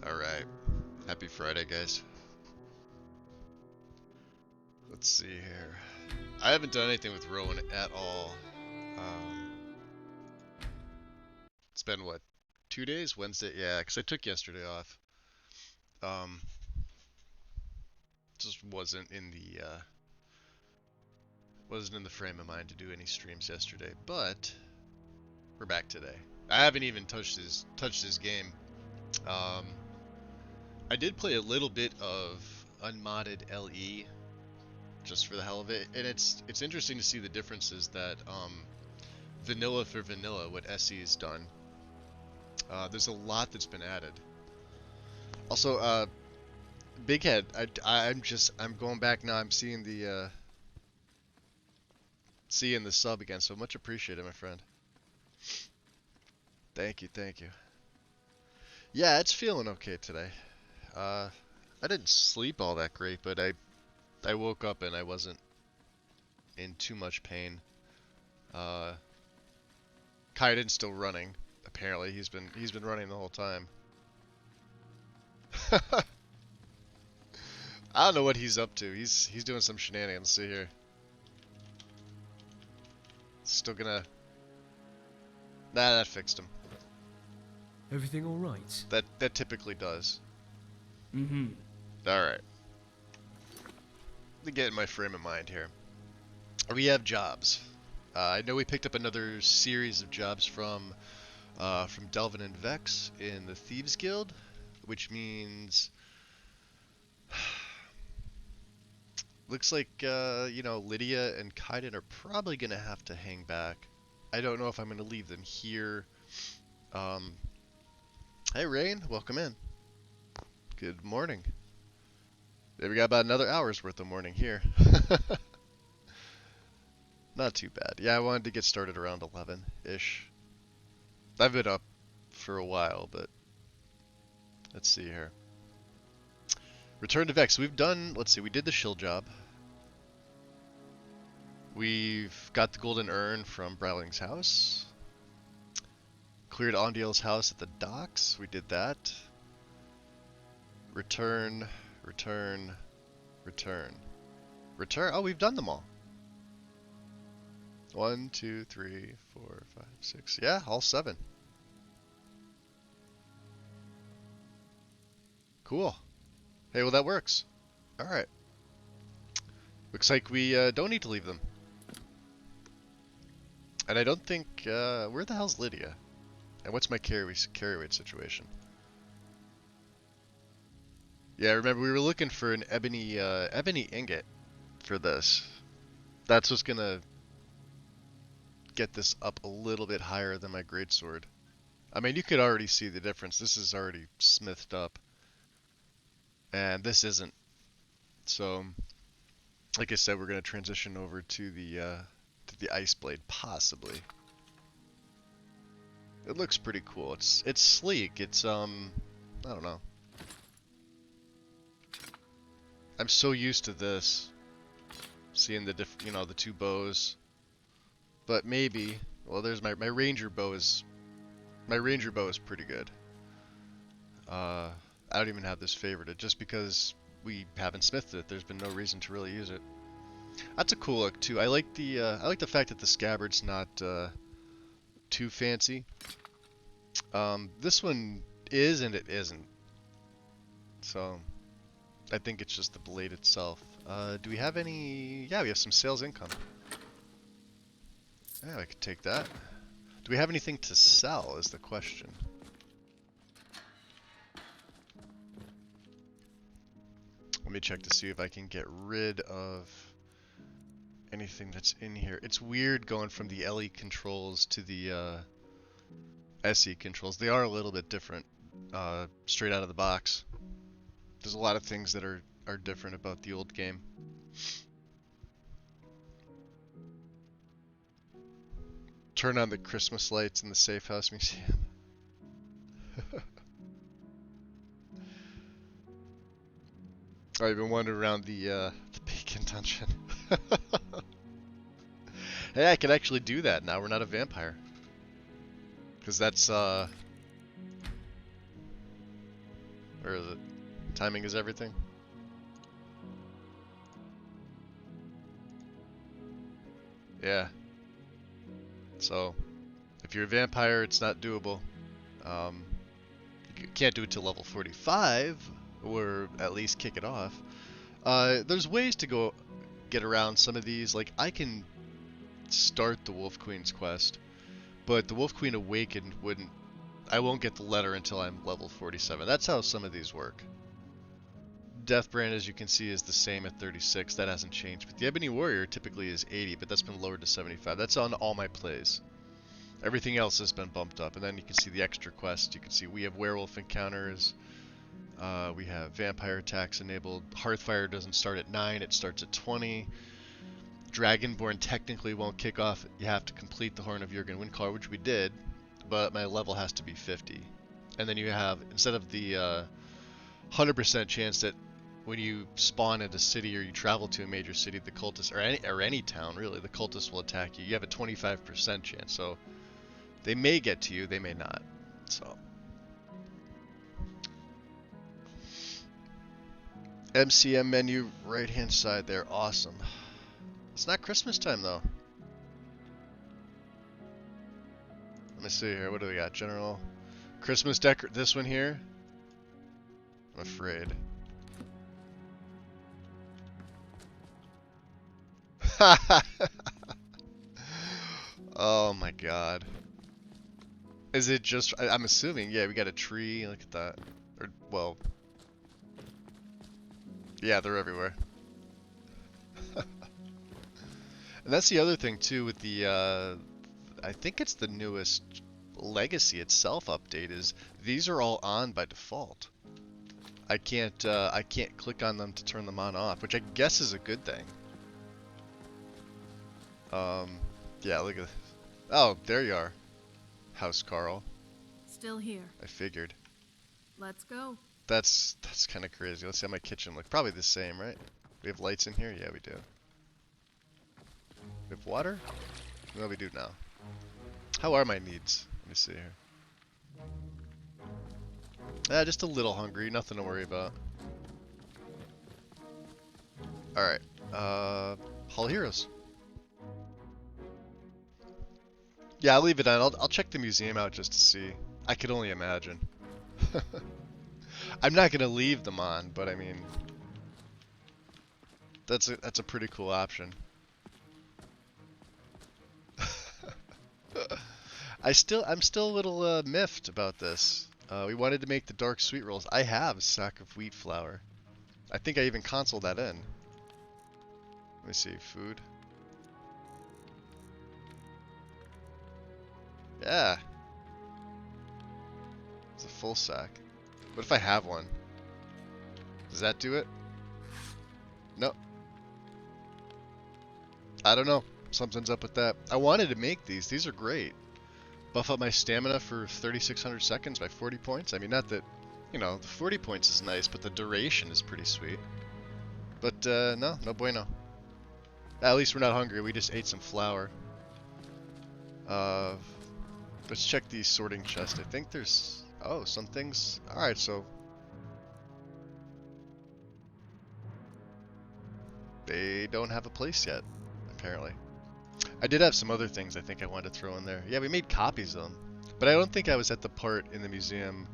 Alright. Happy Friday, guys. Let's see here. I haven't done anything with Rowan at all. Um, it's been, what, 2 days? Wednesday? Yeah, because I took yesterday off. Um, just wasn't in the frame of mind to do any streams yesterday, but we're back today. I haven't even touched his game. Um, I did play a little bit of unmodded LE just for the hell of it, and it's interesting to see the differences that vanilla for vanilla, what SE has done. There's a lot that's been added. Also, Big Head, I'm going back now. I'm seeing the sub again, so much appreciated, my friend. Thank you, thank you. Yeah, it's feeling okay today. I didn't sleep all that great, but I woke up and I wasn't in too much pain. Kaiden's still running. Apparently, he's been running the whole time. I don't know what he's up to. He's doing some shenanigans. See here. Still gonna. Nah, that fixed him. Everything all right? That typically does. Mm-hmm. All right. Let me get in my frame of mind here. We have jobs. I know we picked up another series of jobs from Delvin and Vex in the Thieves Guild, which means looks like Lydia and Kaiden are probably gonna have to hang back. I don't know if I'm gonna leave them here. Hey Rain, welcome in. Good morning. We got about another hour's worth of morning here. Not too bad. Yeah, I wanted to get started around 11-ish. I've been up for a while, but let's see here. Return to Vex. We've done, let's see, we did the shill job. We've got the golden urn from Browling's house. Cleared Ondiel's house at the docks. We did that. Return. Oh, we've done them all. 1, 2, 3, 4, 5, 6. Yeah, all 7. Cool. Hey, well that works. Alright. Looks like we don't need to leave them. And I don't think, where the hell's Lydia? And what's my carry weight situation? Yeah, remember we were looking for an ebony ingot for this. That's what's gonna get this up a little bit higher than my greatsword. I mean, you could already see the difference. This is already smithed up. And this isn't. So, like I said, we're gonna transition over to the ice blade, possibly. It looks pretty cool. It's sleek. It's I don't know. I'm so used to this, seeing the the two bows. But maybe, well, there's my ranger bow is pretty good. I don't even have this favorited just because we haven't smithed it. There's been no reason to really use it. That's a cool look too. I like the fact that the scabbard's not too fancy. This one is and it isn't. So I think it's just the blade itself. Do we have any? Yeah, we have some sales income. Yeah, I could take that. Do we have anything to sell is the question. Let me check to see if I can get rid of anything that's in here. It's weird going from the LE controls to the SE controls. They are a little bit different straight out of the box. There's a lot of things that are different about the old game. Turn on the Christmas lights in the Safe House Museum. I've been wandering around the bacon dungeon. Hey, I can actually do that now. We're not a vampire. Because that's, or Or is it timing is everything? Yeah. So, if you're a vampire, it's not doable. You can't do it till level 45, or at least kick it off. There's ways to go get around some of these. Like, I can start the Wolf Queen's quest, but the Wolf Queen Awakened wouldn't... I won't get the letter until I'm level 47. That's how some of these work. Deathbrand, as you can see, is the same at 36. That hasn't changed. But the Ebony Warrior typically is 80, but that's been lowered to 75. That's on all my plays. Everything else has been bumped up. And then you can see the extra quest. You can see we have werewolf encounters. We have vampire attacks enabled. Hearthfire doesn't start at 9. It starts at 20. Dragonborn technically won't kick off. You have to complete the Horn of Jurgen Windcaller, which we did. But my level has to be 50. And then you have, instead of the 100% chance that when you spawn at a city or you travel to a major city, the cultists, or any town really, the cultists will attack you. You have a 25% chance, so they may get to you, they may not. So MCM menu, right hand side there, awesome. It's not Christmas time though. Let me see here, what do we got? General Christmas decor, this one here? I'm afraid. Oh my god. Is it just... I'm assuming, yeah, we got a tree, look at that. Or, well... Yeah, they're everywhere. And that's the other thing too with the, I think it's the newest Legacy itself update, is these are all on by default. I can't click on them to turn them on off, which I guess is a good thing. Yeah, look at... Oh, there you are. House Carl. Still here. I figured. Let's go. That's kind of crazy. Let's see how my kitchen looks. Probably the same, right? We have lights in here? Yeah, we do. We have water? No, we do now. How are my needs? Let me see here. Just a little hungry. Nothing to worry about. Alright. Hall Heroes. Yeah, I'll leave it on. I'll check the museum out just to see. I could only imagine. I'm not gonna leave them on, but I mean, that's a pretty cool option. I'm still a little miffed about this. We wanted to make the dark sweet rolls. I have a sack of wheat flour. I think I even consoled that in. Let me see, food. Yeah. It's a full sack. What if I have one? Does that do it? No. I don't know. Something's up with that. I wanted to make these. These are great. Buff up my stamina for 3,600 seconds by 40 points. I mean, not that, you know, the 40 points is nice, but the duration is pretty sweet. But, no bueno. At least we're not hungry. We just ate some flour. Let's check the sorting chest. I think there's... Oh, some things... Alright, so... They don't have a place yet, apparently. I did have some other things I think I wanted to throw in there. Yeah, we made copies of them. But I don't think I was at the part in the museum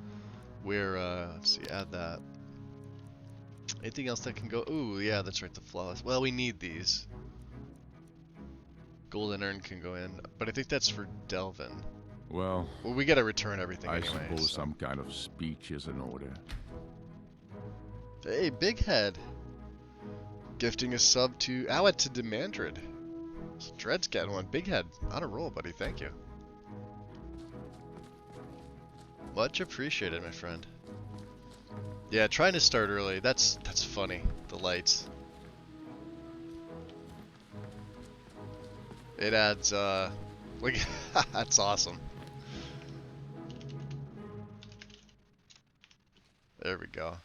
where, let's see, add that. Anything else that can go? Ooh, yeah, that's right, the flawless. Well, we need these. Golden urn can go in, but I think that's for Delvin. Well, we gotta return everything I anyway. suppose So. some kind of speech is in order. Hey, Big Head. Gifting a sub to Awet to Demandred. Dread's getting one. Big Head, on a roll, buddy. Thank you. Much appreciated, my friend. Yeah, trying to start early. That's funny. The lights. It adds, look, that's awesome. There we go.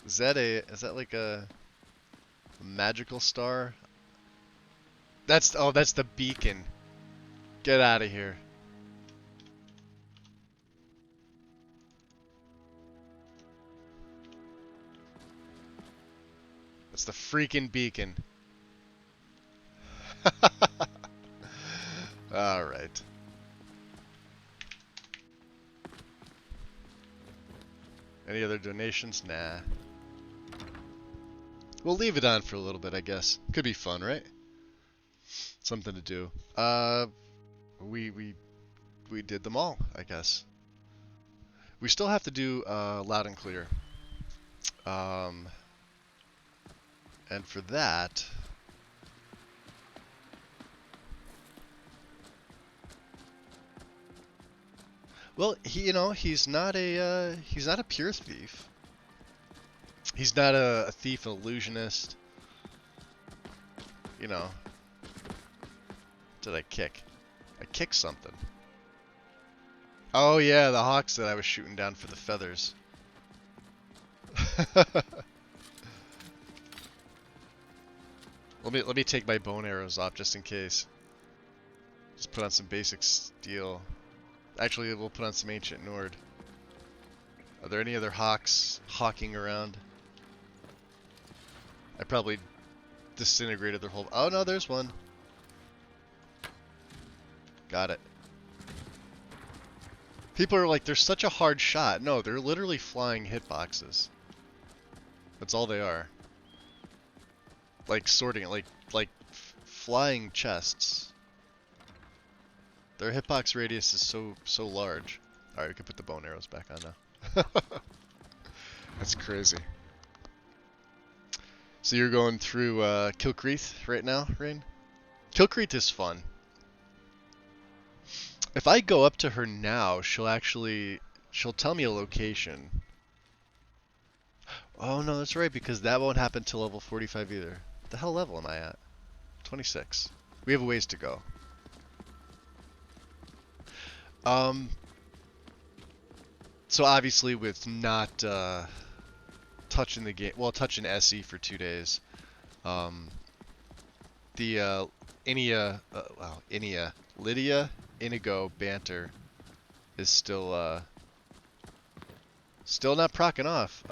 Is that like a magical star? That's the beacon. Get out of here. It's the freaking beacon. Alright. Any other donations? Nah. We'll leave it on for a little bit, I guess. Could be fun, right? Something to do. We did them all, I guess. We still have to do loud and clear. And for that, well, he's not a pure thief. He's not a thief, an illusionist. You know. What did I kick? I kicked something. Oh yeah, the hawks that I was shooting down for the feathers. Let me take my bone arrows off just in case. Just put on some basic steel. Actually, we'll put on some ancient Nord. Are there any other hawks hawking around? I probably disintegrated their whole... Oh no, there's one. Got it. People are like, they're such a hard shot. No, they're literally flying hitboxes. That's all they are. Like sorting it, like flying chests. Their hitbox radius is so large. Alright, we can put the bone arrows back on now. That's crazy. So you're going through Kilcreath right now, Rain? Kilcreath is fun. If I go up to her now, she'll tell me a location. Oh no, that's right, because that won't happen till level 45 either. What the hell level am I at? 26. We have a ways to go. So obviously with not touching the game, well, touching SE for 2 days, the Lydia Inigo banter is still not procking off.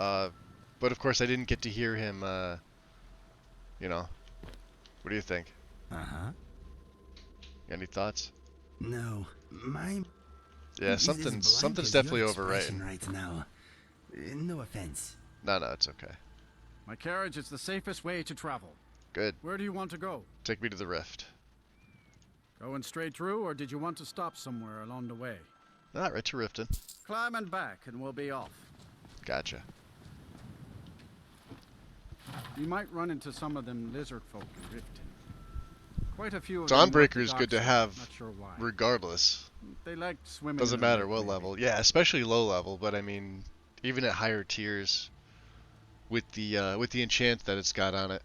But of course I didn't get to hear him, you know. What do you think? Uh-huh. Got any thoughts? No, my... Yeah, something's definitely overwriting. Right now. No offense. No, it's okay. My carriage is the safest way to travel. Good. Where do you want to go? Take me to the rift. Going straight through, or did you want to stop somewhere along the way? Not right to Riften. Climb and back, and we'll be off. Gotcha. You might run into some of them lizard folk in Riften. Quite a few of Dawnbreaker is good to them have, not sure why. regardless. They like swimming. Doesn't in the matter lake, what maybe. level. Yeah, especially low level. But I mean, even at higher tiers, with the enchant that it's got on it.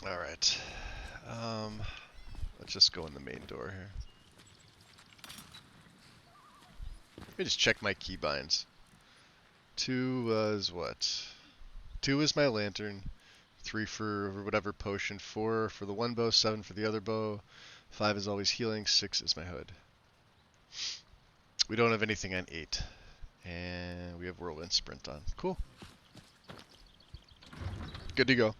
All right. Let's just go in the main door here. Let me just check my keybinds. 2 was what? 2 is my lantern. 3 for whatever potion. 4 for the one bow. 7 for the other bow. 5 is always healing. 6 is my hood. We don't have anything on 8. And we have whirlwind sprint on. Cool. Good to go.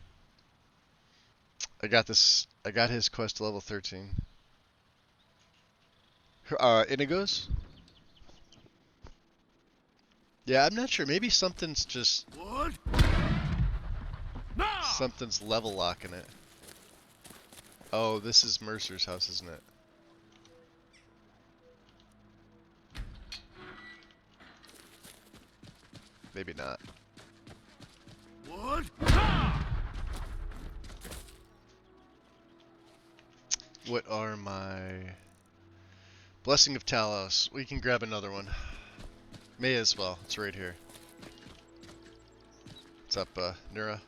I got this. I got his quest to level 13. Inigo's? Yeah, I'm not sure. Maybe something's just... What? Something's level locking it. Oh, this is Mercer's house, isn't it? Maybe not. What? What are my... Blessing of Talos. We can grab another one. May as well. It's right here. What's up, Nura?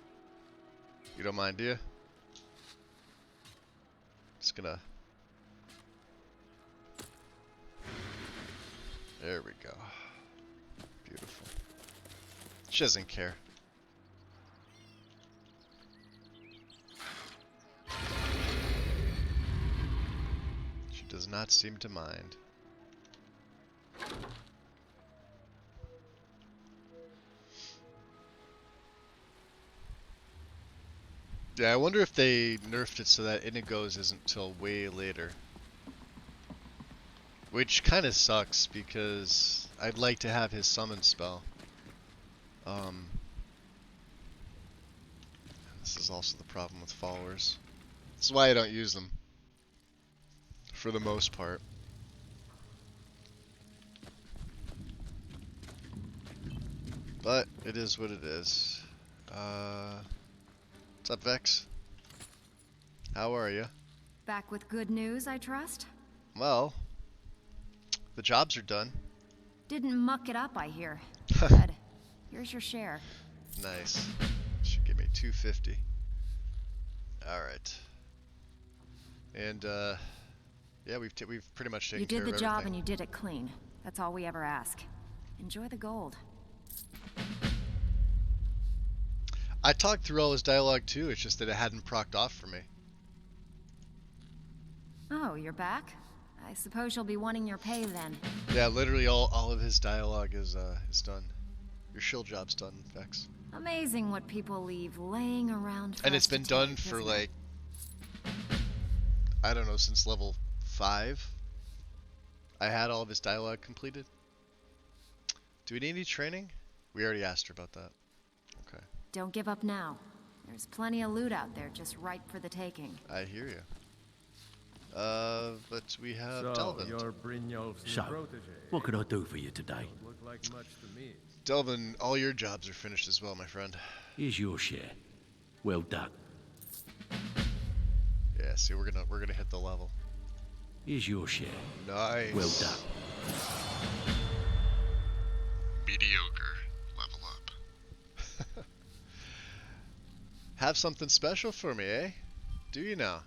You don't mind, do you? Just gonna... There we go. Beautiful. She doesn't care. She does not seem to mind. Yeah, I wonder if they nerfed it so that Inigo's isn't till way later. Which kind of sucks because I'd like to have his summon spell. This is also the problem with followers. This is why I don't use them. For the most part. But it is what it is. What's up, Vex? How are you? Back with good news, I trust? Well, the jobs are done. Didn't muck it up, I hear. Good. Here's your share. Nice. Should give me 250. Alright. And, yeah, we've pretty much taken You care did of the job everything. and you did it clean. That's all we ever ask. Enjoy the gold. I talked through all his dialogue too, it's just that it hadn't procced off for me. Oh, you're back? I suppose you'll be wanting your pay then. Yeah, literally all of his dialogue is done. Your shield job's done, Vex. Amazing what people leave laying around for And us it's to been done take, for isn't it? like, I don't know, since level 5. I had all of his dialogue completed. Do we need any training? We already asked her about that. Okay. Don't give up now. There's plenty of loot out there just ripe for the taking. I hear you. But we have So, Delvin. you're Brynjolf's new So, protege. what can I do for you today? Don't look like much to me. Delvin, all your jobs are finished as well, my friend. Here's your share. Well done. Yeah, see, we're gonna hit the level. Here's your share. Nice. Well done. Mediocre. Level up. Have something special for me, eh? Do you now?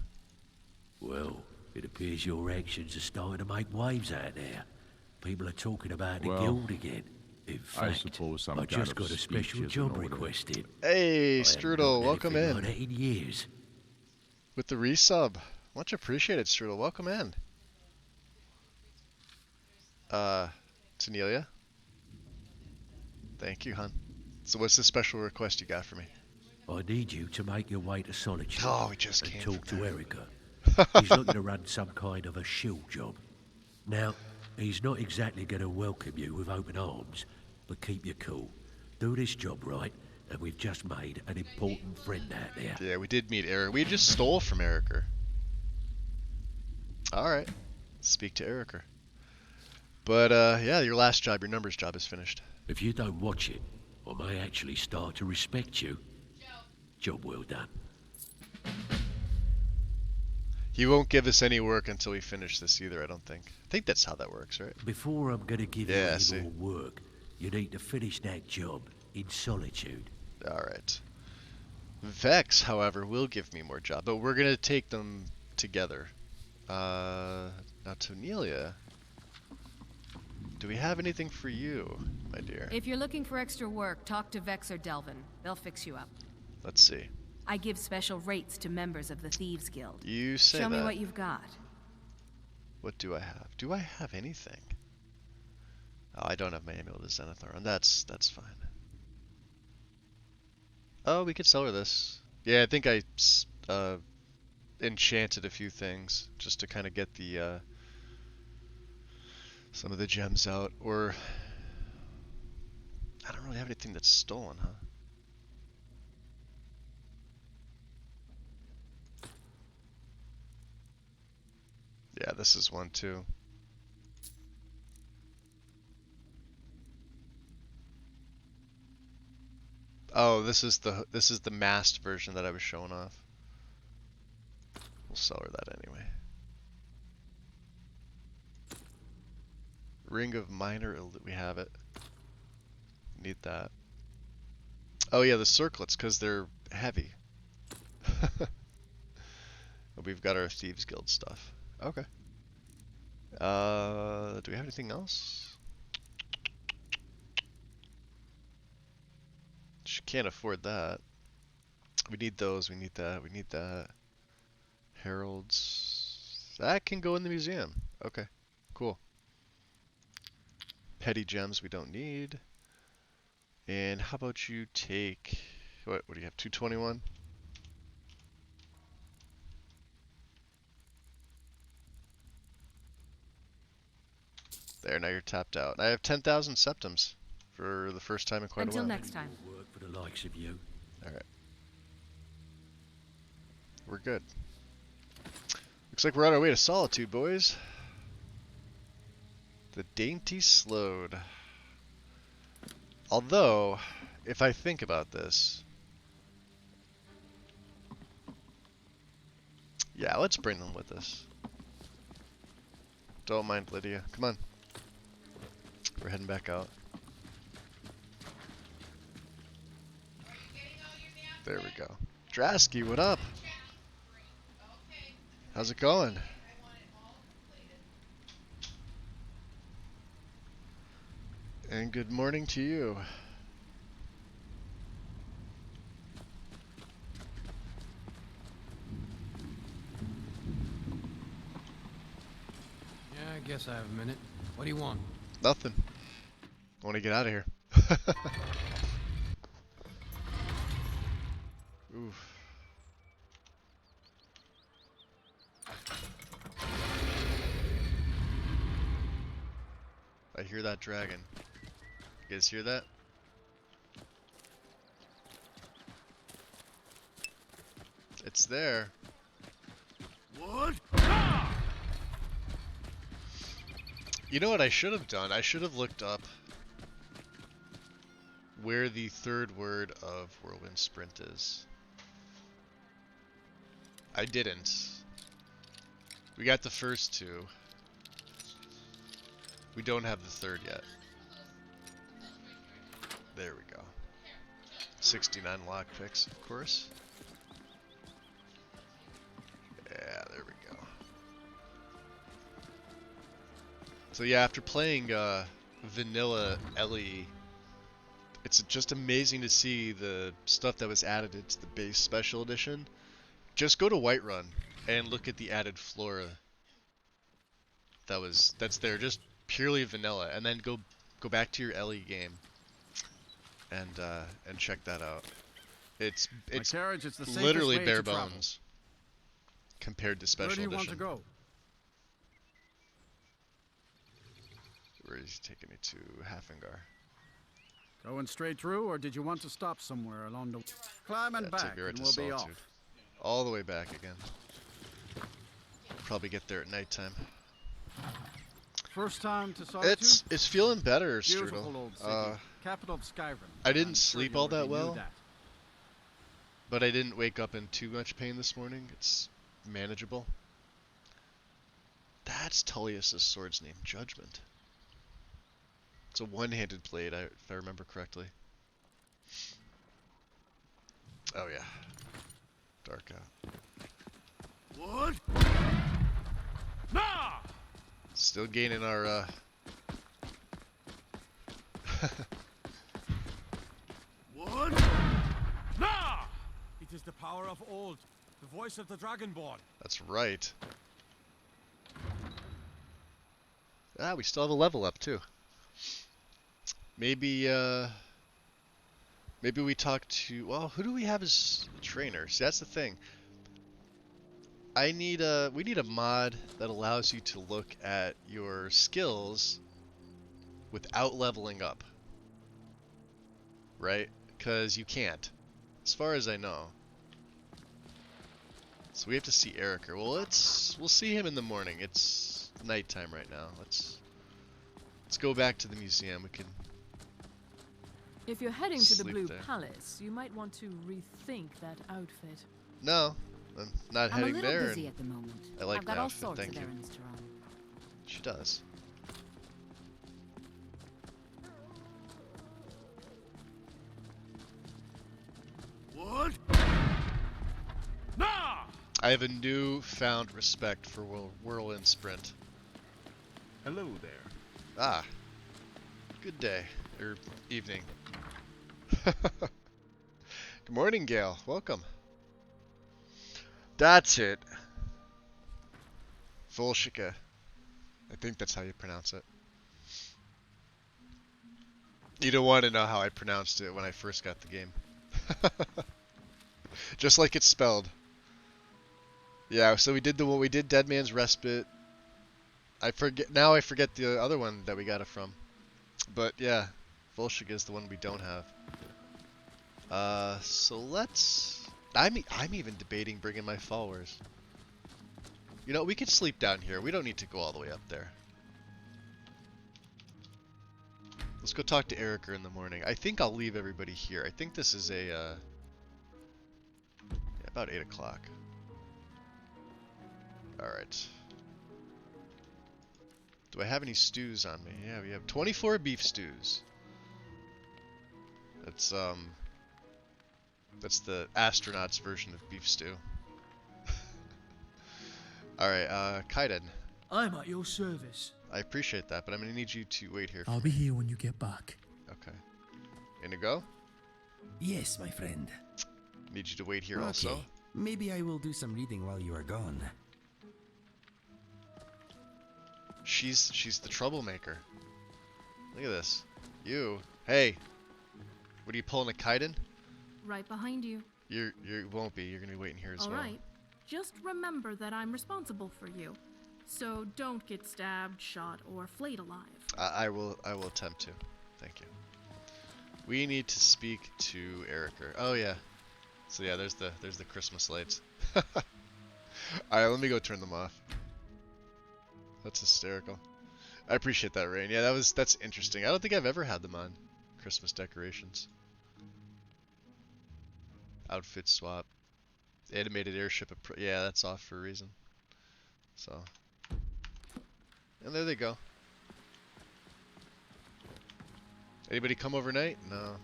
Well, it appears your actions are starting to make waves out there. People are talking about the Well, guild again. In I fact, suppose some I kind just of got a speech special is job in order. requested. Hey, I haven't Strudel, done welcome anything in. like that in years. With the resub. Much appreciated, Strudel. Welcome in. Tanelia? Thank you, hon. So what's the special request you got for me? I need you to make your way to Solitude Oh, we just and came talk from to there. Erica. He's looking to run some kind of a shield job. Now, he's not exactly going to welcome you with open arms, but keep your cool. Do this job right, and we've just made an important friend out there. Yeah, we did meet Eric. We just stole from Erica. Alright. Speak to Erica. But, yeah, your last job, your numbers job is finished. If you don't watch it, I may actually start to respect you. Job well done. He won't give us any work until we finish this either, I don't think. I think that's how that works, right? Before I'm going to give Yeah, you any see. more work, you need to finish that job in Solitude. Alright. Vex, however, will give me more job, but we're gonna take them together. Now Tanelia, do we have anything for you, my dear? If you're looking for extra work, talk to Vex or Delvin. They'll fix you up. Let's see. I give special rates to members of the Thieves Guild. You say Show that. me what you've got. What do I have? Do I have anything? Oh, I don't have my Amulet of Zenithar, and that's fine. Oh, we could sell her this. Yeah, I think I enchanted a few things just to kind of get the some of the gems out, or I don't really have anything that's stolen, huh? Yeah, this is one too. Oh, this is the masked version that I was showing off. We'll sell her that anyway. Ring of Minor, we have it. Need that. Oh yeah, the circlets, because they're heavy. We've got our Thieves Guild stuff. Okay. Do we have anything else? She can't afford that. We need those, we need that, we need that. Heralds. That can go in the museum. Okay, cool. Petty gems we don't need. And how about you take, what do you have, 221? There, now you're tapped out. I have 10,000 septims for the first time in quite Until a while. next time. Work for the likes of you. Alright. We're good. Looks like we're on our way to Solitude, boys. The Dainty Slode. Although, if I think about this... Yeah, let's bring them with us. Don't mind Lydia. Come on. We're heading back out. There we go. Drasky, what up? How's it going? And good morning to you. Yeah, I guess I have a minute. What do you want? Nothing. I want to get out of here. Oof. I hear that dragon. You guys hear that? It's there. What? You know what I should have done? I should have looked up where the third word of Whirlwind Sprint is. I didn't. We got the first two. We don't have the third yet. There we go. 69 lockpicks, of course. Yeah, there we go. So yeah, after playing vanilla Ellie, it's just amazing to see the stuff that was added into the base special edition. Just go to Whiterun and look at the added flora that's there, just purely vanilla, and then go back to your Ellie game and check that out. It's carriage is the safest literally way bare to travel. bones compared to special Where do you edition. want to go? Where is he taking me to? Hafengar. Going straight through, or did you want to stop somewhere along the... Climbing Yeah, back, take me right and to we'll be Solitude. off. All the way back again. Probably get there at nighttime. First time to Solitude? It's feeling better, Beautiful Strudel. old city, capital of Skyrim. I didn't I'm sure sleep you all that already knew well. that. But I didn't wake up in too much pain this morning. It's manageable. That's Tullius' sword's name, Judgment. It's a one-handed blade, if I remember correctly. Oh yeah. Dark out. What? Still gaining our, What? It is the power of old, the voice of the Dragonborn. That's right. Ah, we still have a level up too. Maybe maybe we talk to, well, who do we have as trainers? That's the thing. We need a mod that allows you to look at your skills without leveling up. Right? Because you can't, as far as I know. So we have to see Erica. Well, we'll see him in the morning. It's nighttime right now. Let's go back to the museum. We can. If you're heading to the Sleep Blue there. Palace, you might want to rethink that outfit. No, I'm not I'm a heading little there. busy and at the moment. I like I've got the all outfit, sorts thank of you. errands to run. She does. What? I have a newfound respect for Whirlwind Sprint. Hello there. Ah, good day or evening. Good morning, Gale. Welcome. That's it. Volshika. I think that's how you pronounce it. You don't want to know how I pronounced it when I first got the game. Just like it's spelled. Yeah, so we did Dead Man's Respite. I forget now. I forget the other one that we got it from. But yeah, Volshig is the one we don't have. So let's. I'm even debating bringing my followers. You know, we could sleep down here. We don't need to go all the way up there. Let's go talk to Erica in the morning. I think I'll leave everybody here. I think this is a, yeah, about 8 o'clock. Alright. Do I have any stews on me? Yeah, we have 24 beef stews. That's the astronaut's version of beef stew. Alright, Kaiden. I'm at your service. I appreciate that, but I'm gonna need you to wait here. I'll be here when you get back. Okay. Indigo? Yes, my friend. Need you to wait here Okay. also. Maybe I will do some reading while you are gone. She's the troublemaker. Look at this. You. Hey. What are you pulling a Kaiden? Right behind you. You won't be. You're gonna be waiting here as All well. right. Just remember that I'm responsible for you. So don't get stabbed, shot, or flayed alive. I will attempt to. Thank you. We need to speak to Erica. Oh yeah. So yeah, there's the Christmas lights. Alright, let me go turn them off. That's hysterical. I appreciate that, Rain. Yeah, that's interesting. I don't think I've ever had them on. Christmas decorations. Outfit swap. Animated airship. Yeah, that's off for a reason. So. And there they go. Anybody come overnight? No.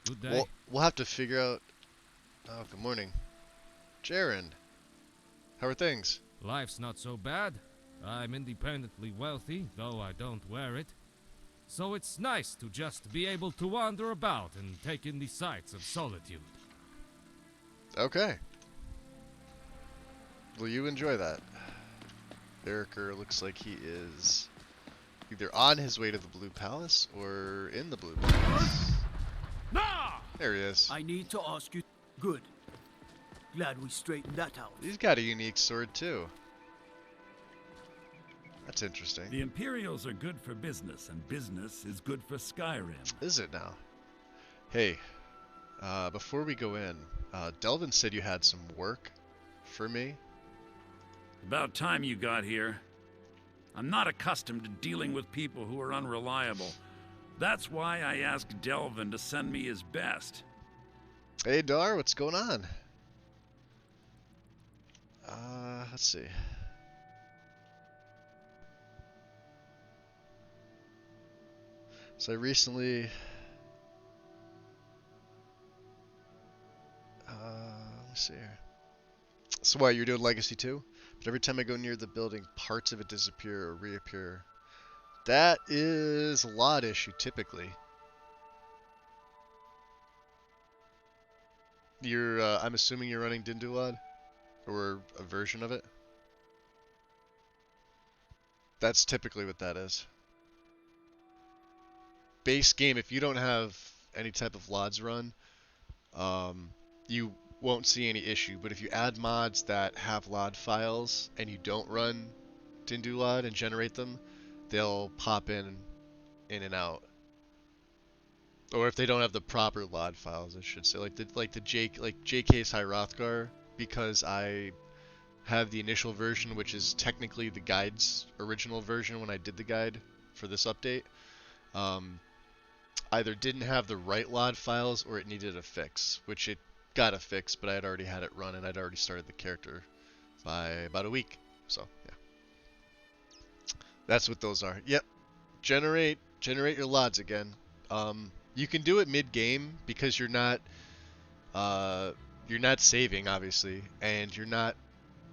Good day. We'll have to figure out. Oh, good morning. Jaren. How are things? Life's not so bad. I'm independently wealthy, though I don't wear it. So it's nice to just be able to wander about and take in the sights of solitude. Okay. Will you enjoy that? Erica looks like he is either on his way to the Blue Palace or in the Blue Palace. There he is. I need to ask you. Good. Glad we straightened that out. He's got a unique sword too. That's interesting. The Imperials are good for business, and business is good for Skyrim. Is it now? Hey, before we go in, Delvin said you had some work for me. About time you got here. I'm not accustomed to dealing with people who are unreliable. That's why I asked Delvin to send me his best. Hey Dar, what's going on? Let's see. So I recently, let's see here. So what, you're doing Legacy 2? But every time I go near the building, parts of it disappear or reappear. That is a lot issue, typically. You're, I'm assuming you're running Dindulad? Or a version of it? That's typically what that is. Base game, if you don't have any type of LODs run, you won't see any issue. But if you add mods that have LOD files and you don't run Dindulad and generate them, they'll pop in and out. Or if they don't have the proper LOD files, I should say, like JK's High Hrothgar, because I have the initial version, which is technically the guide's original version when I did the guide for this update. Either didn't have the right LOD files or it needed a fix, which it got a fix, but I had already had it run and I'd already started the character by about a week. So yeah, that's what those are. Yep, generate your LODs again. You can do it mid-game because you're not saving, obviously, and you're not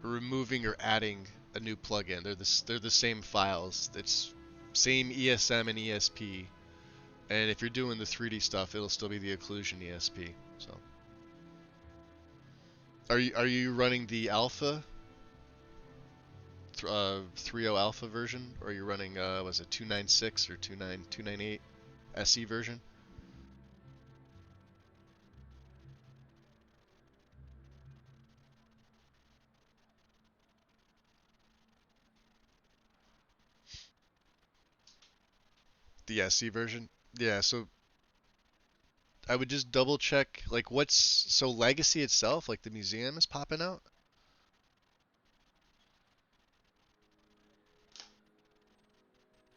removing or adding a new plugin. They're the same files. It's same ESM and ESP. And if you're doing the 3D stuff, it'll still be the occlusion ESP. So, are you running the alpha, 3.0 alpha version, or are you running was it 296 or 298 SE version? The SC version? Yeah, so I would just double check, like, so Legacy itself, like the museum is popping out?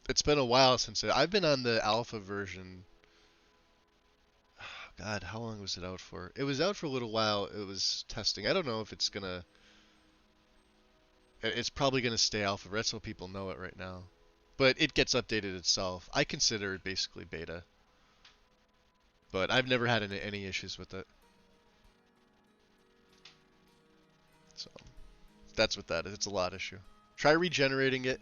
It's been a while since I've been on the alpha version. God, how long was it out for? It was out for a little while. It was testing. I don't know if it's gonna. It's probably gonna stay alpha. That's how people know it right now. But it gets updated itself. I consider it basically beta. But I've never had any issues with it. So that's what that is. It's a lot issue. Try regenerating it.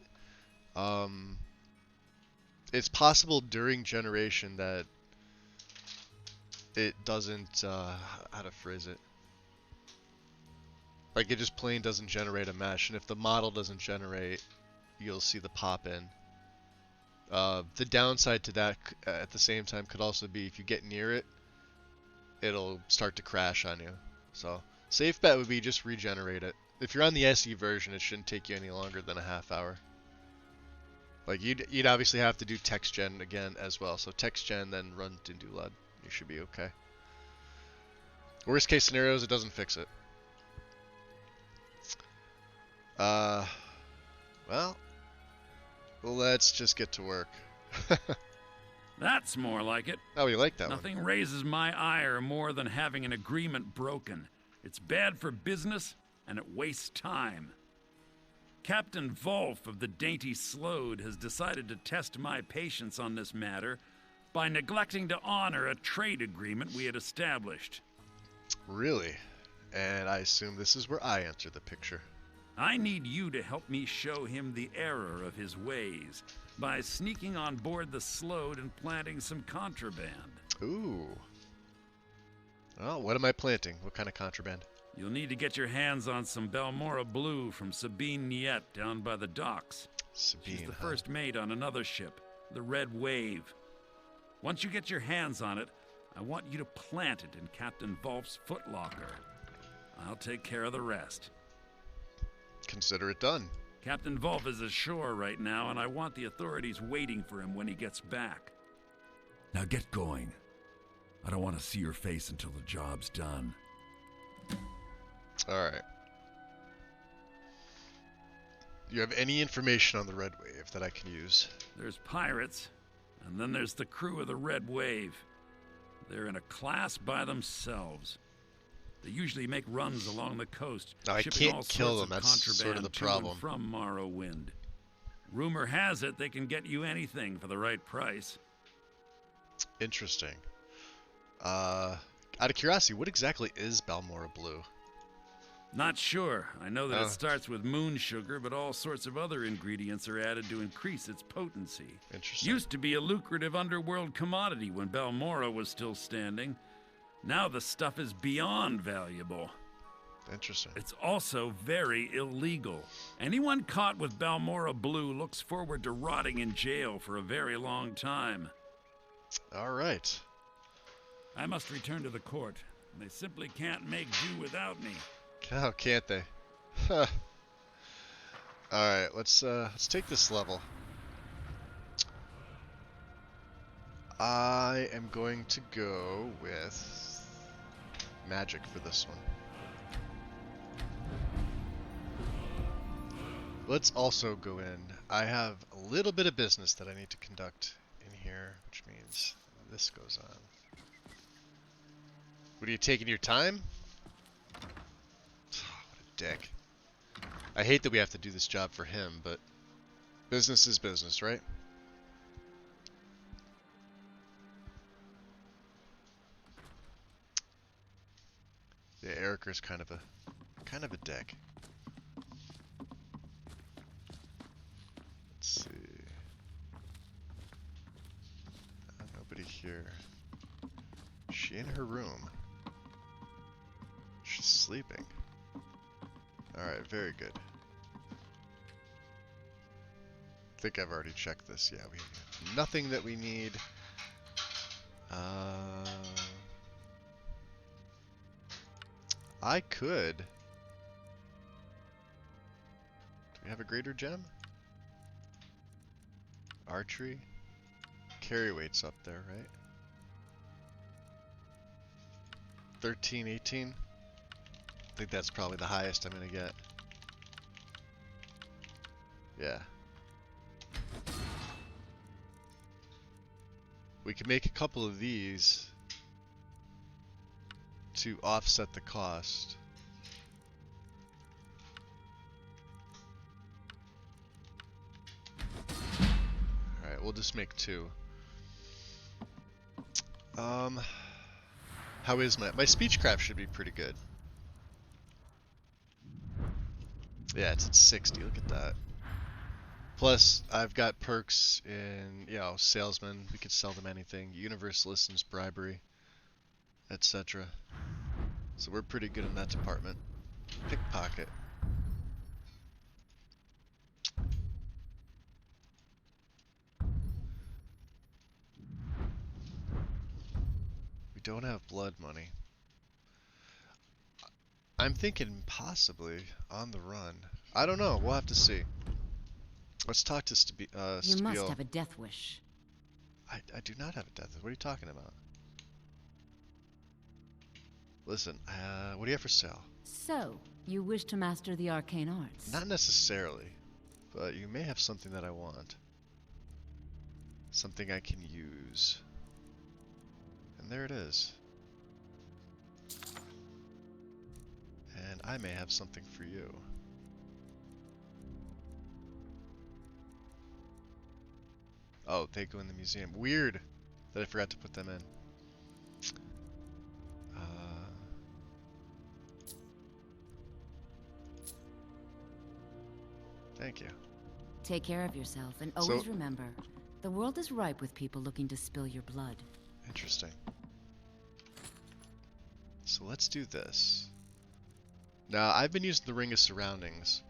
It's possible during generation that it doesn't, how to phrase it. Like it just plain doesn't generate a mesh, and if the model doesn't generate, you'll see the pop in. The downside to that at the same time could also be if you get near it, it'll start to crash on you. So safe bet would be just regenerate it. If you're on the SE version, it shouldn't take you any longer than a half hour. Like you'd obviously have to do text gen again as well. So text gen, then run Dindulad. You should be okay. Worst case scenario is it doesn't fix it. Well, let's just get to work. That's more like it. Oh, you like that one? Nothing raises my ire more than having an agreement broken. It's bad for business, and it wastes time. Captain Volf of the Dainty Slode has decided to test my patience on this matter by neglecting to honor a trade agreement we had established. Really? And I assume this is where I enter the picture. I need you to help me show him the error of his ways by sneaking on board the Slode and planting some contraband. Ooh. Well, what am I planting? What kind of contraband? You'll need to get your hands on some Balmora Blue from Sabine Niet down by the docks. Sabine, She's the first mate on another ship, the Red Wave. Once you get your hands on it, I want you to plant it in Captain Volf's footlocker. I'll take care of the rest. Consider it done. Captain Volf is ashore right now, and I want the authorities waiting for him when he gets back. Now get going. I don't want to see your face until the job's done. Alright. Do you have any information on the Red Wave that I can use? There's pirates, and then there's the crew of the Red Wave. They're in a class by themselves. They usually make runs along the coast, No, I shipping all can't kill sorts them. of That's sort of the contraband to problem. and from Morrowind. Rumor has it they can get you anything for the right price. Interesting. Out of curiosity, what exactly is Balmora Blue? Not sure. I know that Oh. it starts with moon sugar, but all sorts of other ingredients are added to increase its potency. Interesting. Used to be a lucrative underworld commodity when Balmora was still standing. Now the stuff is beyond valuable. Interesting. It's also very illegal. Anyone caught with Balmora Blue looks forward to rotting in jail for a very long time. All right. I must return to the court. They simply can't make do without me. How can't they? Huh. All right, let's take this level. I am going to go with magic for this one. Let's also go in. I have a little bit of business that I need to conduct in here, which means this goes on. What are you taking your time? What a dick. I hate that we have to do this job for him, but business is business, right? Yeah, Eriker's kind of a dick. Let's see. Nobody here. Is she in her room? She's sleeping. Alright, very good. I think I've already checked this. Yeah, we have nothing that we need. I could. Do we have a greater gem? Archery? carry weight's up there, right? 13, 18. I think that's probably the highest I'm gonna get. Yeah. We could make a couple of these to offset the cost. Alright, we'll just make 2. How is my speechcraft should be pretty good. Yeah, it's at 60, look at that. Plus, I've got perks in, you know, salesman, we could sell them anything, universalists, bribery, etc. So we're pretty good in that department. Pickpocket. We don't have blood money. I'm thinking possibly on the run. I don't know, we'll have to see. Let's talk to You must have a death wish. I do not have a death wish. What are you talking about? Listen, what do you have for sale? So, you wish to master the arcane arts? Not necessarily, but you may have something that I want. Something I can use. And there it is. And I may have something for you. Oh, they go in the museum. Weird that I forgot to put them in. Thank you. Take care of yourself, and always remember, the world is ripe with people looking to spill your blood. Interesting. So let's do this. Now, I've been using the Ring of Surroundings,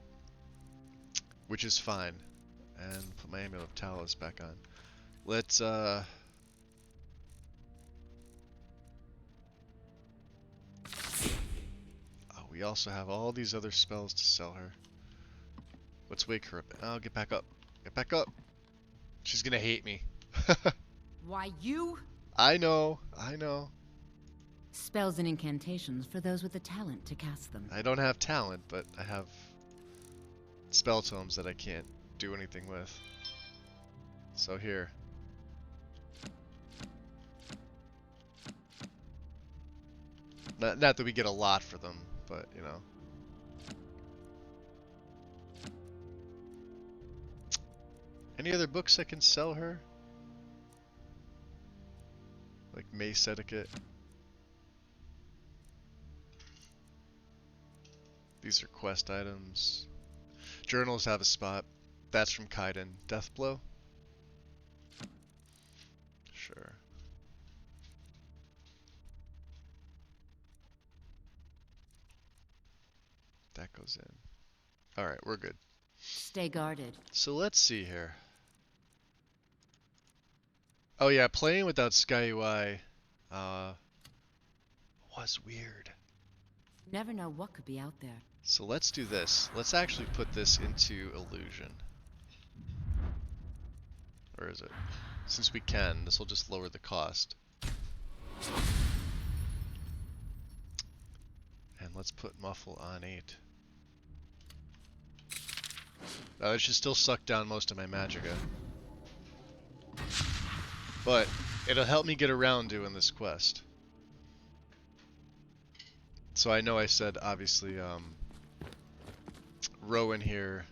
which is fine. And put my Amulet of Talos back on. Let's, oh, we also have all these other spells to sell her. Let's wake her up. Oh, get back up. Get back up. She's gonna hate me. Why, you? I know. I know. Spells and incantations for those with the talent to cast them. I don't have talent, but I have spell tomes that I can't do anything with. So here. Not that we get a lot for them, but you know. Any other books I can sell her? Like Mace Etiquette. These are quest items. Journals have a spot. That's from Kaiden. Deathblow? Sure. That goes in. Alright, we're good. Stay guarded. So let's see here. Oh yeah, playing without Sky UI was weird. Never know what could be out there. So let's do this. Let's actually put this into illusion. Or is it? Since we can, this will just lower the cost. And let's put Muffle on 8. Now it should still suck down most of my Magicka. But it'll help me get around doing this quest. So I know I said, obviously, Rowan here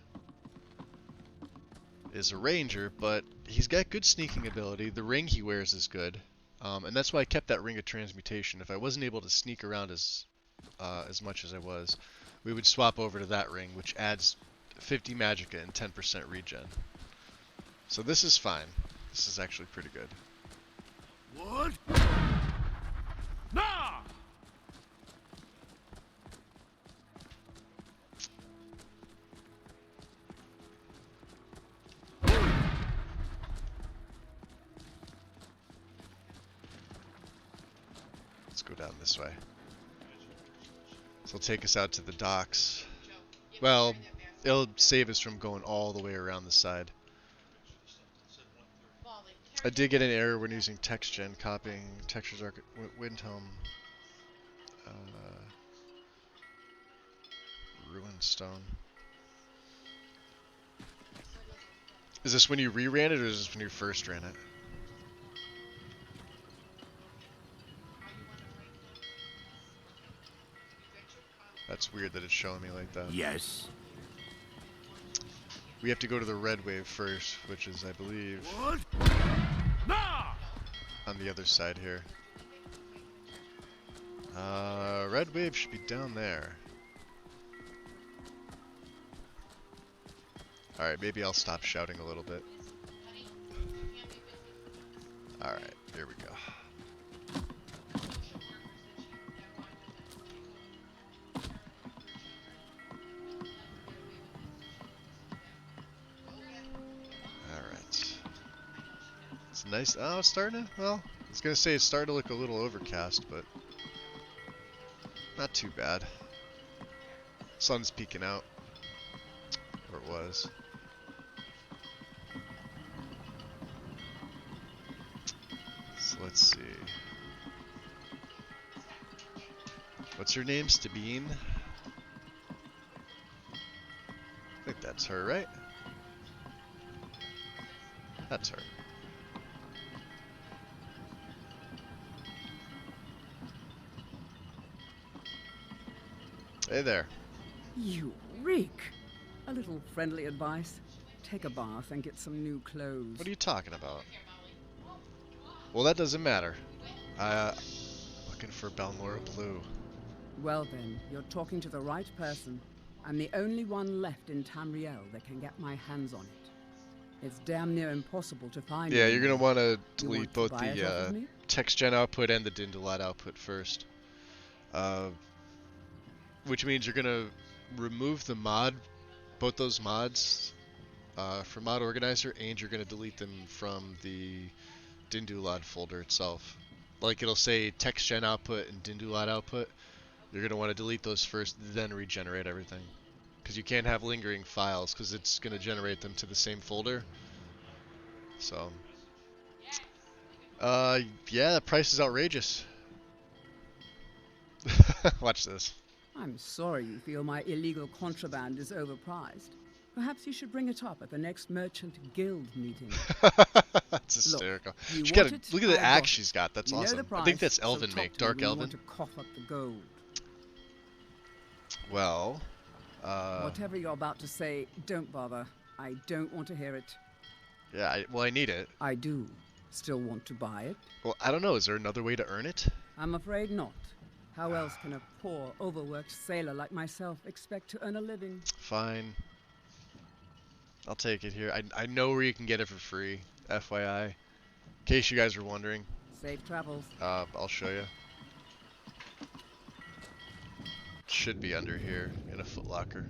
is a ranger, but he's got good sneaking ability. The ring he wears is good. And that's why I kept that Ring of Transmutation. If I wasn't able to sneak around as much as I was, we would swap over to that ring, which adds 50 Magicka and 10% regen. So this is fine. This is actually pretty good. What? Nah! Let's go down this way. This will take us out to the docks. Well, it'll save us from going all the way around the side. I did get an error when using TextGen, copying Texture's Windhelm. Ruined Stone. Is this when you re-ran it, or is this when you first ran it? That's weird that it's showing me like that. Yes. We have to go to the red wave first, which is, I believe, What? Nah! on the other side here. Red wave should be down there. Alright, maybe I'll stop shouting a little bit. Alright, here we go. Alright. It's nice. Oh, it's starting to, well, I was gonna say it's starting to look a little overcast, but not too bad. Sun's peeking out. Or it was. So let's see. What's her name? Stabine? I think that's her, right? That's her. Hey there. You reek. A little friendly advice. Take a bath and get some new clothes. What are you talking about? Well, that doesn't matter. Looking for Balmora Blue. Well then, you're talking to the right person. I'm the only one left in Tamriel that can get my hands on it. It's damn near impossible to find. Yeah, you're gonna want to You delete want to both buy it off of the me? TextGen output and the Dindulat output first. Which means you're gonna remove the mod, both those mods, from Mod Organizer, and you're gonna delete them from the Dindulat folder itself. Like it'll say TextGen output and Dindulat output. You're gonna want to delete those first, then regenerate everything, because you can't have lingering files, because it's gonna generate them to the same folder. So, yeah, the price is outrageous. Watch this. I'm sorry you feel my illegal contraband is overpriced. Perhaps you should bring it up at the next Merchant Guild meeting. That's hysterical. Look, you She got want it, look at the I got axe it. she's got. That's You know awesome. the price, I think that's so Elven talk make, to me Dark when you Elven. want to cough up the gold. Well, Whatever you're about to say, don't bother. I don't want to hear it. yeah, well, I need it. I do. Still want to buy it? Well, I don't know. Is there another way to earn it? I'm afraid not. How else can a poor, overworked sailor like myself expect to earn a living? Fine. I'll take it here. I know where you can get it for free, FYI. In case you guys were wondering. Safe travels. I'll show you. Should be under here in a footlocker.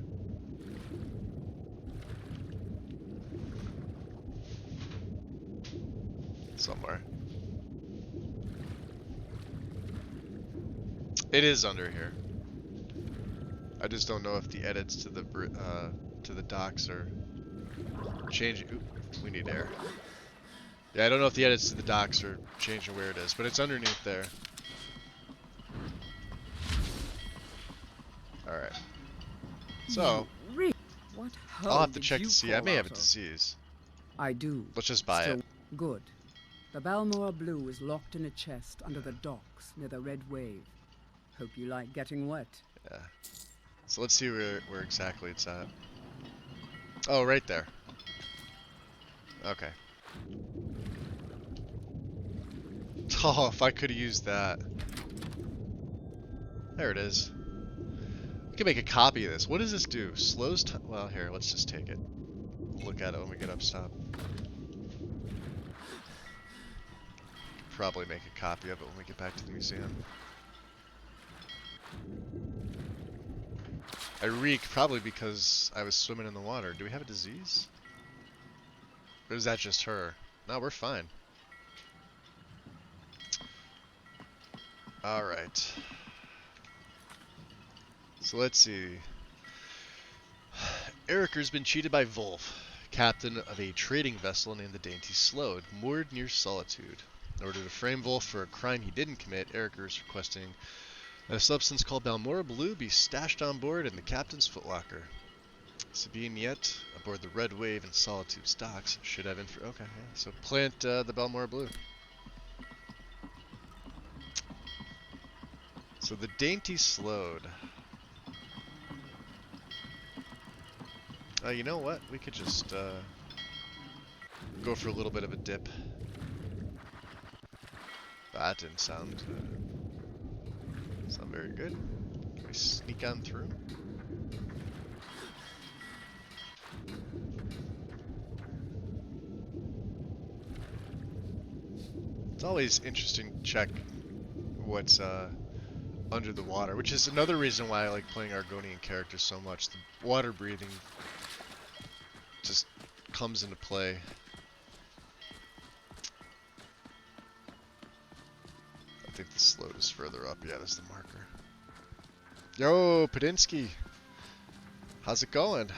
Somewhere. It is under here. I just don't know if the edits to the docks are changing. Oop, we need air. Yeah, I don't know if the edits to the docks are changing where it is, but it's underneath there. Alright. So, What I'll have to did check you to see. I call may have out a of? disease. I do. Let's just buy it. Good. The Balmora Blue is locked in a chest under the docks near the Red Wave. Hope you like getting wet. Yeah. So let's see where exactly it's at. Oh, right there. Okay. Oh, if I could have used that. There it is. We can make a copy of this. What does this do? Slows time. Well, here, let's just take it. We'll look at it when we get up top. Probably make a copy of it when we get back to the museum. I reek probably because I was swimming in the water. Do we have a disease? Or is that just her? No, we're fine. Alright. So let's see. Eriker's been cheated by Wolf. captain of a trading vessel named the Dainty Slode, moored near Solitude. In order to frame Wolf for a crime he didn't commit, Eriker is requesting that a substance called Balmora Blue be stashed on board in the captain's footlocker. Sabine Yet, aboard the Red Wave and Solitude's docks, should have info. Okay, yeah. So plant the Balmora Blue. So the Dainty Slode. You know what? We could just go for a little bit of a dip. That didn't sound very good. Can we sneak on through? It's always interesting to check what's under the water, which is another reason why I like playing Argonian characters so much. The water breathing just comes into play. I think the Slode is further up. Yeah, there's the marker. Yo, Padinsky! How's it going?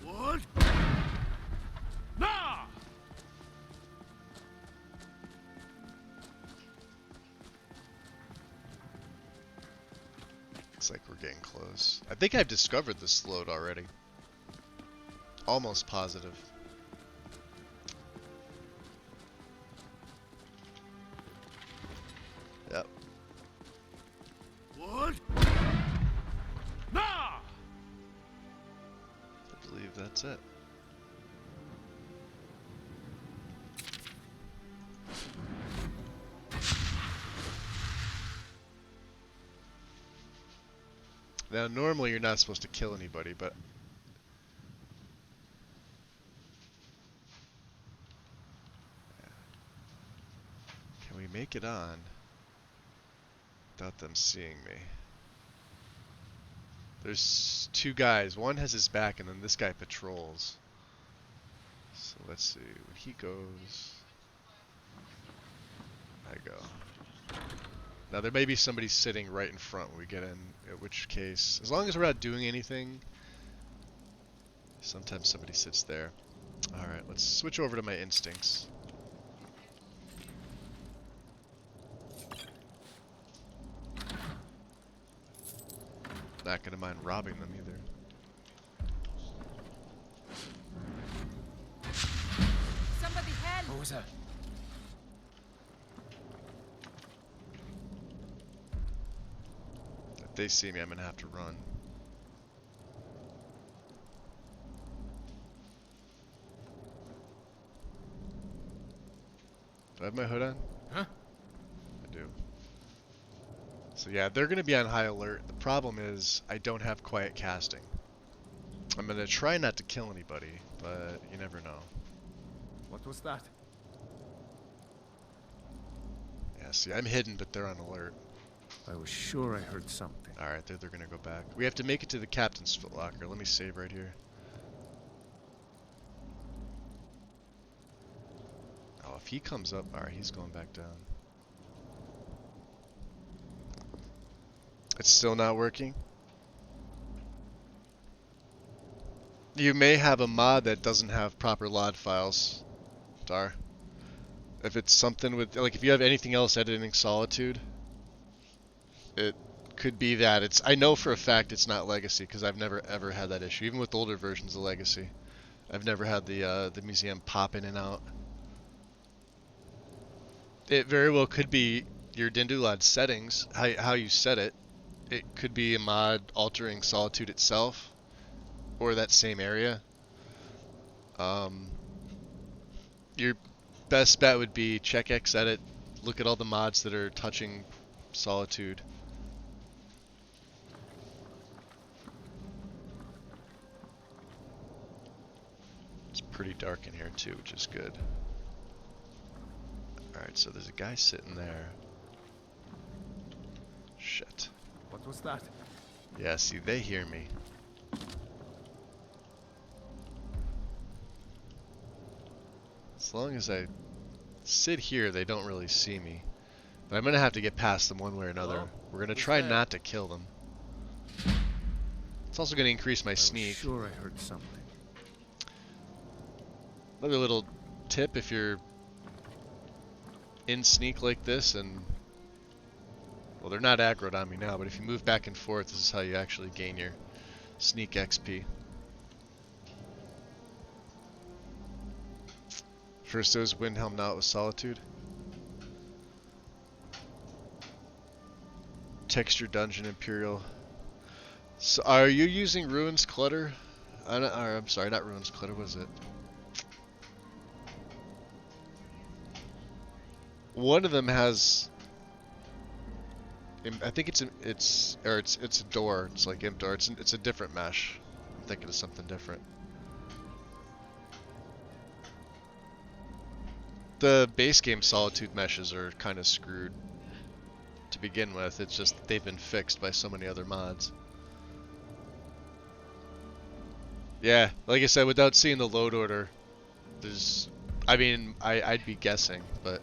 What? Nah! Looks like we're getting close. I think I've discovered the Slode already. Almost positive. Yep. What? Nah! I believe that's it. Now, normally you're not supposed to kill anybody, but can we make it on without them seeing me? There's two guys. One has his back, and then this guy patrols. So let's see. When he goes, I go. Now there may be somebody sitting right in front when we get in, in which case, as long as we're not doing anything, sometimes somebody sits there. Alright, let's switch over to my instincts. Not gonna mind robbing them either. Somebody help! What was that? If they see me, I'm gonna have to run. Do I have my hood on? Huh? I do. So yeah, they're gonna be on high alert. The problem is, I don't have quiet casting. I'm gonna try not to kill anybody, but you never know. What was that? Yeah, see, I'm hidden, but they're on alert. I was sure I heard something. Alright, they're gonna go back. We have to make it to the captain's footlocker. Let me save right here. Oh, if he comes up, alright, he's going back down. It's still not working? You may have a mod that doesn't have proper LOD files, Dar. If it's something with, like, if you have anything else editing Solitude, it could be that. It's. I know for a fact it's not Legacy, because I've never ever had that issue. Even with older versions of Legacy, I've never had the museum pop in and out. It very well could be your Dindulad settings, how you set it. It could be a mod altering Solitude itself, or that same area. Your best bet would be check Xedit, look at all the mods that are touching Solitude. It's pretty dark in here too, which is good. Alright, so there's a guy sitting there. Shit. What was that? Yeah, see, they hear me. As long as I sit here, they don't really see me. But I'm gonna have to get past them one way or another. Hello? We're gonna Who's try there? not to kill them. It's also going to increase my I was sneak. sure I heard something. Another little tip if you're in sneak like this and... Well, they're not aggroed on me now, but if you move back and forth, this is how you actually gain your sneak XP. First it was Windhelm, now it was Solitude. Texture Dungeon Imperial. So are you using Ruins Clutter? I'm sorry, not Ruins Clutter, was it? One of them has... I think it's a door. It's like Imp Door. It's a different mesh. I'm thinking of something different. The base game Solitude meshes are kind of screwed to begin with. It's just they've been fixed by so many other mods. Yeah, like I said, without seeing the load order, there's... I mean, I'd be guessing, but...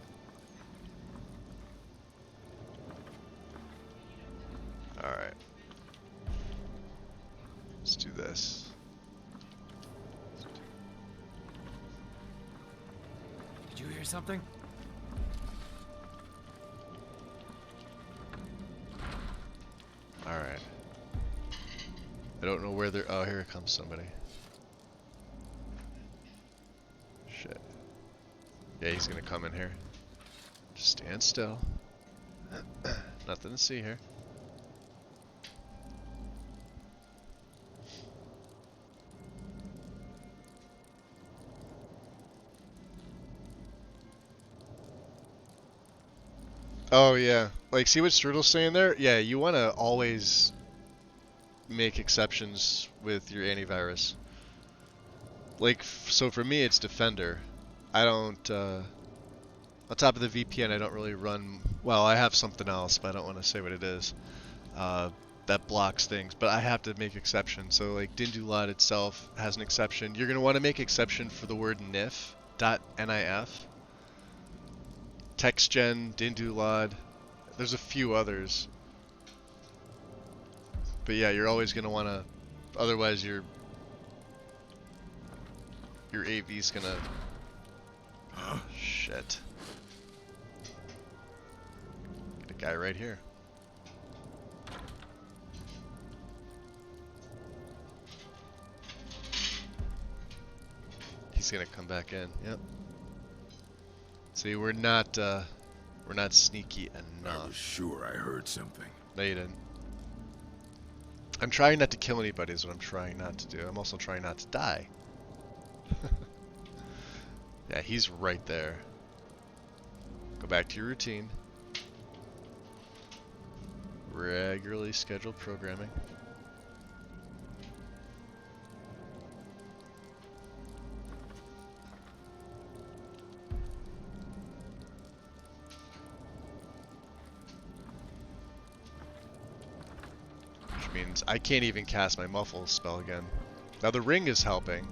Alright. Let's do this. Did you hear something? Alright. I don't know where they're... Oh, here comes somebody. Shit. Yeah, he's gonna come in here. Just stand still. Nothing to see here. Oh yeah, like see what Strudel's saying there? Yeah, you want to always make exceptions with your antivirus. Like, so for me it's Defender. I don't, on top of the VPN I don't really run, well I have something else, but I don't want to say what it is, that blocks things, but I have to make exceptions. So like Dindulad itself has an exception. You're going to want to make exception for the word nif, .nif. TextGen, Dindulad, there's a few others. But yeah, you're always going to want to, otherwise your AV's going to... Oh, shit. Get a guy right here. He's going to come back in, yep. See, we're not sneaky enough. I was sure I heard something. No, you didn't. I'm trying not to kill anybody is what I'm trying not to do. I'm also trying not to die. Yeah, he's right there. Go back to your routine. Regularly scheduled programming. Means I can't even cast my muffle spell again. Now the ring is helping.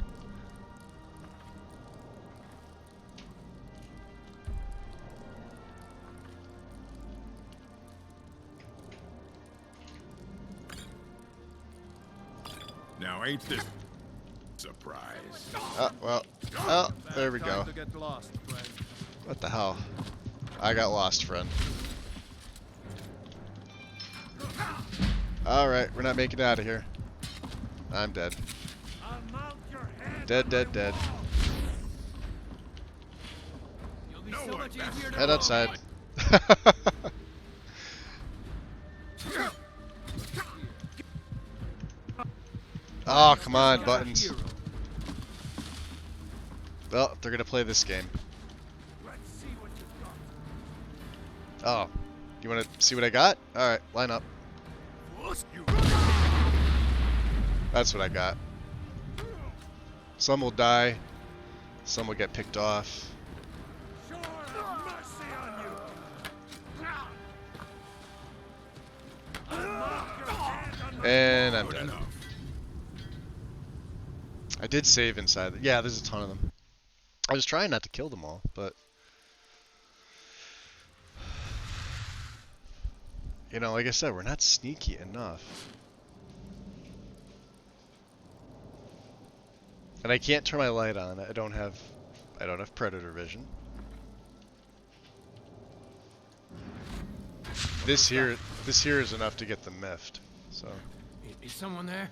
Now ain't this surprise? Oh, well. Oh, there we go. Time to get lost, friend. What the hell? I got lost, friend. Alright, we're not making it out of here. I'm dead. Dead, dead, dead. Head outside. Oh, come on, buttons. Well, they're gonna play this game. Oh, you wanna see what I got? Alright, line up. That's what I got. Some will die. Some will get picked off. And I'm dead. I did save inside. Yeah, there's a ton of them. I was trying not to kill them all, but... You know, like I said, we're not sneaky enough. And I can't turn my light on. I don't have predator vision. This here is enough to get them miffed. So. Is someone there?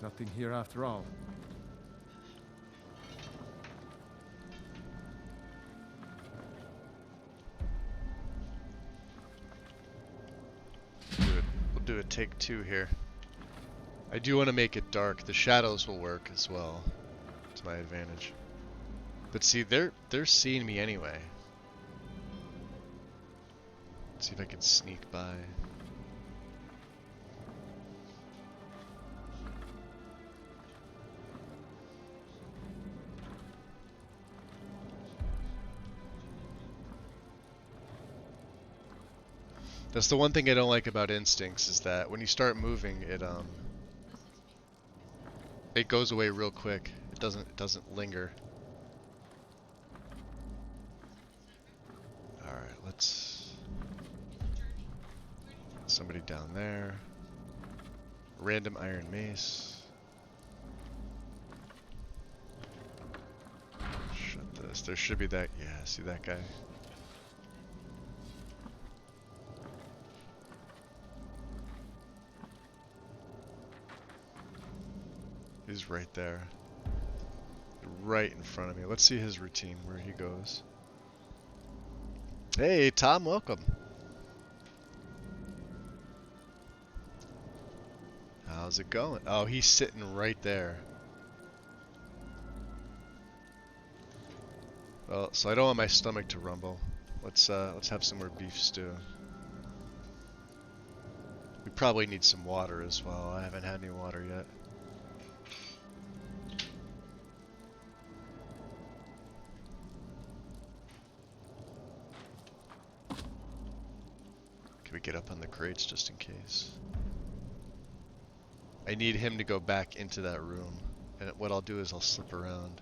Nothing here after all. We'll do a take 2 here. I do want to make it dark. The shadows will work as well, to my advantage. But see, they're seeing me anyway. Let's see if I can sneak by. That's the one thing I don't like about instincts, is that when you start moving, it goes away real quick. It doesn't linger. All right, let's. Somebody down there. Random iron mace. Shut this. There should be that. Yeah, see that guy. He's right there. Right in front of me. Let's see his routine, where he goes. Hey, Tom, welcome. How's it going? Oh, he's sitting right there. Well, so I don't want my stomach to rumble. Let's have some more beef stew. We probably need some water as well. I haven't had any water yet. We get up on the crates just in case. I need him to go back into that room, and what I'll do is I'll slip around.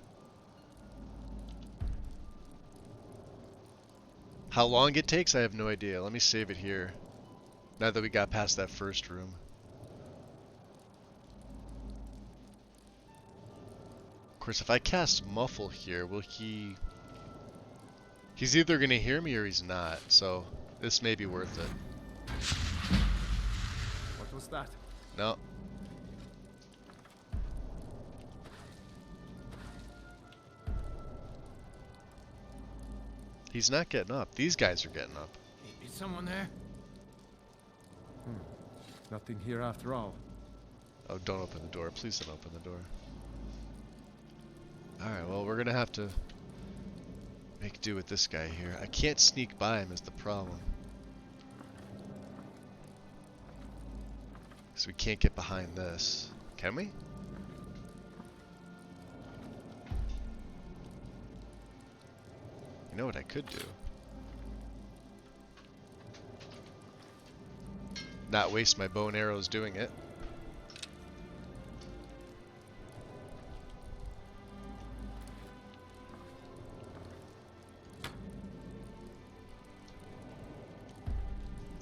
How long it takes, I have no idea. Let me save it here, now that we got past that first room. Of course, if I cast Muffle here, will he... He's either going to hear me or he's not, so this may be worth it. What was that? No. He's not getting up. These guys are getting up. Is someone there? Nothing here after all. Oh, don't open the door. Please don't open the door. Alright, well, we're gonna have to make do with this guy here. I can't sneak by him is the problem. So we can't get behind this. Can we? You know what I could do? Not waste my bow and arrows doing it.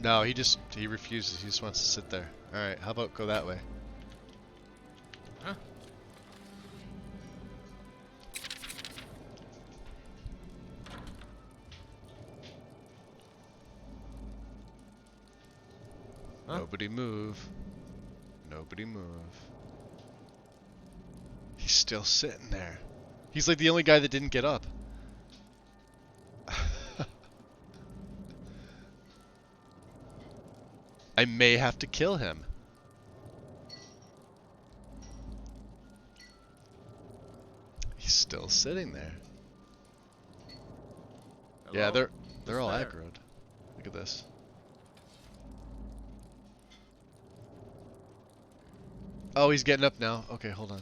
No, he refuses. He just wants to sit there. Alright, how about go that way? Huh? Nobody move. Nobody move. He's still sitting there. He's like the only guy that didn't get up. I may have to kill him. He's still sitting there. Hello? Yeah, they're all aggroed. Look at this. Oh, he's getting up now. Okay, hold on.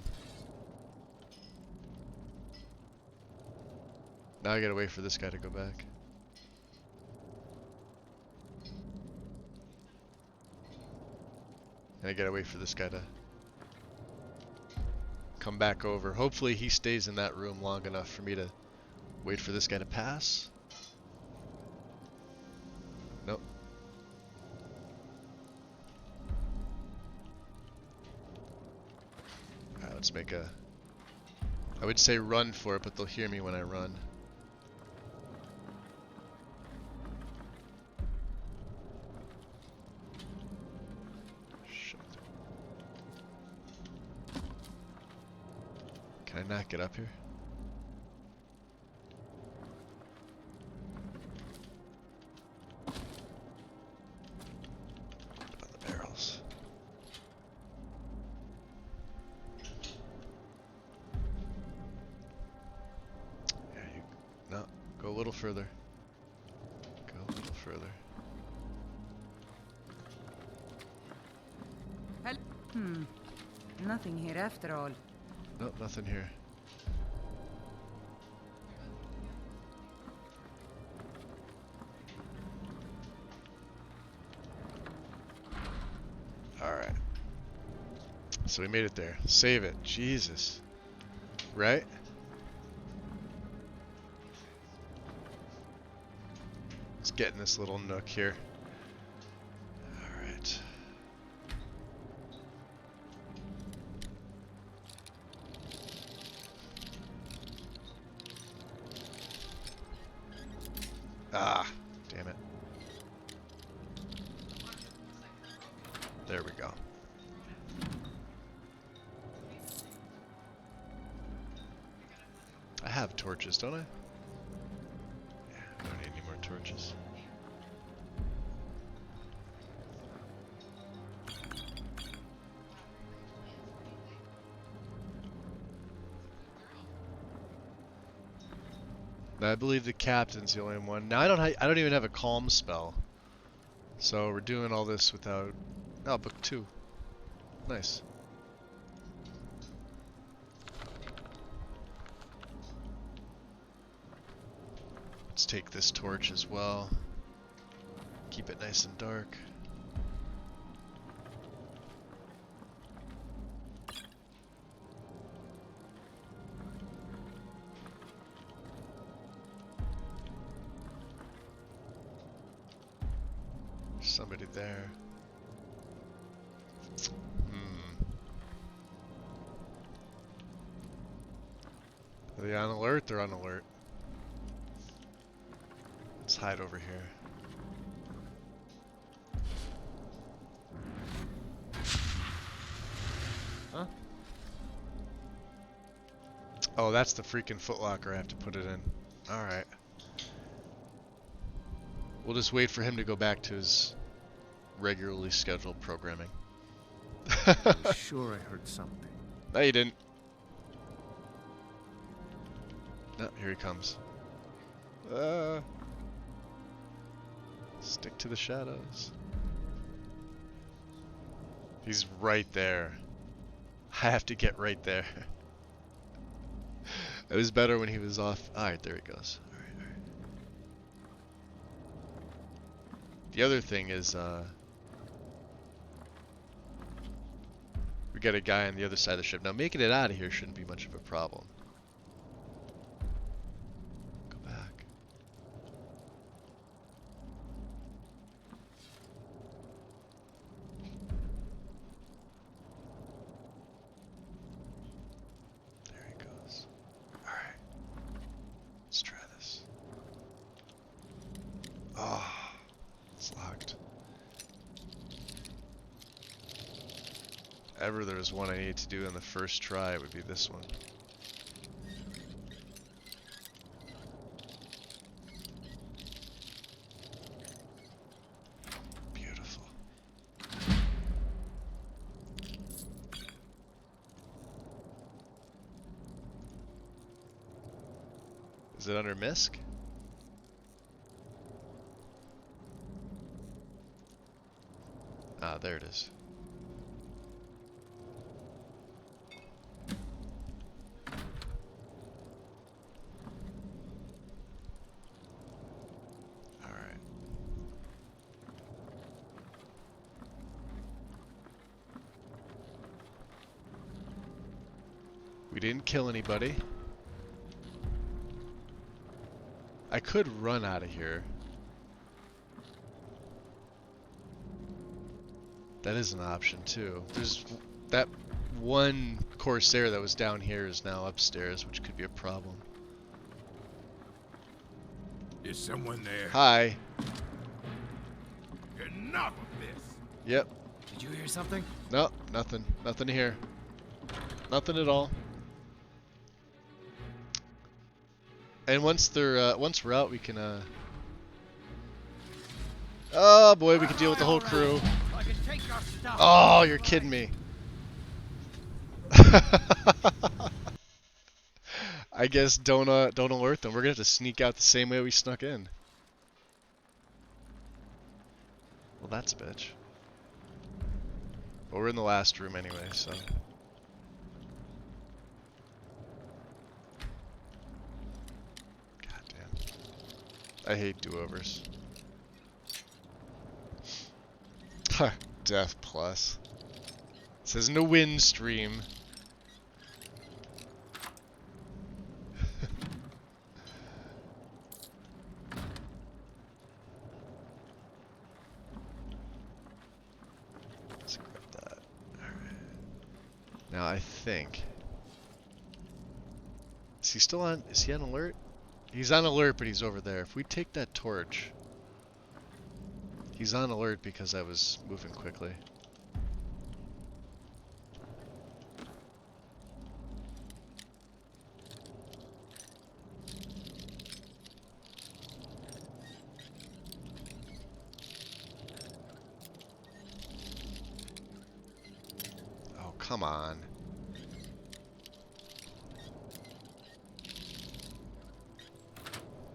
Now I gotta wait for this guy to go back. And I gotta wait for this guy to... come back over. Hopefully he stays in that room long enough for me to wait for this guy to pass. Nope. Alright, let's make a... I would say run for it, but they'll hear me when I run. Shit. Can I not get up here? Put on the barrels. No, go a little further. Go a little further. Nothing here after all. Nope, nothing here. Alright. So we made it there. Save it. Jesus. Right? Let's get in this little nook here. Alright. Ah, damn it. There we go. I have torches, don't I? Yeah, I don't need any more torches. I believe the captain's the only one. Now I don't even have a calm spell. So we're doing all this without... Oh, book 2. Nice. Let's take this torch as well. Keep it nice and dark. Somebody there. Are they on alert? They're on alert. Let's hide over here. Huh? Oh, that's the freaking footlocker I have to put it in. Alright. We'll just wait for him to go back to his regularly scheduled programming. I was sure I heard something. No, you didn't. No, here he comes. Stick to the shadows. He's right there. I have to get right there. It was better when he was off. Alright, there he goes. Alright. The other thing is, we got a guy on the other side of the ship. Now, making it out of here shouldn't be much of a problem. Go back. There he goes. Alright. Let's try this. Oh, it's locked. Ever there's one I need to do in the first try, it would be this one. Beautiful. Is it under MISC? Ah, there it is. We didn't kill anybody. I could run out of here. That is an option too. There's that one Corsair that was down here is now upstairs, which could be a problem. Is someone there? Hi. Enough of this. Yep. Did you hear something? No, nothing. Nothing here. Nothing at all. And once we're out, we can oh boy, we can deal with the whole crew. Oh, you're kidding me. I guess don't alert them. We're gonna have to sneak out the same way we snuck in. Well, that's a bitch. But we're in the last room anyway, so. Goddamn. I hate do-overs. Death plus. It says no win stream. Let's grab that. Alright. Now I think. Is he still on? Is he on alert? He's on alert, but he's over there. If we take that torch. He's on alert because I was moving quickly. Oh, come on.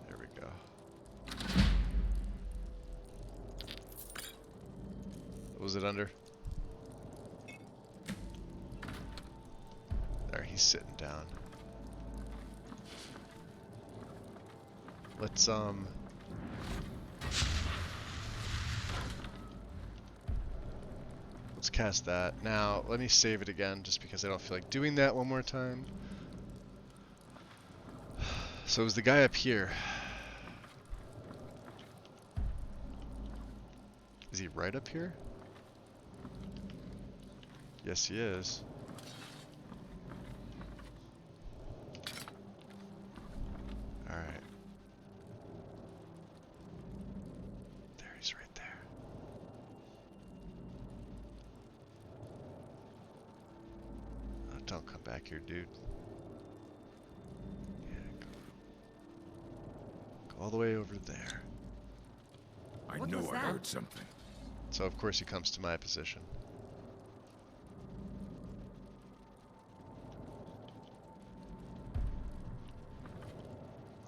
There we go. What was it under? There, he's sitting down. Let's cast that. Now, let me save it again just because I don't feel like doing that one more time. So it was the guy up here. Is he right up here? Yes, he is. Alright. There, he's right there. Oh, don't come back here, dude. Yeah, go all the way over there. I know I heard something. So of course he comes to my position.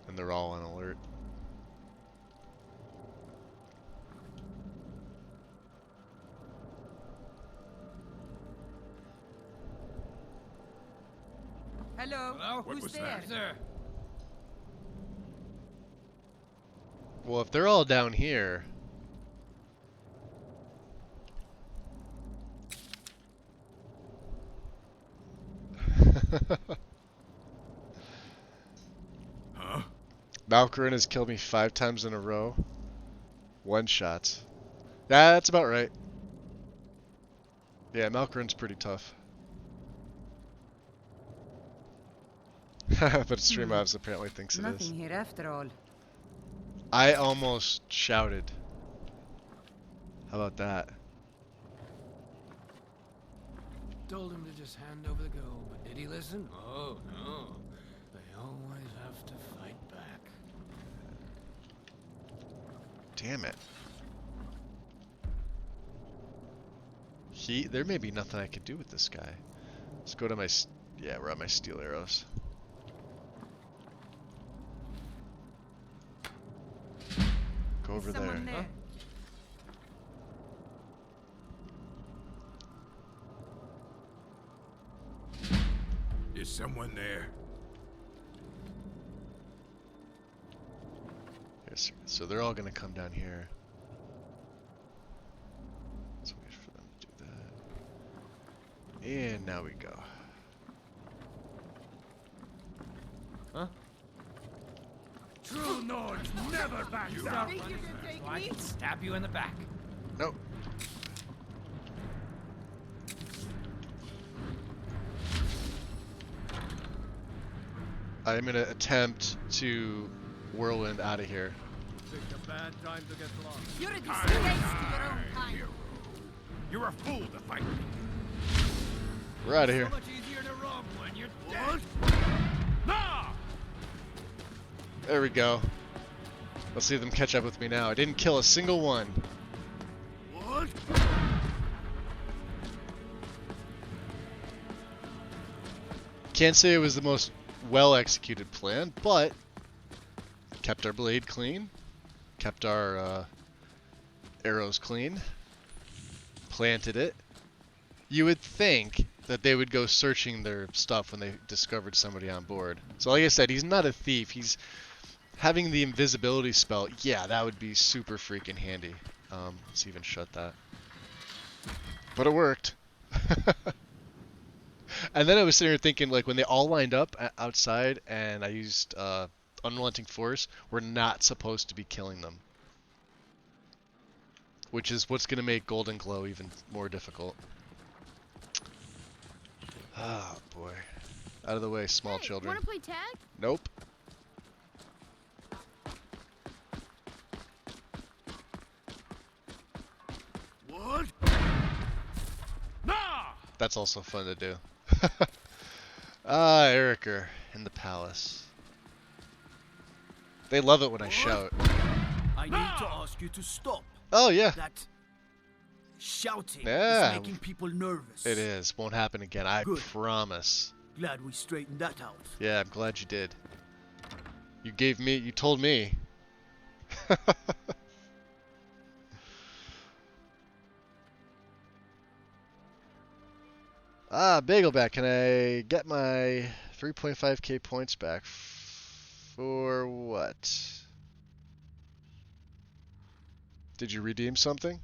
And they're all on alert. Hello? What Who's was there? that? Well, if they're all down here. Huh? Malkorin has killed me 5 times in a row. One shots. Yeah, that's about right. Yeah, Malkorin's pretty tough. But Streamlabs apparently thinks it is. Nothing here after all. I almost shouted. How about that? Told him to just hand over the gold, but did he listen? Oh, no. They always have to fight back. Damn it. There may be nothing I could do with this guy. Let's go to my... Yeah, we're on my steel arrows. Go over there. There. Is someone there? Yes, so they're all gonna come down here. Let's wait for them to do that. And now we go. true Nords never back down. I can stab you in the back. Nope. I'm gonna attempt to whirlwind out of here. Picked a bad time to get lost. You're a disgrace to your own kind. You're a fool to fight me. We're out of here. So much easier to rob when you're dead. Nah! There we go. Let's see them catch up with me now. I didn't kill a single one. What? Can't say it was the most well-executed plan, but kept our blade clean, kept our arrows clean, planted it. You would think that they would go searching their stuff when they discovered somebody on board. So like I said, he's not a thief. He's having the invisibility spell. Yeah, that would be super freaking handy. Let's even shut that. But it worked. And then I was sitting here thinking, like, when they all lined up outside and I used Unrelenting Force, we're not supposed to be killing them. Which is what's going to make Golden Glow even more difficult. Oh, boy. Out of the way, small children. Wanna play tag? Nope. What? Nah! That's also fun to do. Ah, Eriker in the palace. They love it when I shout. I need to ask you to stop. Oh, yeah. That shouting Yeah. is making people nervous. It is. Won't happen again. I Good. promise. Glad we straightened that out. Yeah, I'm glad you did. You told me. Ah, Bagelback, can I get my 3.5k points back? For what? Did you redeem something?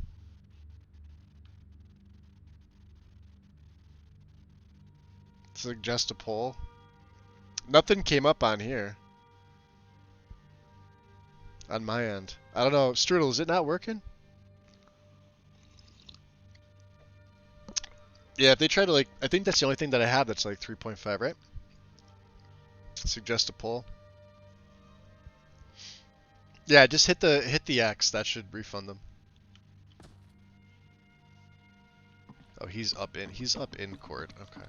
Suggest a poll. Nothing came up on here. On my end. I don't know. Strudel, is it not working? Yeah, if they try to, like, I think that's the only thing that I have that's like 3.5, right? Suggest a poll. Yeah, just hit the X. That should refund them. Oh, he's up in court. Okay.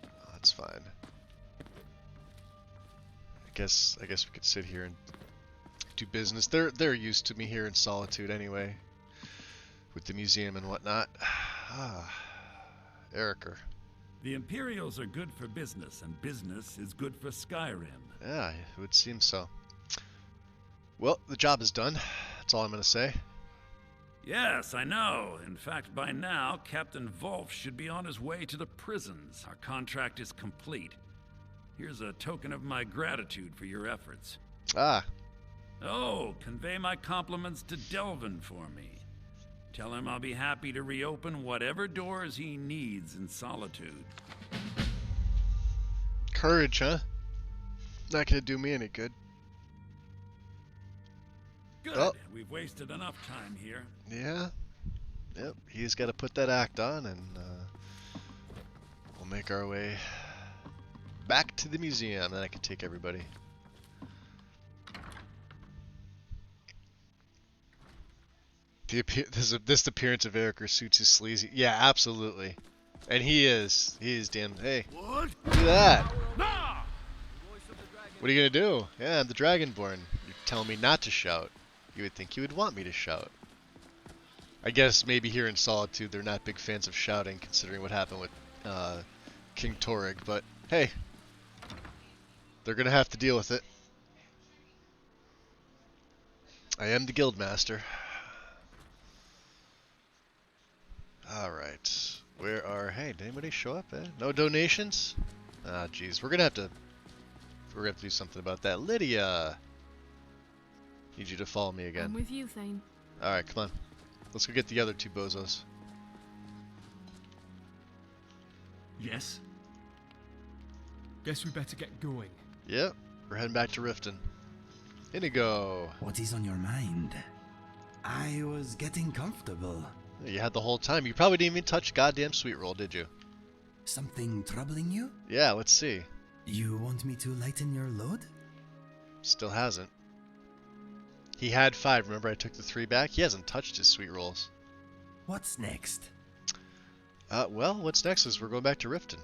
Oh, that's fine. I guess we could sit here and do business. They're used to me here in Solitude anyway, with the museum and whatnot. Ah, Eriker. The Imperials are good for business, and business is good for Skyrim. Yeah, it would seem so. Well, the job is done. That's all I'm gonna say. Yes, I know. In fact, by now, Captain Wolf should be on his way to the prisons. Our contract is complete. Here's a token of my gratitude for your efforts. Ah. Oh, convey my compliments to Delvin for me. Tell him I'll be happy to reopen whatever doors he needs in Solitude. Courage, huh? Not gonna do me any good. Good. Oh. We've wasted enough time here. Yeah. Yep. He's got to put that act on, and we'll make our way back to the museum. Then I can take everybody. This appearance of Eriker suits his sleazy. Yeah, absolutely. And he is. He is damn. Hey. What? Look at that. What are you gonna do? Yeah, I'm the Dragonborn. You're telling me not to shout. You would think you would want me to shout. I guess maybe here in Solitude they're not big fans of shouting, considering what happened with King Torrig. But hey, they're gonna have to deal with it. I am the Guildmaster. Alright. Where are... Hey, did anybody show up, eh? No donations? Ah, jeez. We're gonna have to do something about that. Lydia! Need you to follow me again. I'm with you, Thane. Alright, come on. Let's go get the other two bozos. Yes? Guess we better get going. Yep. We're heading back to Riften. Inigo. What is on your mind? I was getting comfortable. You had the whole time. You probably didn't even touch goddamn sweet roll, did you? Something troubling you? Yeah, let's see. You want me to lighten your load? Still hasn't. He had 5. Remember I took the 3 back? He hasn't touched his sweet rolls. What's next? Well, what's next is we're going back to Riften.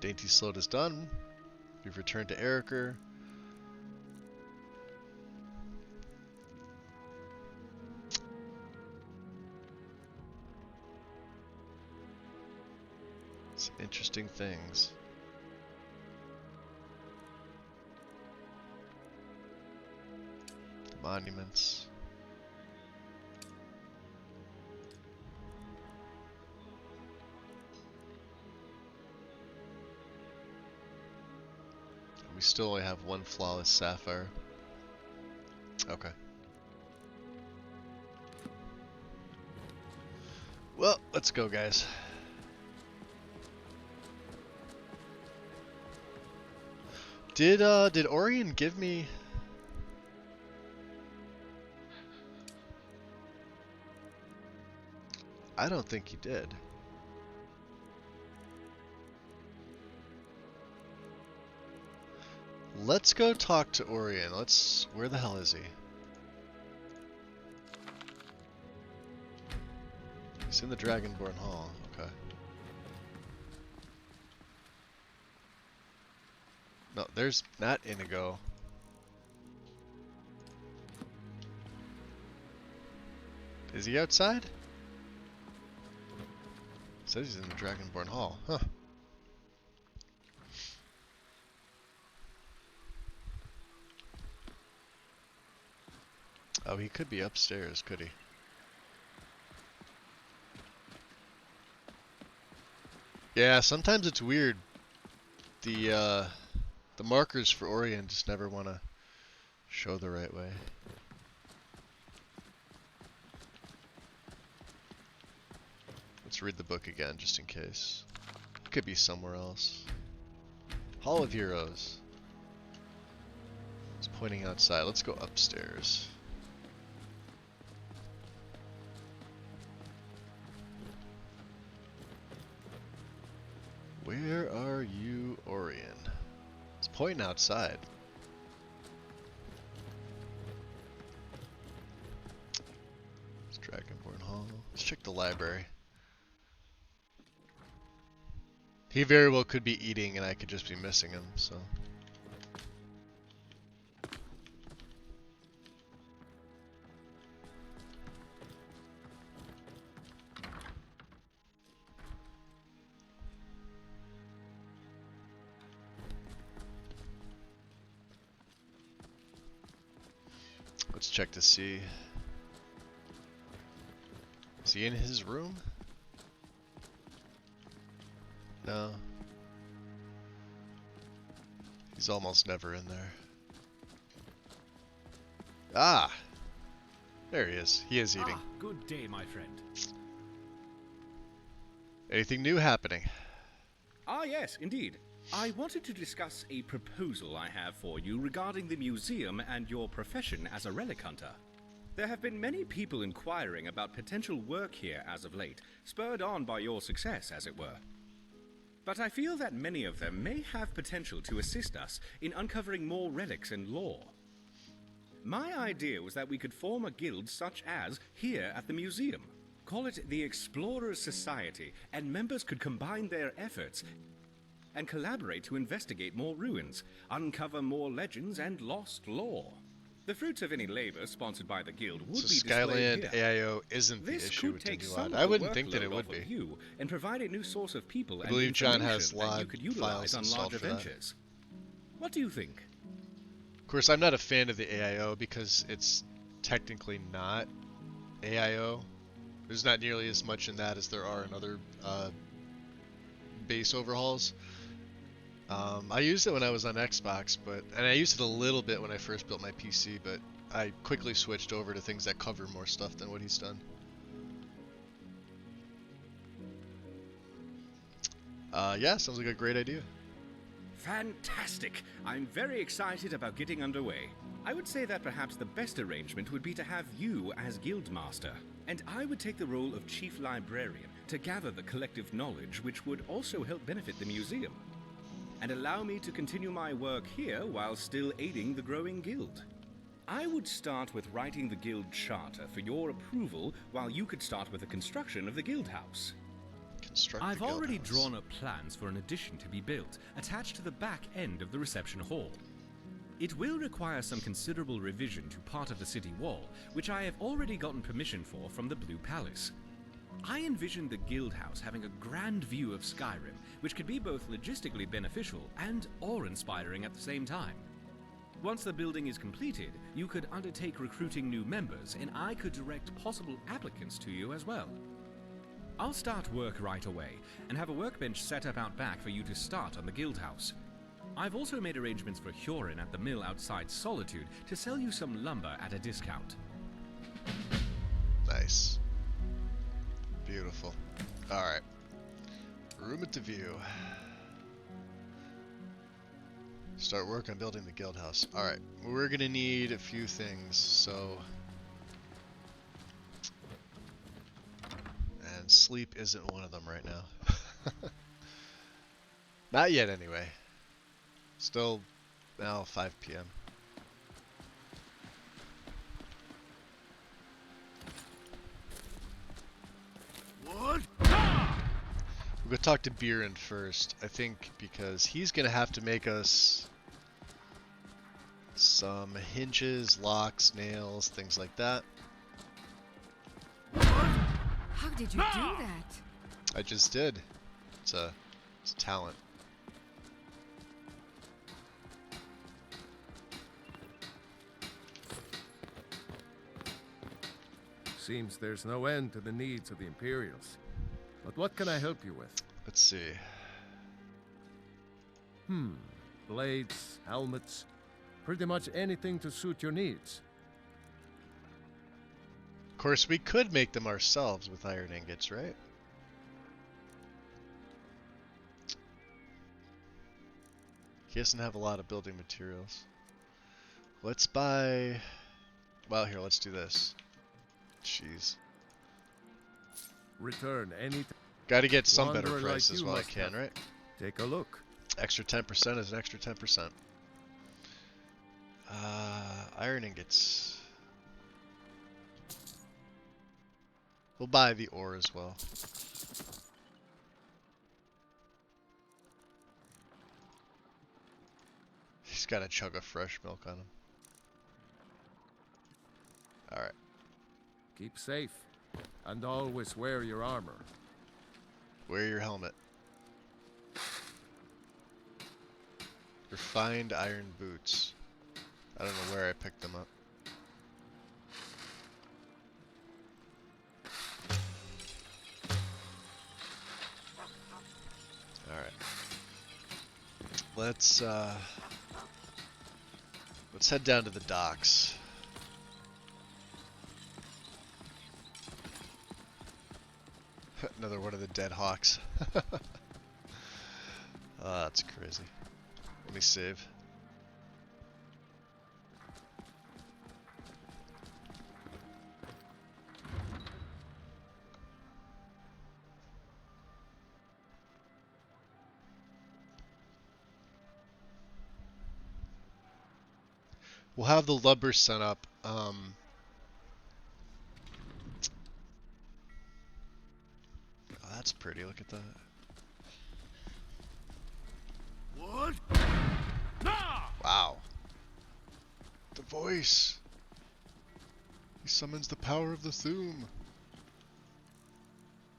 Dainty Slode is done. We've returned to Eriker. Some interesting things. The monuments. We still only have 1 flawless sapphire. Okay. Well, let's go, guys. Did Orion give me... I don't think he did. Let's go talk to Orion. Where the hell is he? He's in the Dragonborn Hall. Okay. No, there's not Inigo. Is he outside? Says he's in the Dragonborn Hall. Huh. Oh, he could be upstairs, could he? Yeah, sometimes it's weird. The markers for Orion just never want to show the right way. Let's read the book again, just in case. It could be somewhere else. Hall of Heroes. It's pointing outside. Let's go upstairs. Where are you, Orion? It's pointing outside. It's Dragonborn Hall. Let's check the library. He very well could be eating and I could just be missing him, so. Let's check to see. Is he in his room? No. He's almost never in there. Ah! There he is. He is eating. Good day, my friend. Anything new happening? Yes, indeed. I wanted to discuss a proposal I have for you regarding the museum and your profession as a relic hunter. There have been many people inquiring about potential work here as of late, spurred on by your success, as it were. But I feel that many of them may have potential to assist us in uncovering more relics and lore. My idea was that we could form a guild such as here at the museum. Call it the Explorers Society, and members could combine their efforts and collaborate to investigate more ruins, uncover more legends and lost lore. The fruits of any labor sponsored by the guild would be displayed Skyland here. AIO isn't the issue with the new mod. I wouldn't think that it would be. You and provide a new source of people I believe John has that you could utilize files on installed larger for that. ventures. What do you think? Of course, I'm not a fan of the AIO because it's technically not AIO. There's not nearly as much in that as there are in other base overhauls. I used it when I was on Xbox, and I used it a little bit when I first built my PC, but I quickly switched over to things that cover more stuff than what he's done. Yeah, sounds like a great idea. Fantastic! I'm very excited about getting underway. I would say that perhaps the best arrangement would be to have you as Guildmaster, and I would take the role of Chief Librarian to gather the collective knowledge which would also help benefit the museum, and allow me to continue my work here while still aiding the growing guild. I would start with writing the guild charter for your approval while you could start with the construction of the guild house. I've already drawn up plans for an addition to be built, attached to the back end of the reception hall. It will require some considerable revision to part of the city wall, which I have already gotten permission for from the Blue Palace. I envision the guild house having a grand view of Skyrim, which could be both logistically beneficial and awe-inspiring at the same time. Once the building is completed, you could undertake recruiting new members, and I could direct possible applicants to you as well. I'll start work right away, and have a workbench set up out back for you to start on the guild house. I've also made arrangements for Hurin at the mill outside Solitude to sell you some lumber at a discount. Nice. Beautiful. Alright. Room at the view. Start work on building the guild house. Alright, we're gonna need a few things, so... And sleep isn't one of them right now. Not yet, anyway. Still, now 5 p.m. What? We'll go talk to Biren first, I think, because he's gonna have to make us some hinges, locks, nails, things like that. How did you do that? I just did. It's a talent. Seems there's no end to the needs of the Imperials. But what can I help you with? Let's see. Blades, helmets, pretty much anything to suit your needs. Of course, we could make them ourselves with iron ingots, right? He doesn't have a lot of building materials. Let's buy... Well, here, let's do this. Jeez. Return anything. Gotta get some Wanderer better like prices you while I must can, have. right? Take a look. Extra 10% is an extra 10%. Iron ingots. We'll buy the ore as well. He's got a chug of fresh milk on him. Alright. Keep safe. And always wear your armor. Wear your helmet. Refined iron boots. I don't know where I picked them up. Alright. Let's head down to the docks. Another one of the dead hawks. That's crazy. Let me save. We'll have the lumber set up. Oh, that's pretty. Look at that. What? Nah! Wow. The voice. He summons the power of the Thuum.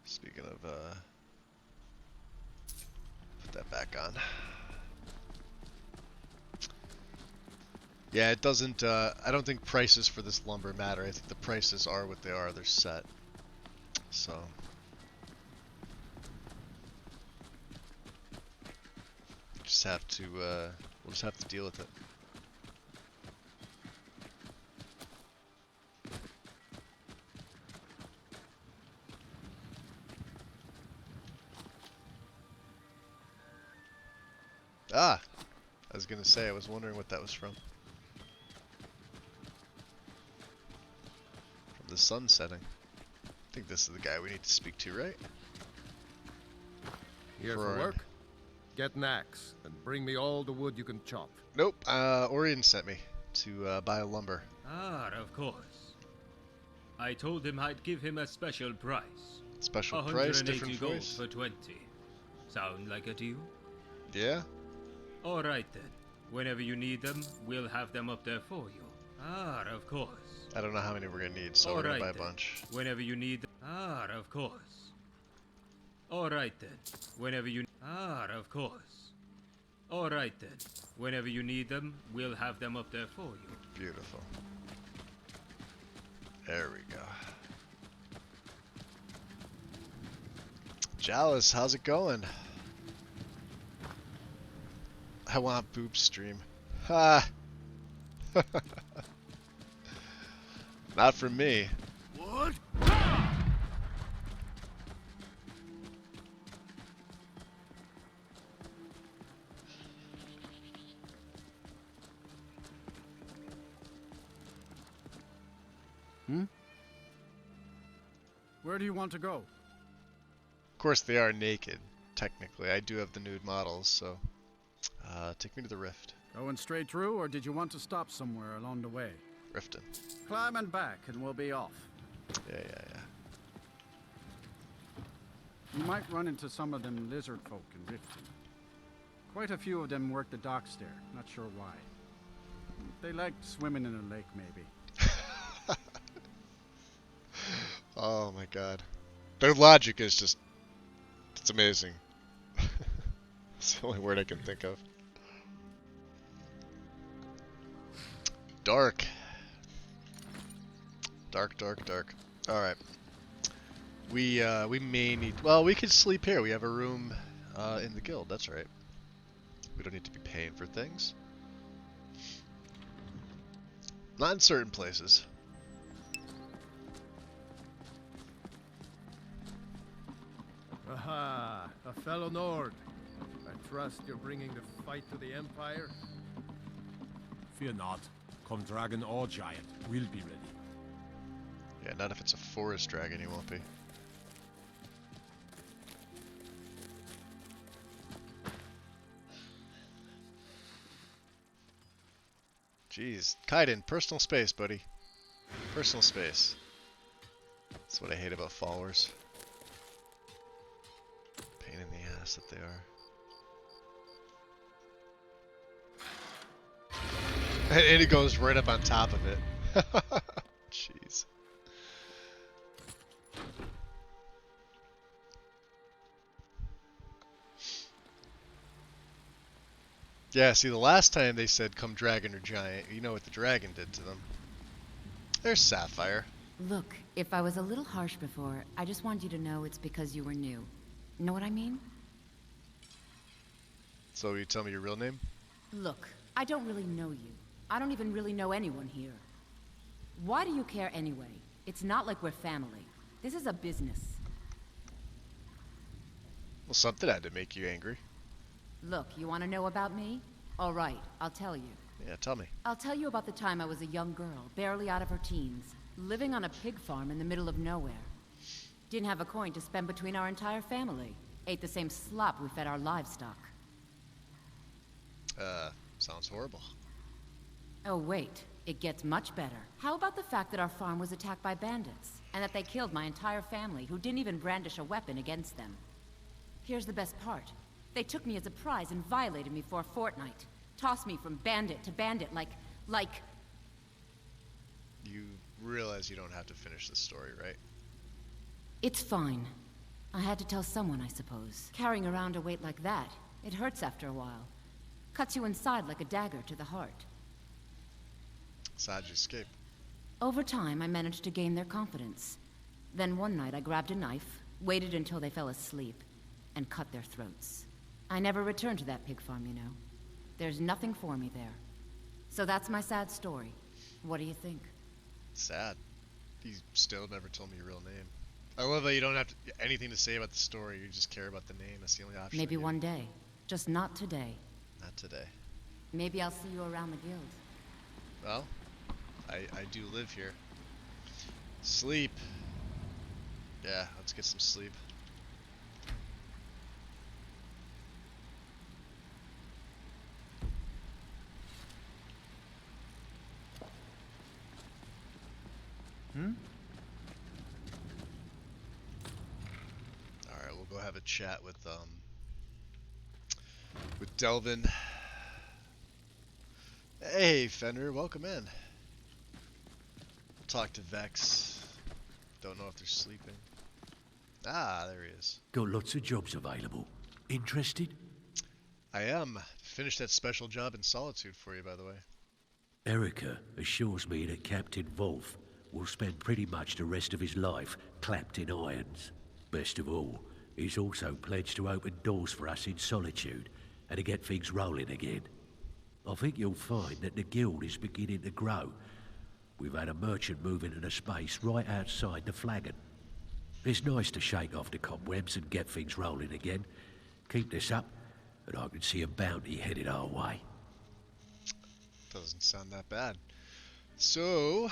Speaking of, put that back on. Yeah, it doesn't, I don't think prices for this lumber matter. I think the prices are what they are. They're set. So. Just have to, we'll just have to deal with it. Ah, I was gonna say, I was wondering what that was from. From the sun setting. I think this is the guy we need to speak to, right? Here for work? Get an axe and bring me all the wood you can chop. Nope, Orion sent me to buy lumber. Ah, of course. I told him I'd give him a special price. Special price, different gold voice. for 20. Sound like a deal? Yeah? Alright then. Whenever you need them, we'll have them up there for you. Ah, of course. I don't know how many we're gonna need, so we're gonna buy a bunch. Whenever you need them. Ah, of course. Alright then. Whenever you... Ah, of course. Alright then. Whenever you need them, we'll have them up there for you. Beautiful. There we go. Chalice, how's it going? I want boob stream. Ha! Not from me. What? Hmm? Where do you want to go? Of course they are naked, technically. I do have the nude models, so... take me to the Rift. Going straight through, or did you want to stop somewhere along the way? Riften. Climb and back, and we'll be off. Yeah. You might run into some of them lizard folk in Riften. Quite a few of them work the docks there, not sure why. They like swimming in a lake, maybe. Oh my god. Their logic is just... it's amazing. It's the only word I can think of. Dark. Dark. Alright. We may need... well, we could sleep here. We have a room in the guild, that's right. We don't need to be paying for things. Not in certain places. Aha, a fellow Nord. I trust you're bringing the fight to the Empire? Fear not. Come dragon or giant, we'll be ready. Yeah, not if it's a forest dragon, you won't be. Jeez, Kaiden, personal space, buddy. Personal space. That's what I hate about followers. Pain in the ass that they are. And it goes right up on top of it. Jeez. Yeah, see, the last time they said come dragon or giant, you know what the dragon did to them. There's Sapphire. Look, if I was a little harsh before, I just want you to know it's because you were new. Know what I mean? So you tell me your real name? Look, I don't really know you. I don't even really know anyone here. Why do you care anyway? It's not like we're family. This is a business. Well, something had to make you angry. Look, you want to know about me? All right, I'll tell you. Yeah, tell me. I'll tell you about the time I was a young girl, barely out of her teens, living on a pig farm in the middle of nowhere. Didn't have a coin to spend between our entire family. Ate the same slop we fed our livestock. Sounds horrible. Oh wait, it gets much better. How about the fact that our farm was attacked by bandits, and that they killed my entire family, who didn't even brandish a weapon against them? Here's the best part. They took me as a prize and violated me for a fortnight. Tossed me from bandit to bandit like... You realize you don't have to finish this story, right? It's fine. I had to tell someone, I suppose. Carrying around a weight like that, it hurts after a while. Cuts you inside like a dagger to the heart. So how'd you escape? Over time, I managed to gain their confidence. Then one night I grabbed a knife, waited until they fell asleep, and cut their throats. I never returned to that pig farm, you know. There's nothing for me there. So that's my sad story. What do you think? Sad. You still never told me your real name. I love that you don't have anything to say about the story, you just care about the name, that's the only option. Maybe one day. Just not today. Not today. Maybe I'll see you around the guild. Well, I do live here. Sleep. Yeah, let's get some sleep. Alright, we'll go have a chat with Delvin. Hey Fenrir, welcome in. We'll talk to Vex. Don't know if they're sleeping. Ah, there he is. Got lots of jobs available. Interested? I am. Finished that special job in Solitude for you, by the way. Erica assures me that Captain Wolf will spend pretty much the rest of his life clapped in irons. Best of all, he's also pledged to open doors for us in Solitude and to get things rolling again. I think you'll find that the guild is beginning to grow. We've had a merchant move into the space right outside the flagon. It's nice to shake off the cobwebs and get things rolling again. Keep this up, and I can see a bounty headed our way. Doesn't sound that bad. So,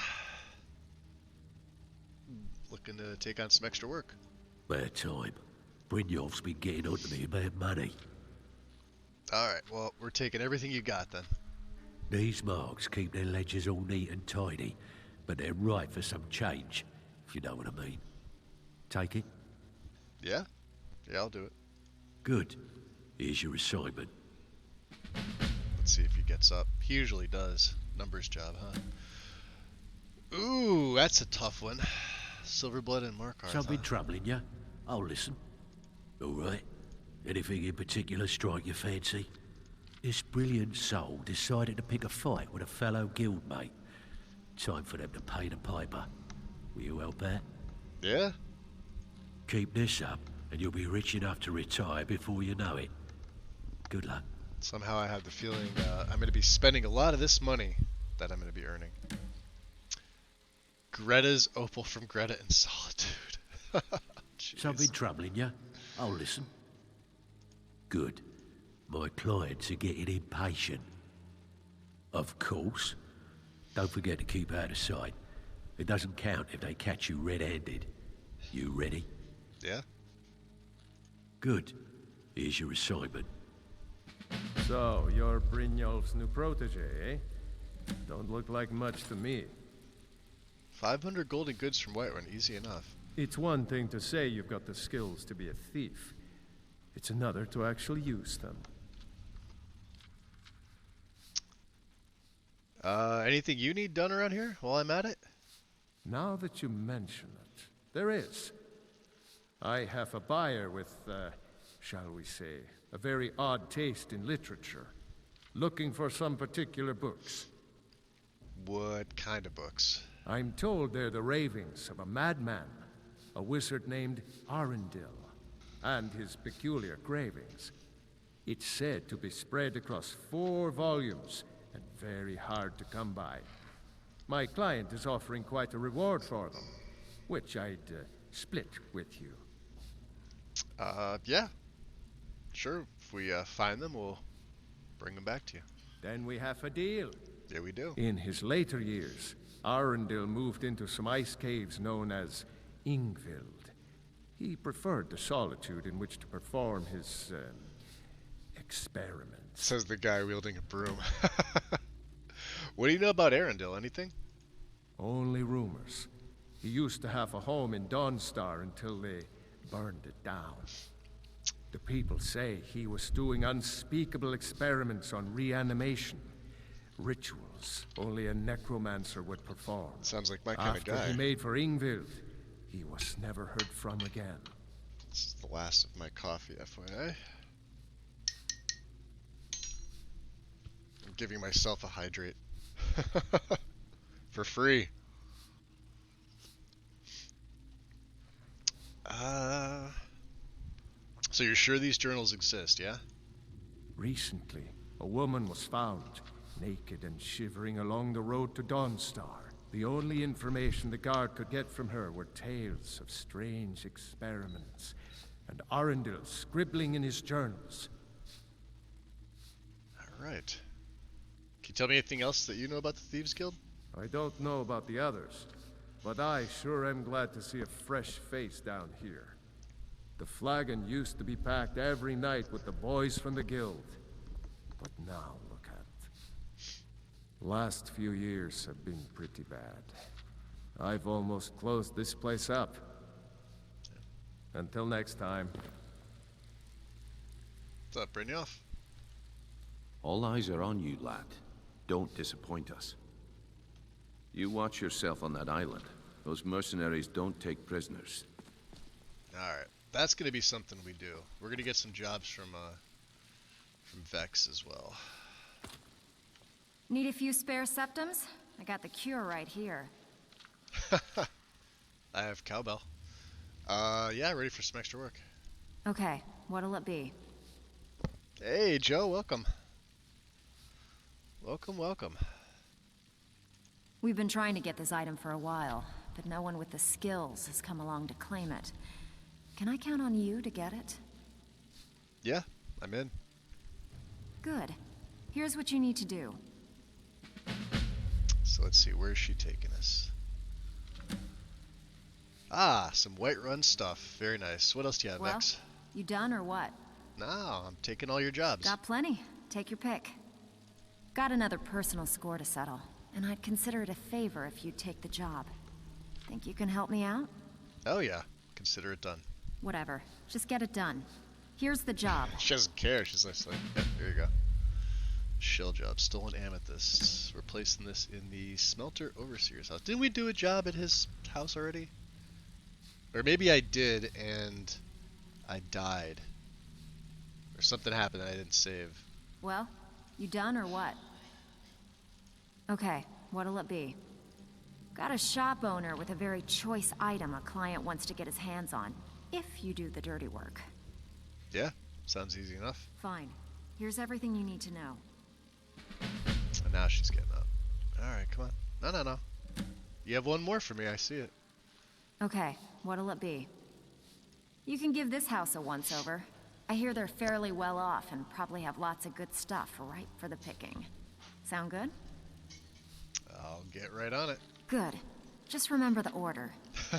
looking to take on some extra work. Bad time. Brynjolf's been getting onto me about money. Alright, well, we're taking everything you got then. These marks keep their ledgers all neat and tidy, but they're ripe for some change, if you know what I mean. Take it? Yeah? Yeah, I'll do it. Good. Here's your assignment. Let's see if he gets up. He usually does. Numbers job, huh? Ooh, that's a tough one. Silverblood and Markarth. Something troubling you? I'll listen. All right. Anything in particular strike your fancy? This brilliant soul decided to pick a fight with a fellow guildmate. Time for them to pay the piper. Will you help out? Yeah? Keep this up, and you'll be rich enough to retire before you know it. Good luck. Somehow I have the feeling I'm going to be spending a lot of this money that I'm going to be earning. Greta's opal from Greta in Solitude. Something troubling you? I'll listen. Good. My clients are getting impatient. Of course. Don't forget to keep out of sight. It doesn't count if they catch you red-handed. You ready? Yeah. Good. Here's your assignment. So, you're Brynjolf's new protege, eh? Don't look like much to me. 500 golden goods from Whiterun, easy enough. It's one thing to say you've got the skills to be a thief. It's another to actually use them. Anything you need done around here while I'm at it? Now that you mention it, there is. I have a buyer with, shall we say, a very odd taste in literature, looking for some particular books. What kind of books? I'm told they're the ravings of a madman, a wizard named Arundel, and his peculiar cravings. It's said to be spread across 4 volumes and very hard to come by. My client is offering quite a reward for them, which I'd split with you. Yeah. Sure, if we find them, we'll bring them back to you. Then we have a deal. Yeah, we do. In his later years, Arundel moved into some ice caves known as Ingvild. He preferred the solitude in which to perform his, experiments. Says the guy wielding a broom. What do you know about Arundel? Anything? Only rumors. He used to have a home in Dawnstar until they burned it down. The people say he was doing unspeakable experiments on reanimation. Rituals only a necromancer would perform. Sounds like my kind of guy. After he made for Ingvild, he was never heard from again. This is the last of my coffee, FYI. I'm giving myself a hydrate. For free. So you're sure these journals exist, yeah? Recently, a woman was found, naked and shivering along the road to Dawnstar. The only information the guard could get from her were tales of strange experiments, and Arundel scribbling in his journals. Alright. Can you tell me anything else that you know about the Thieves Guild? I don't know about the others, but I sure am glad to see a fresh face down here. The flagon used to be packed every night with the boys from the guild. But now, look at it. Last few years have been pretty bad. I've almost closed this place up. Until next time. What's up, Brynjolf? All eyes are on you, lad. Don't disappoint us. You watch yourself on that island. Those mercenaries don't take prisoners. Alright, that's gonna be something we do. We're gonna get some jobs from Vex as well. Need a few spare septums? I got the cure right here. I have cowbell. Yeah, ready for some extra work. Okay, what'll it be? Hey, Joe, welcome. Welcome, welcome. We've been trying to get this item for a while, but no one with the skills has come along to claim it. Can I count on you to get it? Yeah, I'm in. Good. Here's what you need to do. So let's see, where's she taking us? Ah, some Whiterun stuff. Very nice. What else do you have, Well, Vex? you done or what? No, I'm taking all your jobs. Got plenty. Take your pick. Got another personal score to settle, and I'd consider it a favor if you'd take the job. Think you can help me out? Oh yeah, consider it done. Whatever. Just get it done. Here's the job. She doesn't care. She's like, yeah, here you go. Shill job. Stolen amethysts. Replacing this in the smelter overseer's house. Didn't we do a job at his house already? Or maybe I did and I died. Or something happened and I didn't save. Well, you done or what? Okay, what'll it be? Got a shop owner with a very choice item a client wants to get his hands on, if you do the dirty work. Yeah, sounds easy enough. Fine. Here's everything you need to know. And now she's getting up. Alright, come on. No. You have one more for me, I see it. Okay, what'll it be? You can give this house a once-over. I hear they're fairly well off and probably have lots of good stuff ripe for the picking. Sound good? I'll get right on it. Good. Just remember the order.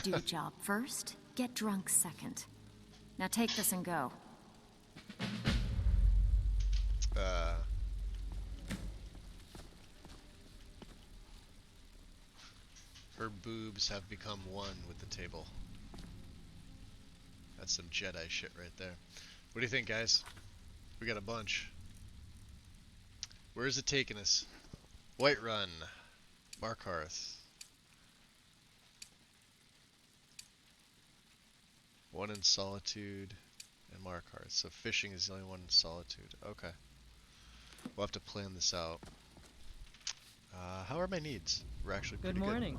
Do the job first, get drunk second. Now take this and go. Her boobs have become one with the table. That's some Jedi shit right there. What do you think, guys? We got a bunch. Where is it taking us? Whiterun. Markarth. One in Solitude and Markarth. So fishing is the only one in Solitude. Okay. We'll have to plan this out. How are my needs? We're actually pretty good. Good morning.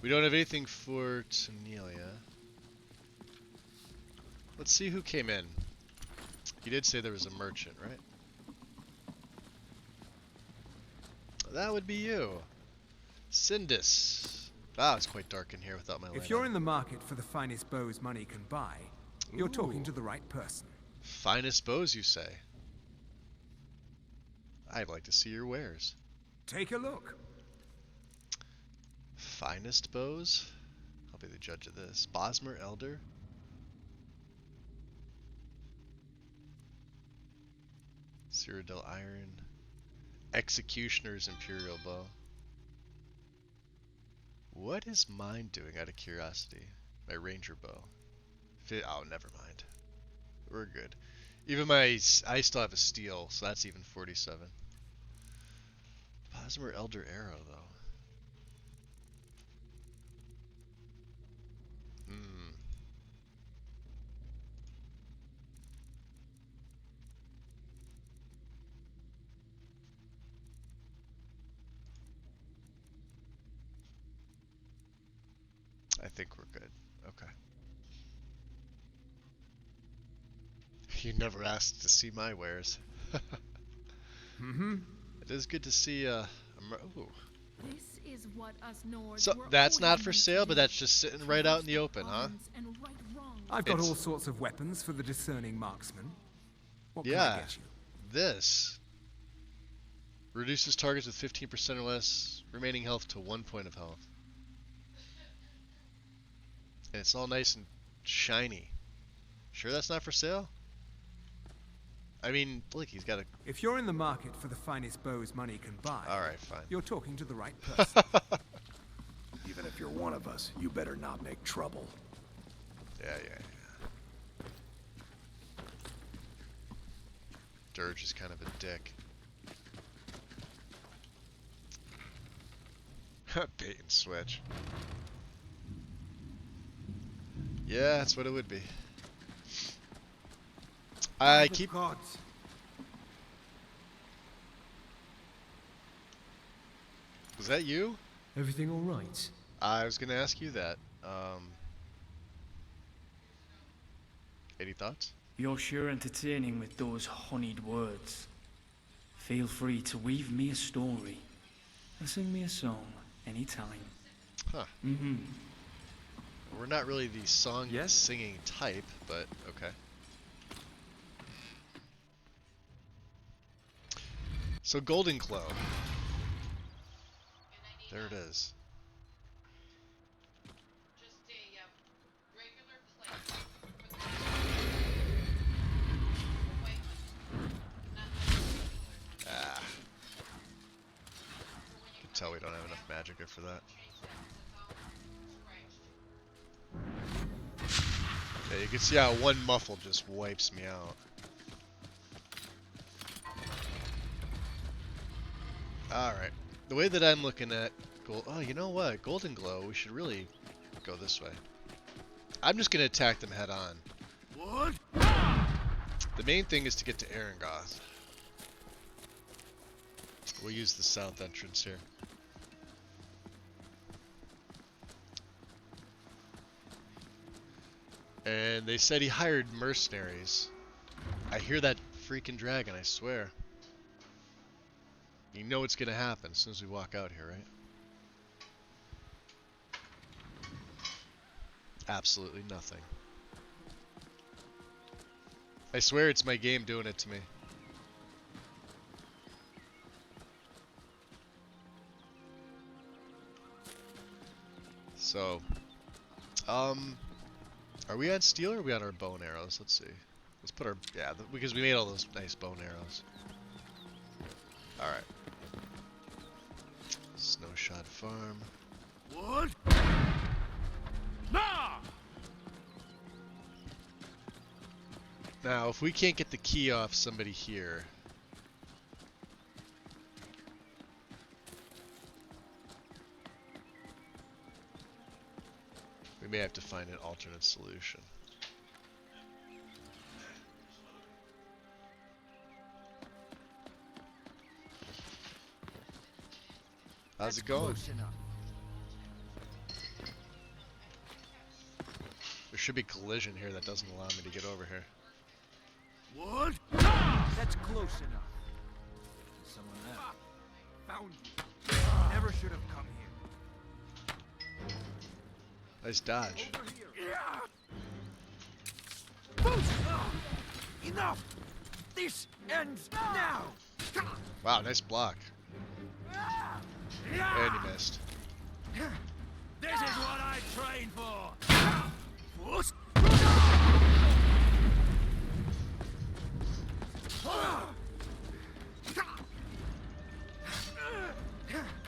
We don't have anything for Tanelia. Let's see who came in. He did say there was a merchant, right? That would be you. Sindis. Ah, it's quite dark in here without my light If you're on. in the market for the finest bows money can buy, you're talking to the right person. Finest bows, you say? I'd like to see your wares. Take a look. Finest bows? I'll be the judge of this. Bosmer Elder? Cyrodiil Iron. Executioner's Imperial Bow. What is mine doing out of curiosity? My Ranger Bow. Oh, never mind. We're good. Even I still have a steel, so that's even 47. Bosmer Elder Arrow, though. I think we're good. Okay. You never asked to see my wares. Mm-hmm. It is good to see ooh. This is what us Nords So were that's not always for meant sale, to but do. that's just sitting right out in the open, huh? And right wrong. I've got It's- all sorts of weapons for the discerning marksman. What can I Yeah. get you? This. Reduces targets with 15% or less remaining health to 1 point of health. And it's all nice and shiny. Sure that's not for sale? I mean, look, he's got a... If you're in the market for the finest bows money can buy, Alright, fine. You're talking to the right person. Even if you're one of us, you better not make trouble. Yeah. Dirge is kind of a dick. Bait and switch. Yeah, that's what it would be. I keep... Gods. Was that you? Everything all right? I was gonna ask you that. Any thoughts? You're sure entertaining with those honeyed words. Feel free to weave me a story and sing me a song anytime. Huh. Mm-hmm. We're not really the singing type, but okay. So Golden Glow. There it is. Ah. Can tell we don't have enough magicka for that. Yeah, you can see how one muffle just wipes me out. Alright. The way that I'm looking at gold... Oh, you know what? Golden Glow, we should really go this way. I'm just going to attack them head on. What? The main thing is to get to Arangoth. We'll use the south entrance here. And they said he hired mercenaries. I hear that freaking dragon, I swear. You know what's gonna happen as soon as we walk out here, right? Absolutely nothing. I swear it's my game doing it to me. So, are we on steel or are we on our bow and arrows? Let's see. Let's put our, yeah, because we made all those nice bow and arrows. Alright. Snowshot Farm. What? Nah! Now, if we can't get the key off somebody here, we may have to find an alternate solution. How's it going? There should be collision here that doesn't allow me to get over here. What? That's close enough. Someone there. Found you. Never should have come here. Nice dodge. Enough! This ends now! Wow, nice block. And he missed. This is what I trained for! What?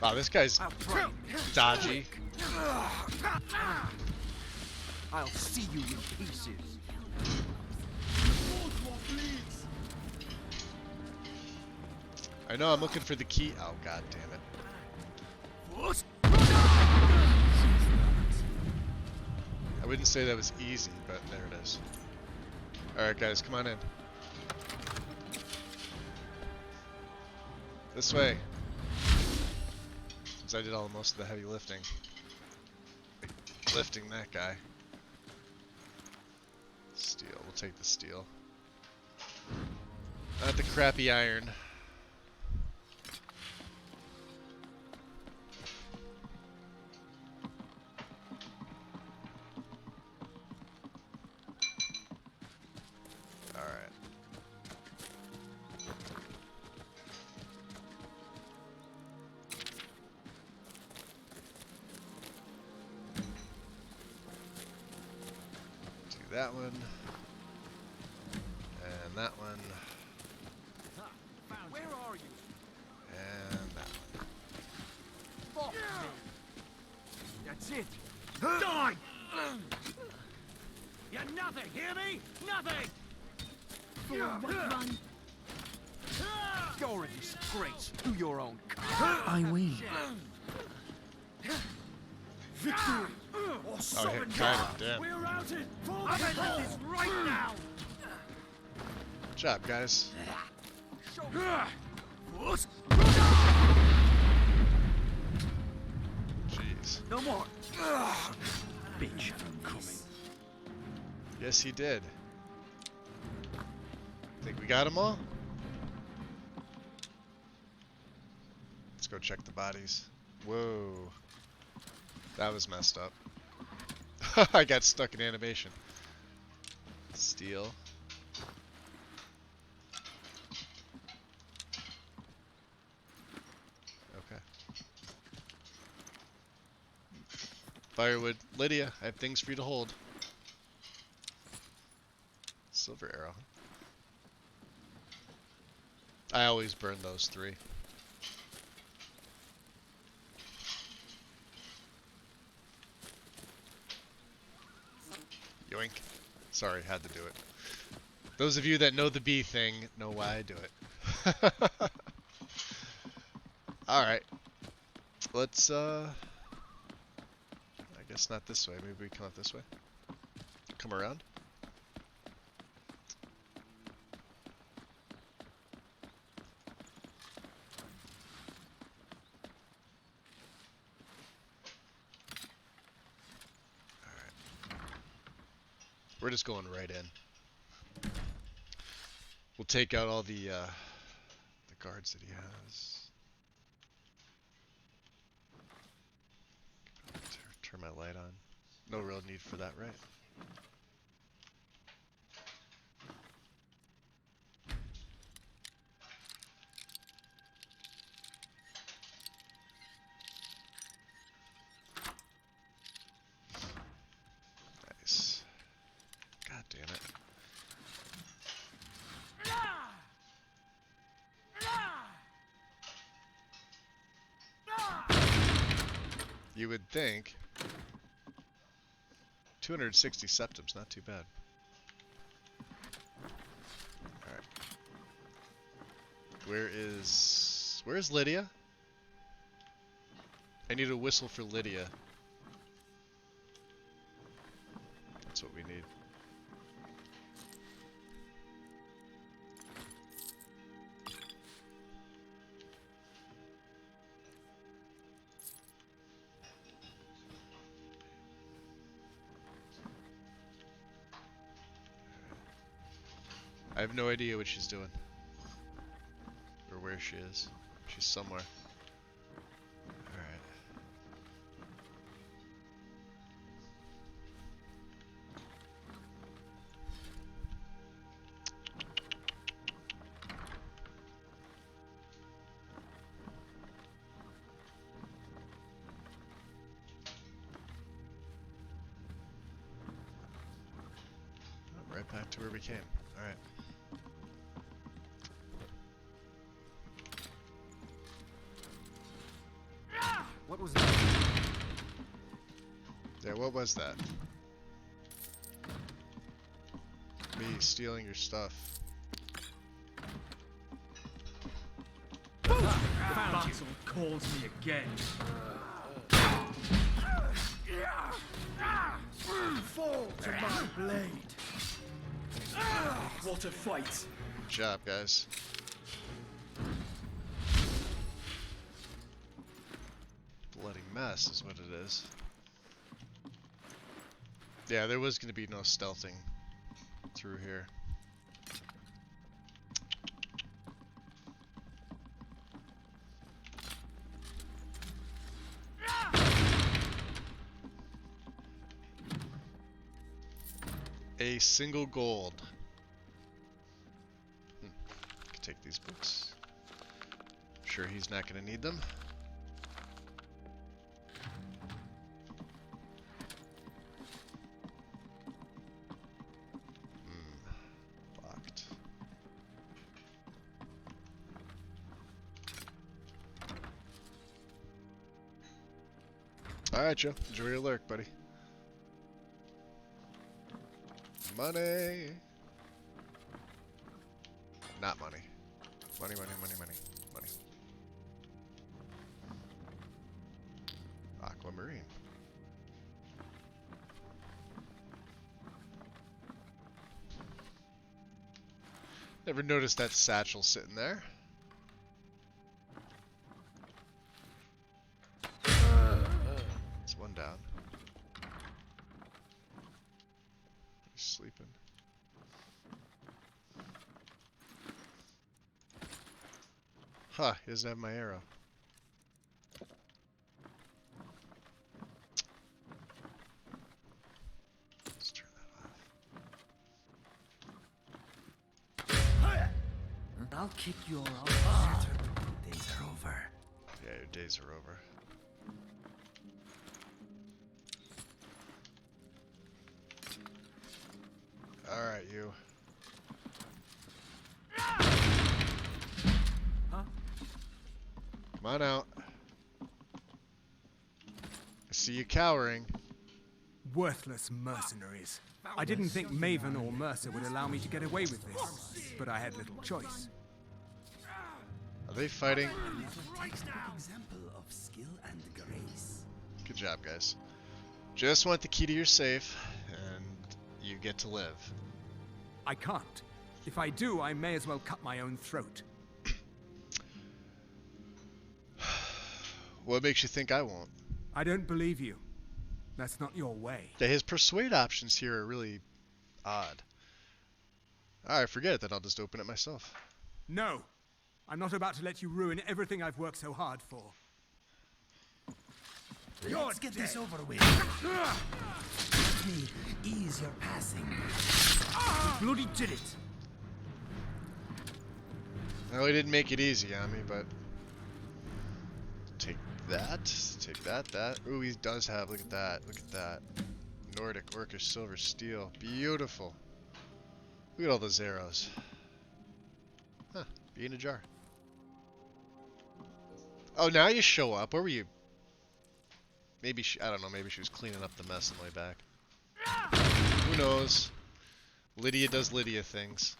Wow, this guy's dodgy. I'll see you in pieces. I know, I'm looking for the key. Oh, god damn it. What? I wouldn't say that was easy, but there it is. Alright guys, come on in. This way. Since I did most of the heavy lifting. Lifting that guy. Steel, we'll take the steel. Not the crappy iron. that one. And that one. Where are you? And that one. Fuck me. That's it. Die! You're nothing, hear me? Nothing! For what run? You're a disgrace to your own I win. victory! Or Oh, so hit kind of, damn. We're routed! I'm at this right now! Good job, guys. Jeez. No more! Bitch, I'm coming. Yes, he did. Think we got them all? Let's go check the bodies. Whoa. That was messed up. I got stuck in animation. Steel. Okay. Firewood. Lydia, I have things for you to hold. Silver arrow. I always burn those 3. Yoink. Sorry, had to do it. Those of you that know the bee thing know why I do it. Alright. Let's, I guess not this way. Maybe we come up this way. Come around. We're just going right in. We'll take out all the guards that he has. Turn my light on. No real need for that, right? Nice. God damn it. You would think 260 septims, not too bad. Alright. Where's Lydia? I need a whistle for Lydia. That's what we need. I have no idea what she's doing. Or where she is. She's somewhere. Alright. Right back to where we came. Alright. What was that? Yeah, what was that? Me stealing your stuff. Battle calls me again. Fall to my blade! What a fight! Good job, guys. Bloody mess is what it is. Yeah, there was going to be no stealthing through here. A single gold. Can take these books. Sure, he's not going to need them. Alright, Joe. Enjoy your lurk, buddy. Money. Not money. Money, money, money, money, money. Aquamarine. Never noticed that satchel sitting there. It's one down. He's sleeping. Huh, he doesn't have my arrow. Let's turn that off. I'll kick your ass. Days are over. Yeah, your days are over. Alright, you. Huh? Come on out. I see you cowering. Worthless mercenaries. I didn't think Maven or Mercer would allow me to get away with this, but I had little choice. Are they fighting? Example of skill and grace. Good job, guys. Just want the key to your safe, and you get to live. I can't. If I do, I may as well cut my own throat. What makes you think I won't? I don't believe you. That's not your way. Yeah, his persuade options here are really odd. Alright, forget it, then I'll just open it myself. No! I'm not about to let you ruin everything I've worked so hard for. Let's get this over with. Let me ease your passing. You bloody did it. Well, he didn't make it easy on me, but... Take that, that. Ooh, he does have, look at that. Nordic, Orcish, Silver, Steel. Beautiful. Look at all those arrows. Huh, be in a jar. Oh, now you show up. Where were you? Maybe I don't know, maybe she was cleaning up the mess on the way back. Who knows? Lydia does Lydia things.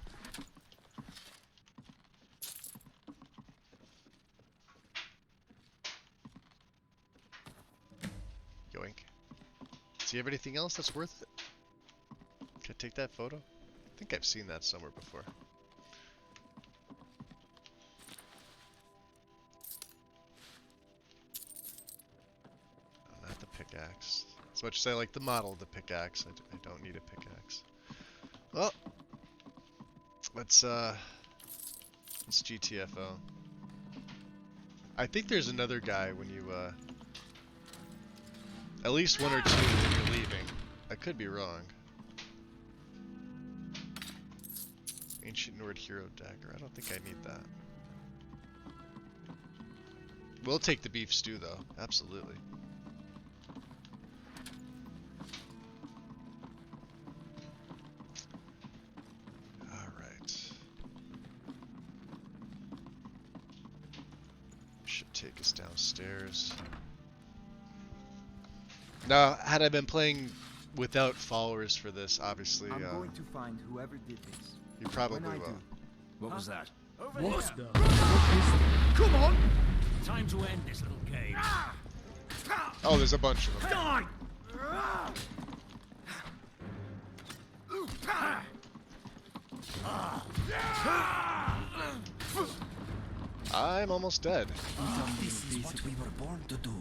Yoink. Does he have anything else that's worth it? Can I take that photo? I think I've seen that somewhere before. Oh, not the pickaxe. As much as I like the model of the pickaxe, I don't need a pickaxe. Well, let's GTFO. I think there's another guy when you, at least one or two when you're leaving. I could be wrong. Ancient Nord Hero Dagger. I don't think I need that. We'll take the beef stew, though. Absolutely. Alright. Should take us downstairs. Now, had I been playing without followers for this, obviously, I'm going to find whoever did this. you probably will. What was that? What the? Come on! Time to end this little game. Oh, there's a bunch of them. Die! I'm almost dead. This is what we were born to do.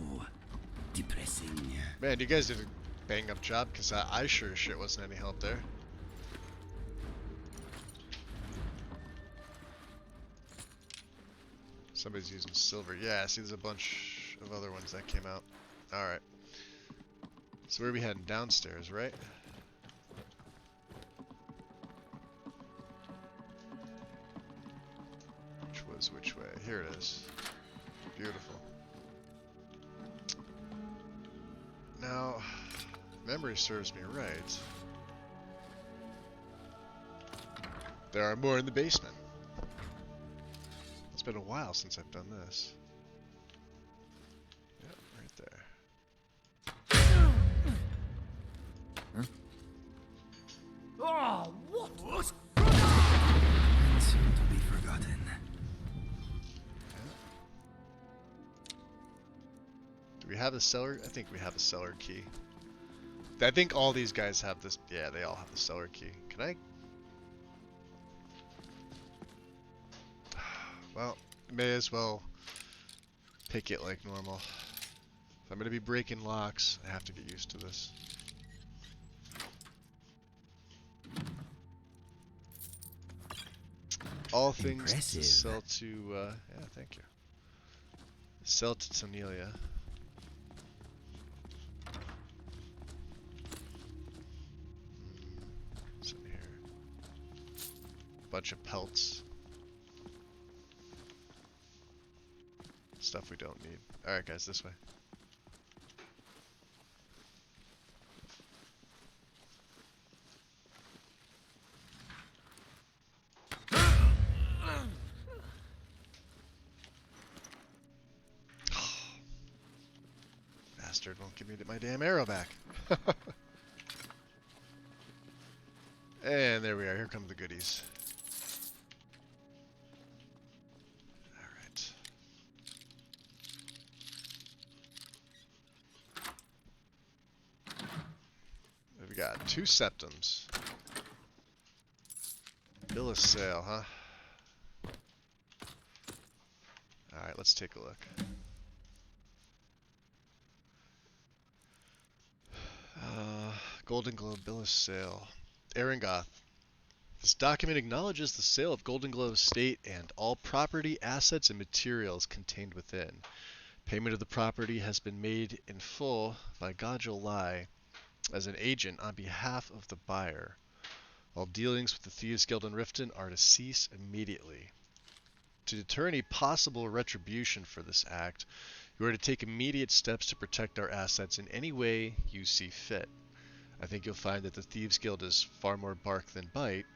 Depressing. Man, you guys did a bang up job, because I sure as shit wasn't any help there. Somebody's using silver. Yeah, see there's a bunch of other ones that came out. Alright. So where are we heading? Downstairs, right? Which was which way? Here it is. Beautiful. Now, memory serves me right. There are more in the basement. It's been a while since I've done this. Yep, right there. have a cellar? I think we have a cellar key. I think all these guys have this. Yeah, they all have the cellar key. Can I? Well, may as well pick it like normal. If I'm going to be breaking locks, I have to get used to this. All things to sell to, yeah, thank you. Sell to Tanelia. What's in here? Bunch of pelts. Stuff we don't need. Alright guys, this way. Bastard won't give me my damn arrow back. And there we are. Here come the goodies. Alright. We got 2 septums. Bill of sale, huh? Alright, let's take a look. Golden Globe bill of sale. Erengoth. This document acknowledges the sale of Golden Globe estate and all property, assets, and materials contained within. Payment of the property has been made in full by Godjal Lai as an agent on behalf of the buyer. All dealings with the Thieves Guild in Riften are to cease immediately. To deter any possible retribution for this act, you are to take immediate steps to protect our assets in any way you see fit. I think you'll find that the Thieves Guild is far more bark than bite,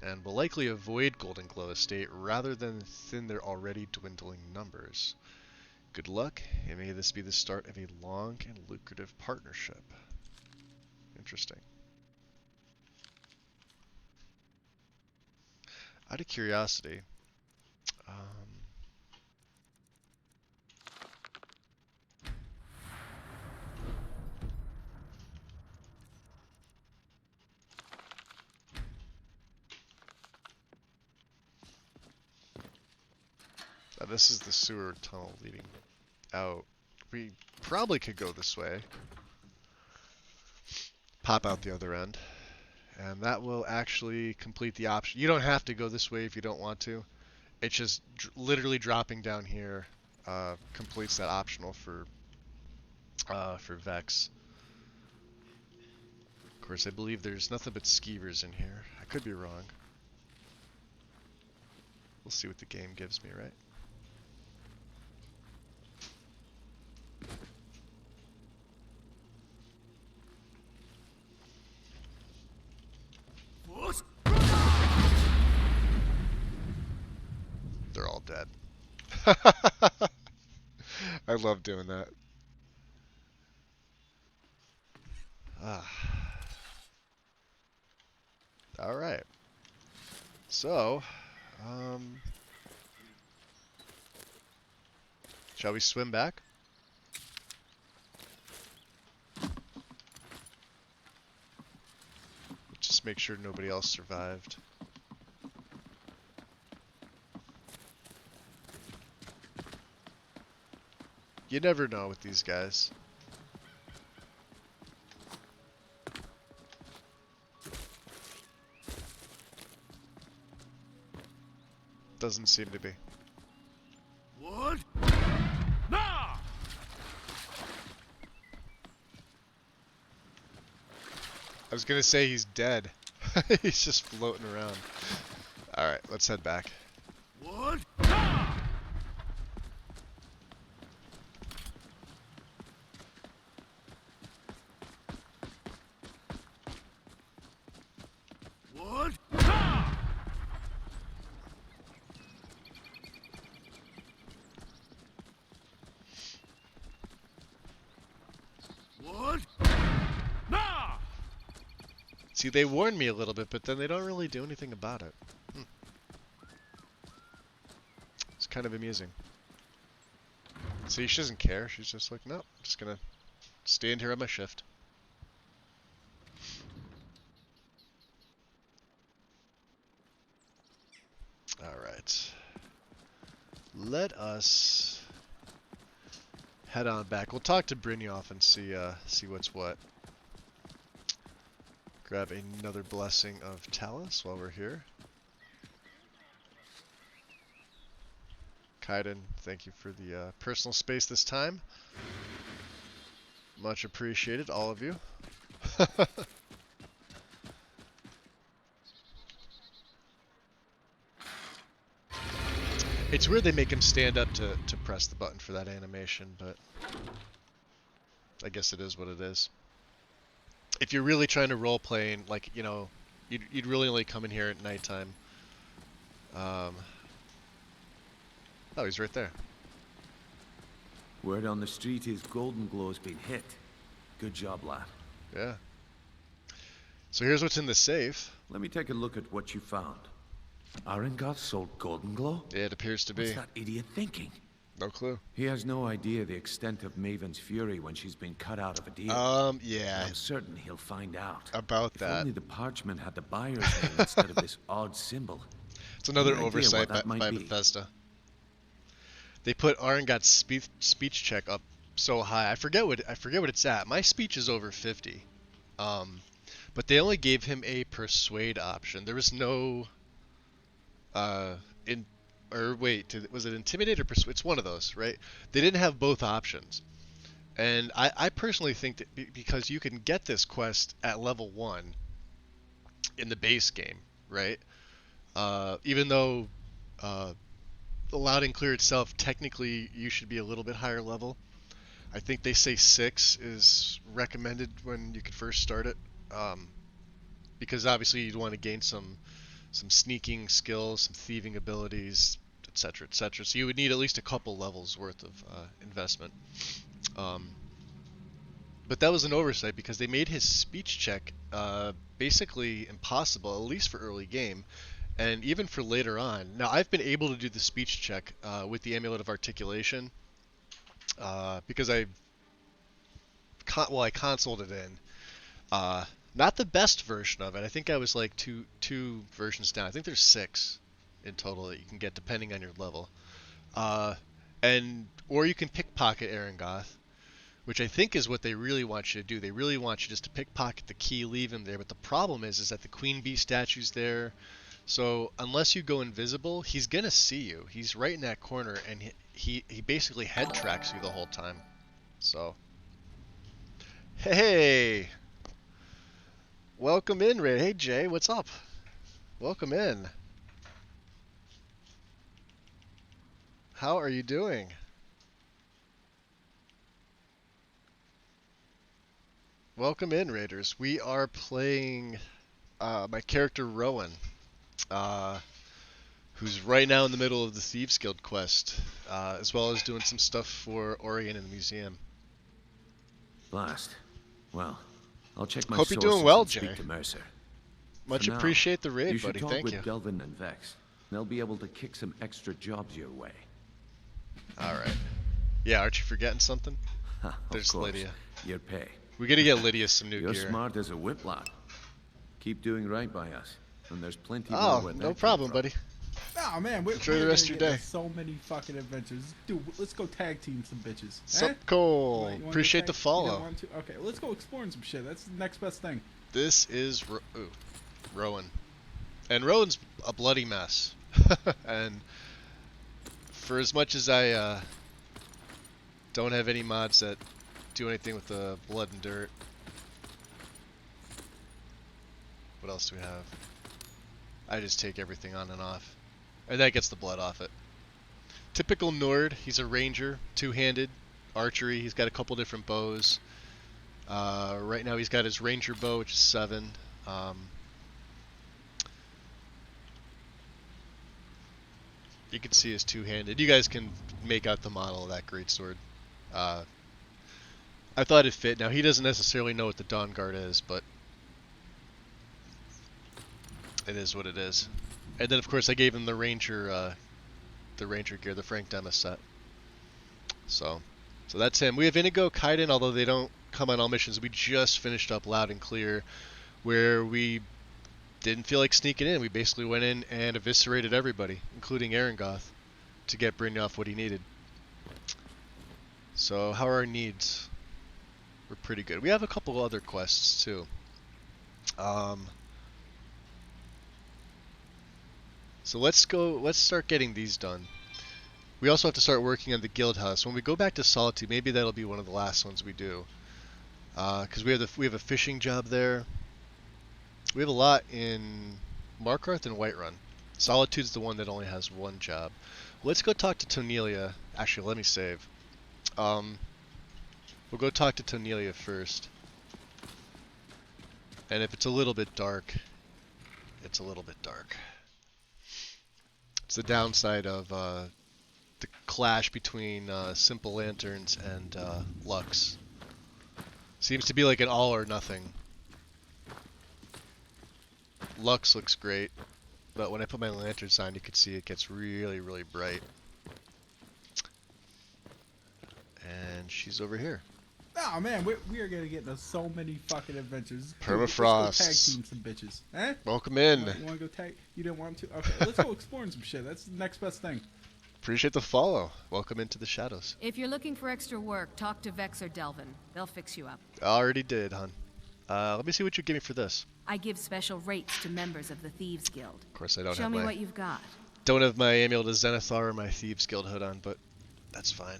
and will likely avoid Golden Glow Estate rather than thin their already dwindling numbers. Good luck, and may this be the start of a long and lucrative partnership. Interesting. Out of curiosity, this is the sewer tunnel leading out. We probably could go this way. Pop out the other end. And that will actually complete the option. You don't have to go this way if you don't want to. It's just literally dropping down here completes that optional for Vex. Of course, I believe there's nothing but skeevers in here. I could be wrong. We'll see what the game gives me, right? They're all dead. I love doing that. Alright. So, shall we swim back? Just make sure nobody else survived. You never know with these guys. Doesn't seem to be. What? Nah! I was gonna say he's dead. He's just floating around. Alright, let's head back. What? What? What? Nah! See, they warned me a little bit, but then they don't really do anything about it. It's kind of amusing. See, she doesn't care. She's just like, no, I'm just gonna stand here on my shift. Alright. Let us head on back. We'll talk to Brynjolf and see what's what. Grab another blessing of Talus while we're here. Kaiden, thank you for the personal space this time. Much appreciated, all of you. It's weird they make him stand up to press the button for that animation, but I guess it is what it is. If you're really trying to role play, like, you know, you'd really only come in here at nighttime. Oh, he's right there. Word on the street is Golden Glow's been hit. Good job, lad. Yeah. So here's what's in the safe. Let me take a look at what you found. Arengoth sold Golden Glow? Yeah, it appears to be. What's that idiot thinking? No clue. He has no idea the extent of Maven's fury when she's been cut out of a deal. Yeah. I'm certain he'll find out. About if that. Only the parchment had the buyer's name instead of this odd symbol. It's another Any idea oversight what that by might be? Bethesda. They put Arengoth's speech check up so high. I forget what it's at. My speech is over 50. But they only gave him a persuade option. There was no was it intimidate or persuade? It's one of those, right? They didn't have both options. And I personally think that because you can get this quest at level 1 in the base game, right? Even though Loud and Clear itself, technically you should be a little bit higher level. I think they say 6 is recommended when you could first start it. Because obviously you'd want to gain some sneaking skills, some thieving abilities, etc., etc. So you would need at least a couple levels worth of investment. But that was an oversight because they made his speech check basically impossible, at least for early game, and even for later on. Now I've been able to do the speech check with the Amulet of Articulation because I consoled it in. Not the best version of it. I think I was like two versions down. I think there's 6 in total that you can get depending on your level. Or you can pickpocket Arengoth, which I think is what they really want you to do. They really want you just to pickpocket the key, leave him there. But the problem is that the Queen Bee statue's there. So unless you go invisible, he's gonna see you. He's right in that corner, and he basically head tracks you the whole time. So, hey. Welcome in, Ray. Hey, Jay, what's up? Welcome in. How are you doing? Welcome in, Raiders. We are playing my character, Rowan, who's right now in the middle of the Thieves Guild quest, as well as doing some stuff for Orion in the museum. Blast. Well, I'll check my Hope you're sources doing well, and speak Jay. to Mercer. Much For now, appreciate the raid, you should buddy. talk Thank with you. Delvin and Vex. They'll be able to kick some extra jobs your way. All right. Yeah, aren't you forgetting something? Of There's course. Lydia. Your pay. We gotta get Lydia some new You're gear. smart as a whip lad. Keep doing right by us, and there's plenty Oh, more where no that problem, came buddy. Oh man, we're Enjoy the we're rest gonna of your get day. So many fucking adventures, dude. Let's go tag team some bitches. Sup, eh? Cole? What, you wanna Appreciate go the tag- you follow. don't want to? Okay, let's go exploring some shit. That's the next best thing. This is Rowan. And Rowan's a bloody mess. And for as much as I don't have any mods that do anything with the blood and dirt. What else do we have? I just take everything on and off. And that gets the blood off it. Typical Nord, he's a ranger, two-handed, archery, he's got a couple different bows. Right now he's got his ranger bow, which is 7. You can see his two-handed. You guys can make out the model of that greatsword. I thought it fit. Now he doesn't necessarily know what the Dawn Guard is, but it is what it is. And then of course I gave him the Ranger gear, the Frank Demas set. So that's him. We have Inigo, Kaiden, although they don't come on all missions. We just finished up Loud and Clear, where we didn't feel like sneaking in. We basically went in and eviscerated everybody, including Arangoth, to get Brynjolf what he needed. So how are our needs? We're pretty good. We have a couple other quests too. So let's start getting these done. We also have to start working on the guild house. When we go back to Solitude, maybe that'll be one of the last ones we do. Because we have a fishing job there. We have a lot in Markarth and Whiterun. Solitude's the one that only has one job. Let's go talk to Tonelia. Actually, let me save. We'll go talk to Tonelia first. And if it's a little bit dark, it's a little bit dark. It's the downside of the clash between Simple Lanterns and Lux. Seems to be like an all or nothing. Lux looks great, but when I put my lanterns on, you can see it gets really, really bright. And she's over here. Oh man, we are gonna get into so many fucking adventures. Permafrost. Let's go tag team some bitches. Eh? Welcome in. You wanna go tag? You didn't want to? Okay, let's go exploring some shit. That's the next best thing. Appreciate the follow. Welcome into the shadows. If you're looking for extra work, talk to Vex or Delvin. They'll fix you up. I already did, hon. Let me see what you give me for this. I give special rates to members of the Thieves Guild. Of course, I don't Show have me my... what you've got. Don't have my Amulet of Zenithar or my Thieves Guild hood on, but that's fine.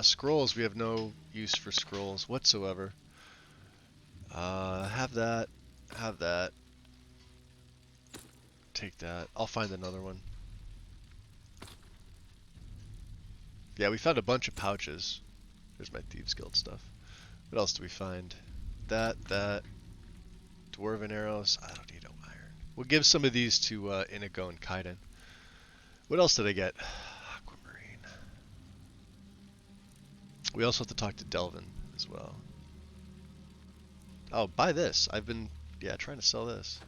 Scrolls, we have no use for scrolls whatsoever. Have that. Have that. Take that. I'll find another one. Yeah, we found a bunch of pouches. There's my Thieves Guild stuff. What else do we find? That. Dwarven arrows. I don't need no iron. We'll give some of these to Inigo and Kaiden. What else did I get? Aquamarine. We also have to talk to Delvin as well. Oh, buy this. I've been, trying to sell this.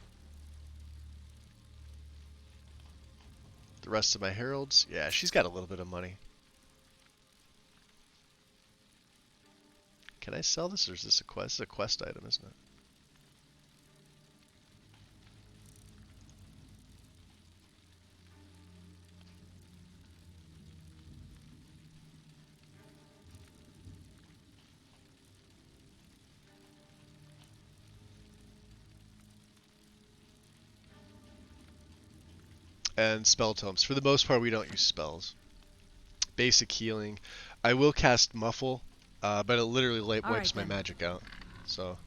The rest of my heralds. Yeah, she's got a little bit of money. Can I sell this, or is this a quest? It's a quest item, isn't it? And spell tomes. For the most part, we don't use spells. Basic healing. I will cast Muffle, but it literally wipes my magic out. So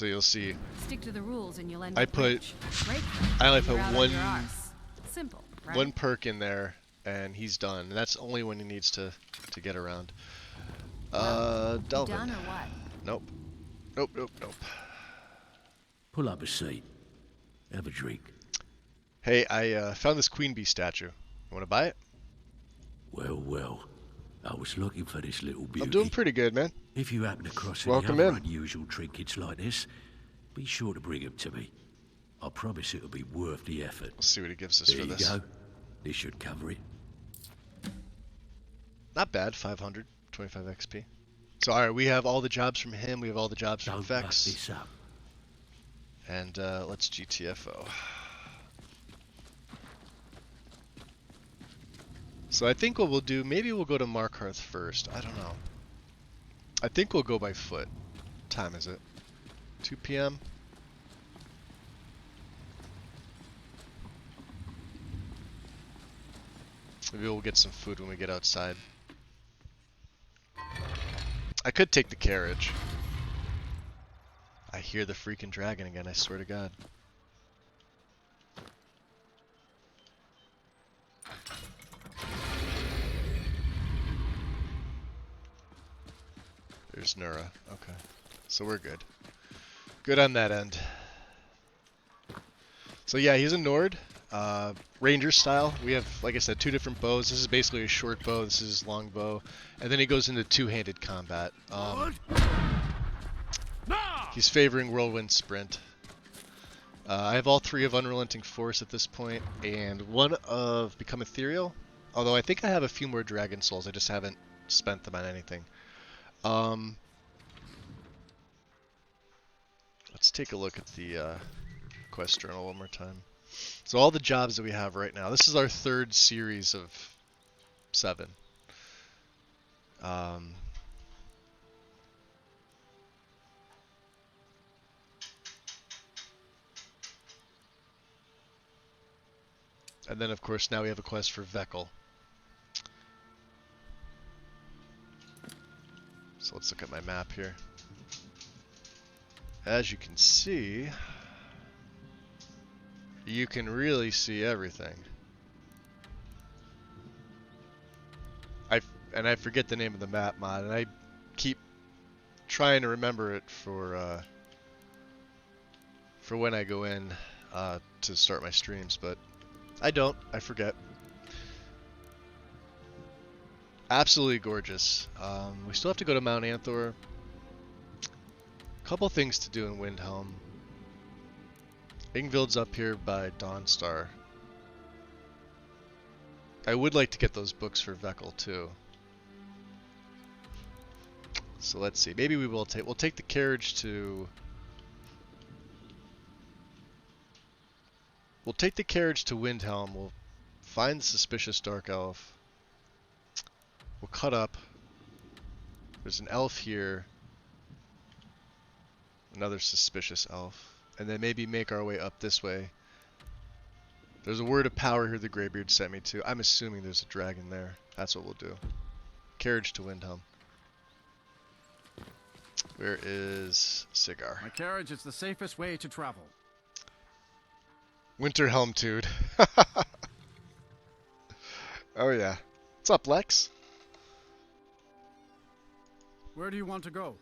you'll see. Stick to the rules and you'll end I up put. rich. Great. I only put You're out on one. your arse. Simple, right? One perk in there, and he's done. And that's only when he needs to get around. Delvin. Done or what? Nope. Nope. Pull up a seat. Have a drink. Hey, I found this Queen Bee statue. You want to buy it? Well. I was looking for this little beauty. I'm doing pretty good, man. If you happen across any Welcome other in. unusual trinkets like this, be sure to bring them to me. I promise it'll be worth the effort. Let's see what he gives us there for you this. Go. This should cover it. Not bad, 500, 25 XP. So, alright, we have all the jobs from him, we have all the jobs from Don't Vex. bust this up. And let's GTFO. So I think what we'll do, maybe we'll go to Markarth first. I don't know. I think we'll go by foot. What time is it? 2 p.m.? Maybe we'll get some food when we get outside. I could take the carriage. I hear the freaking dragon again, I swear to God. There's Nura. Okay. So we're good. Good on that end. So yeah, he's a Nord. Ranger style. We have, like I said, two different bows. This is basically a short bow. This is his long bow. And then he goes into two-handed combat. He's favoring Whirlwind Sprint. I have all three of Unrelenting Force at this point, and one of Become Ethereal. Although I think I have a few more dragon souls, I just haven't spent them on anything. Let's take a look at the quest journal one more time. So all the jobs that we have right now, this is our third series of 7. And then of course now we have a quest for Vekal. So let's look at my map here. As you can see, you can really see everything. I forget the name of the map mod, and I keep trying to remember it for when I go in to start my streams, but I don't. I forget. Absolutely gorgeous. We still have to go to Mount Anthor. Couple things to do in Windhelm. Ingvild's up here by Dawnstar. I would like to get those books for Vekal too. So let's see. Maybe we'll take the carriage to. We'll take the carriage to Windhelm. We'll find the suspicious dark elf. We'll cut up. There's an elf here. Another suspicious elf. And then maybe make our way up this way. There's a word of power here the Greybeard sent me to. I'm assuming there's a dragon there. That's what we'll do. Carriage to Windhelm. Where is Sigar? My carriage is the safest way to travel. Winterhelm, dude. Oh yeah. What's up, Lex? Where do you want to go?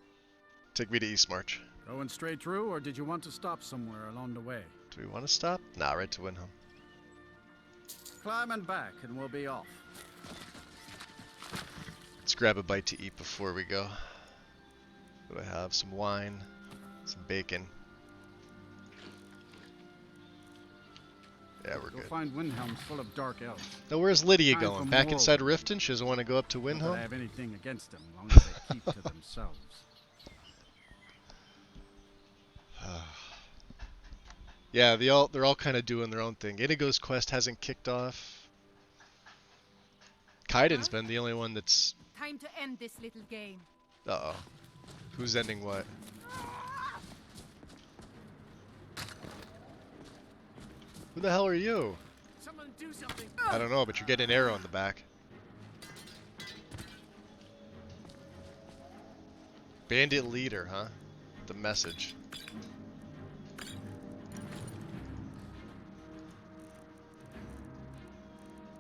Take me to Eastmarch. Going straight through, or did you want to stop somewhere along the way? Do we want to stop? Nah, right to Windhelm. Climb and back, and we'll be off. Let's grab a bite to eat before we go. What do I have? Some wine, some bacon. Yeah, we're You'll good. find Windhelm's full of dark elves. Now, where's Lydia Time going? for Back more. inside Riften? She doesn't want to go up to Not that I Windhelm? have anything against them, as long as they keep to themselves. Yeah, they're all kind of doing their own thing. Inigo's quest hasn't kicked off. Kaiden's been the only one that's... Time to end this little game. Uh-oh. Who's ending what? Who the hell are you? Someone do something. I don't know, but you're getting an arrow in the back. Bandit leader, huh? The message.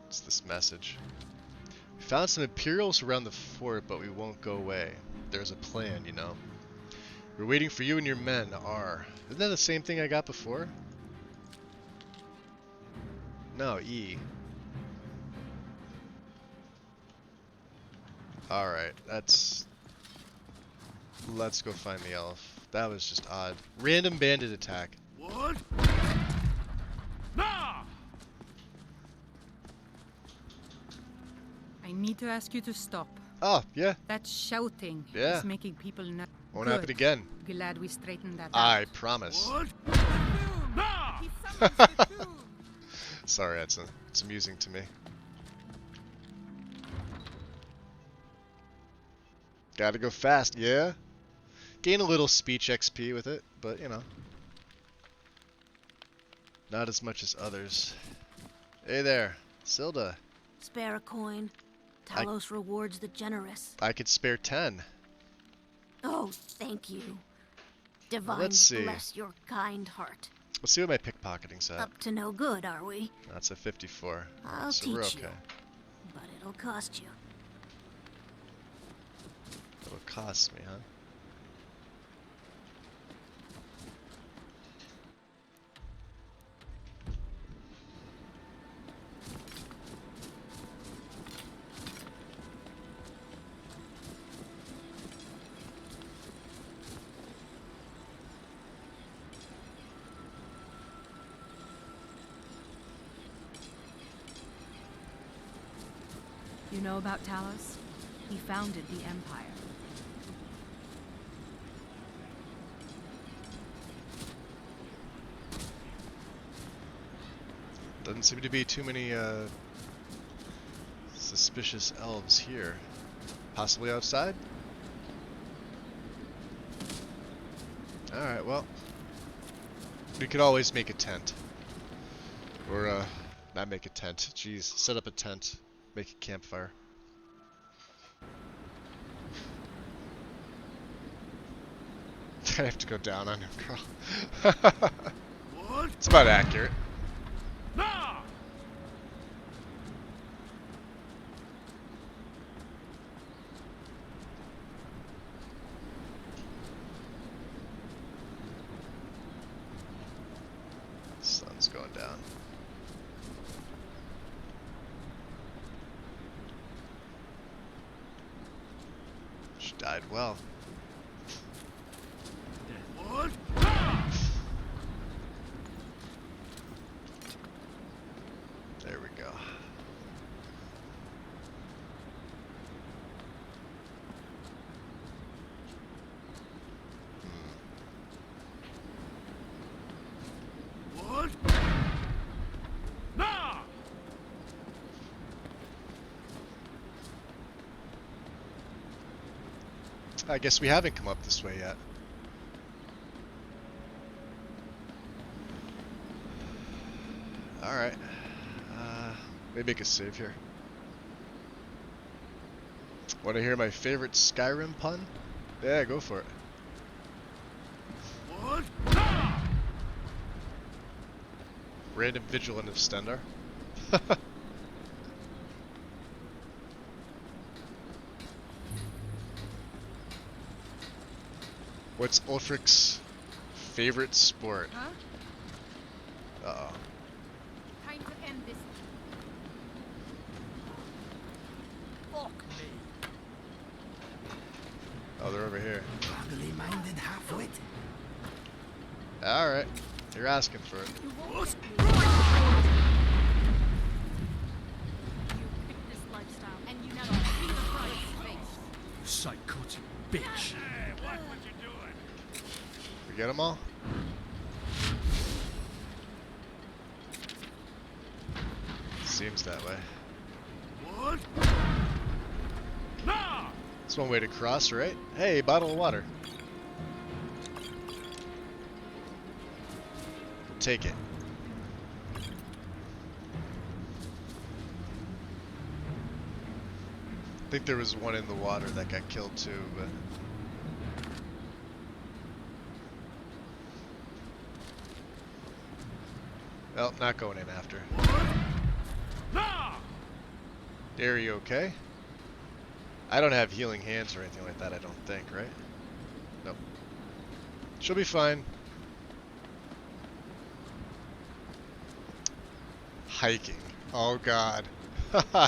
What's this message? We found some Imperials around the fort, but we won't go away. There's a plan, you know. We're waiting for you and your men, R. Isn't that the same thing I got before? No, E. Alright, let's go find the elf. That was just odd. Random bandit attack. What? I need to ask you to stop. Oh, yeah. That shouting Yeah. is making people nervous. Won't happen again. Glad we straightened that I out. promise. Sorry, it's amusing to me. Gotta go fast, yeah? Gain a little speech XP with it, but you know. Not as much as others. Hey there, Silda. Spare a coin. Talos rewards the generous. I could spare 10. Oh, thank you. Divine Let's see. bless your kind heart. Let's see what my pickpocketing's at. Up to no good, are we? That's a 54. I'll so we're teach okay. you. But it'll cost you. It'll cost me, huh? You know about Talos? He founded the Empire. Doesn't seem to be too many suspicious elves here. Possibly outside? Alright, well. We could always make a tent. Or, not make a tent. Jeez, set up a tent. Make a campfire. I have to go down on him, Carl. It's about accurate. Sun's going down. She died well. There we go. I guess we haven't come up this way yet. Alright. Maybe make a save here. Want to hear my favorite Skyrim pun? Yeah, go for it. Random Vigilant of Stendarr. What's Ulfric's favorite sport? Huh? Uh-oh. Time to end this. Fuck me. Oh, they're over here. Ugly-minded half-wit. Alright. You're asking for it. You picked this lifestyle, and you never pay the price. Psychotic bitch. We get them all? Seems that way. That's one way to cross, right? Hey, bottle of water. Take it. I think there was one in the water that got killed too, but... Well, not going in after. Are you okay? I don't have healing hands or anything like that, I don't think, right? Nope. She'll be fine. Hiking. Oh god. Haha.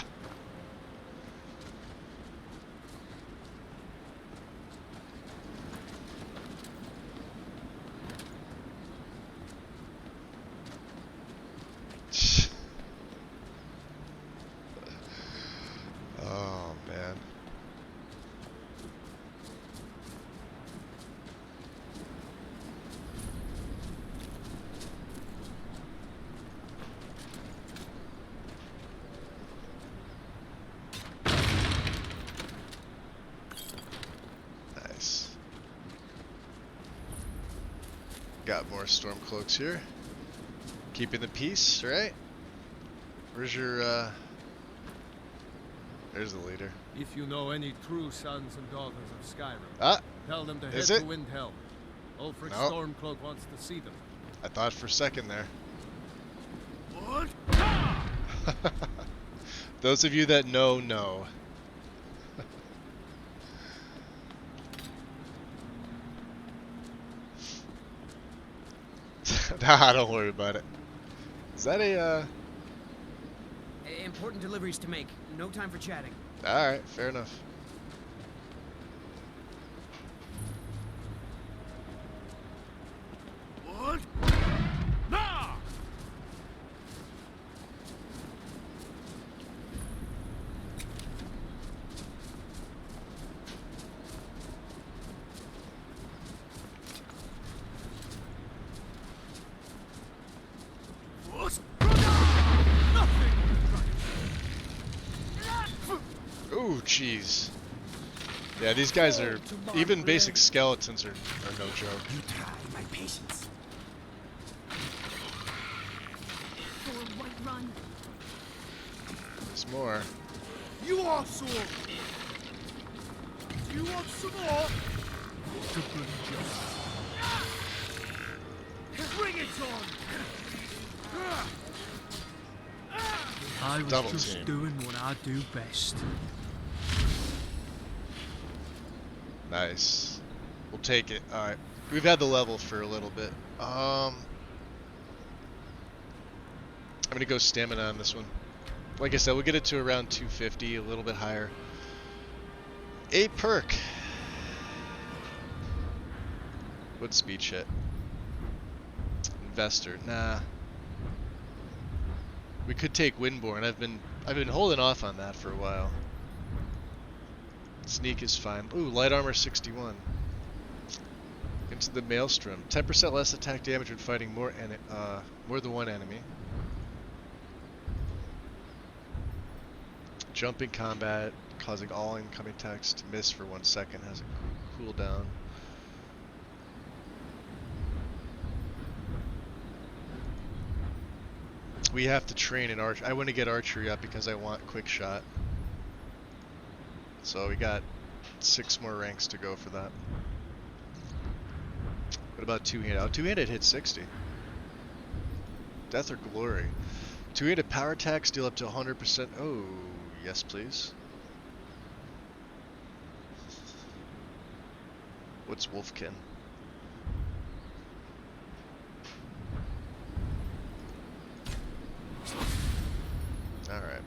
Oh man. Nice. Got more storm cloaks here. Keeping the peace, right? Where's your there's the leader. If you know any true sons and daughters of Skyrim, tell them to head to Windhelm. Ulfric Stormcloak wants to see them. I thought for a second there. What? Those of you that know. Nah, don't worry about it. Is that a Important deliveries to make. No time for chatting. Alright, fair enough. What? Ooh, jeez. Yeah, these guys are, even basic skeletons are no joke. You try my patience. Forward, White, run. There's more. You arsehole! You want some more? The bloody job. Bring it on! I was Double just team. doing what I do best. Nice. We'll take it. Alright. We've had the level for a little bit. I'm gonna go stamina on this one. Like I said, we'll get it to around 250, a little bit higher. A perk. What speed shit? Investor. Nah. We could take Windborne. I've been holding off on that for a while. Sneak is fine. Ooh, light armor 61. Into the Maelstrom. 10% less attack damage when fighting more than one enemy. Jumping combat, causing all incoming attacks to miss for 1 second. Has a cooldown. We have to train in archery. I want to get archery up because I want quick shot. So we got 6 more ranks to go for that. What about two-handed? Oh, two-handed hit 60. Death or glory. Two-handed power attacks deal up to 100%. Oh, yes please. What's Wolfkin? Alright.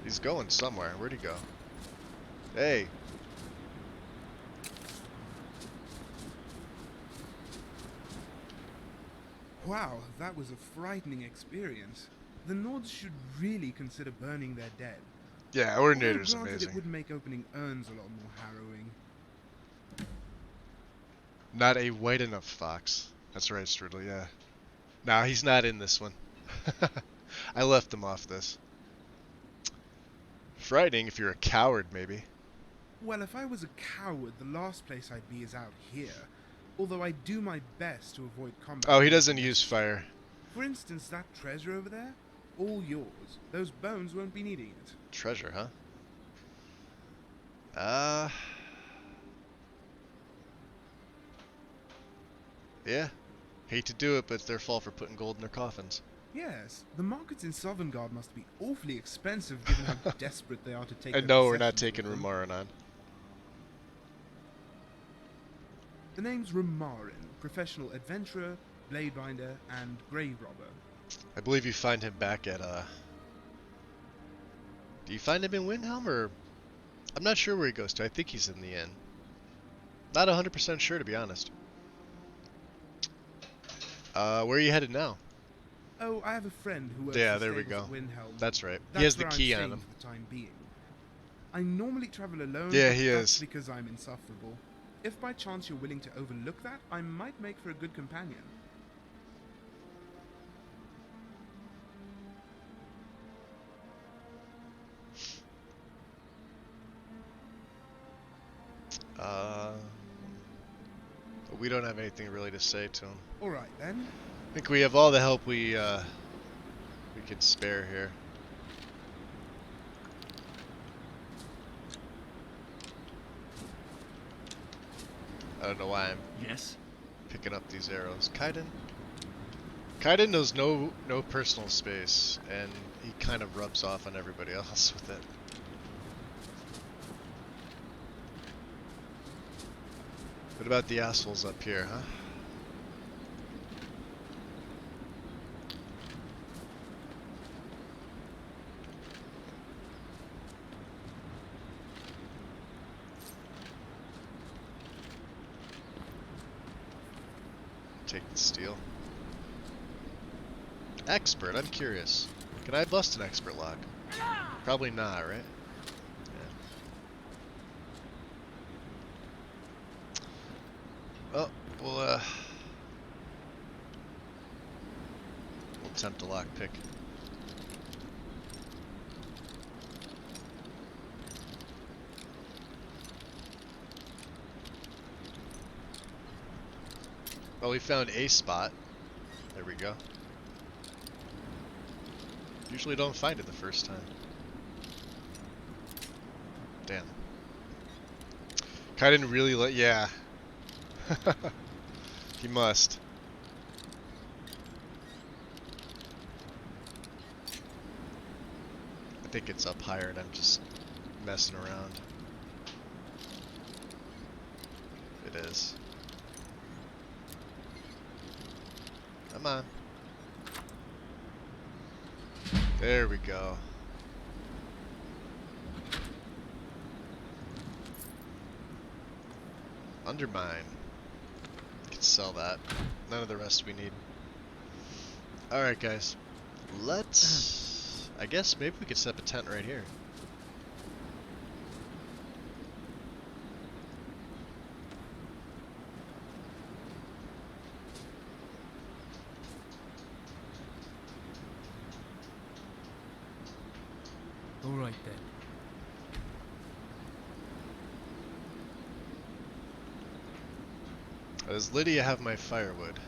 He's going somewhere. Where'd he go? Hey! Wow, that was a frightening experience. The Nords should really consider burning their dead. Yeah, Ordinator's Although granted, amazing. It would make opening urns a lot more harrowing. Not a white enough fox. That's right, Strudel, yeah. Nah, he's not in this one. I left him off this. Frightening if you're a coward, maybe. Well, if I was a coward, the last place I'd be is out here. Although I do my best to avoid combat. Oh, he doesn't use fire. For instance, that treasure over there? All yours. Those bones won't be needing it. Treasure, huh? Yeah. Hate to do it, but it's their fault for putting gold in their coffins. Yes, the markets in Sovngarde must be awfully expensive given how desperate they are to take And their no, we're not possessions taking with them. Rumarin on. The name's Rumarin, professional adventurer, bladebinder, and grave robber. I believe you find him back at, Do you find him in Windhelm, or... I'm not sure where he goes to. I think he's in the inn. Not 100% sure, to be honest. Where are you headed now? Oh, I have a friend who works Yeah, the there we stables go. at Windhelm. That's right. That's He has the where I'm key on staying him. for the time being. I normally travel alone. Yeah, but he that's is. because I'm insufferable. If by chance you're willing to overlook that, I might make for a good companion. We don't have anything really to say to him. All right then. I think we have all the help we can spare here. I don't know why I'm picking up these arrows. Kaiden knows no personal space, and he kind of rubs off on everybody else with it. What about the assholes up here, huh? Take the steel. Expert, I'm curious. Can I bust an expert lock? Probably not, right? Yeah. Oh, we'll attempt a lock pick. Well, we found a spot. There we go. Usually don't find it the first time. Damn. Kai didn't really let. Yeah. He must. I think it's up higher and I'm just messing around. It is. Come on. There we go. Undermine. Can sell that. None of the rest we need. Alright guys. Let's... I guess maybe we could set up a tent right here. All right then. Does Lydia have my firewood?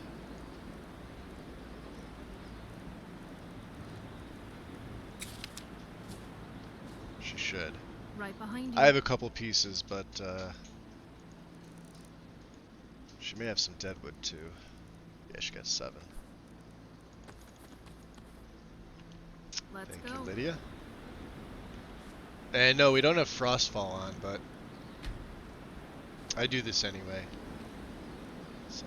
She should. Right behind you. I have a couple pieces, but she may have some deadwood too. Yeah, she got 7. Let's Thank go. you, Lydia. And no, we don't have Frostfall on, but I do this anyway. So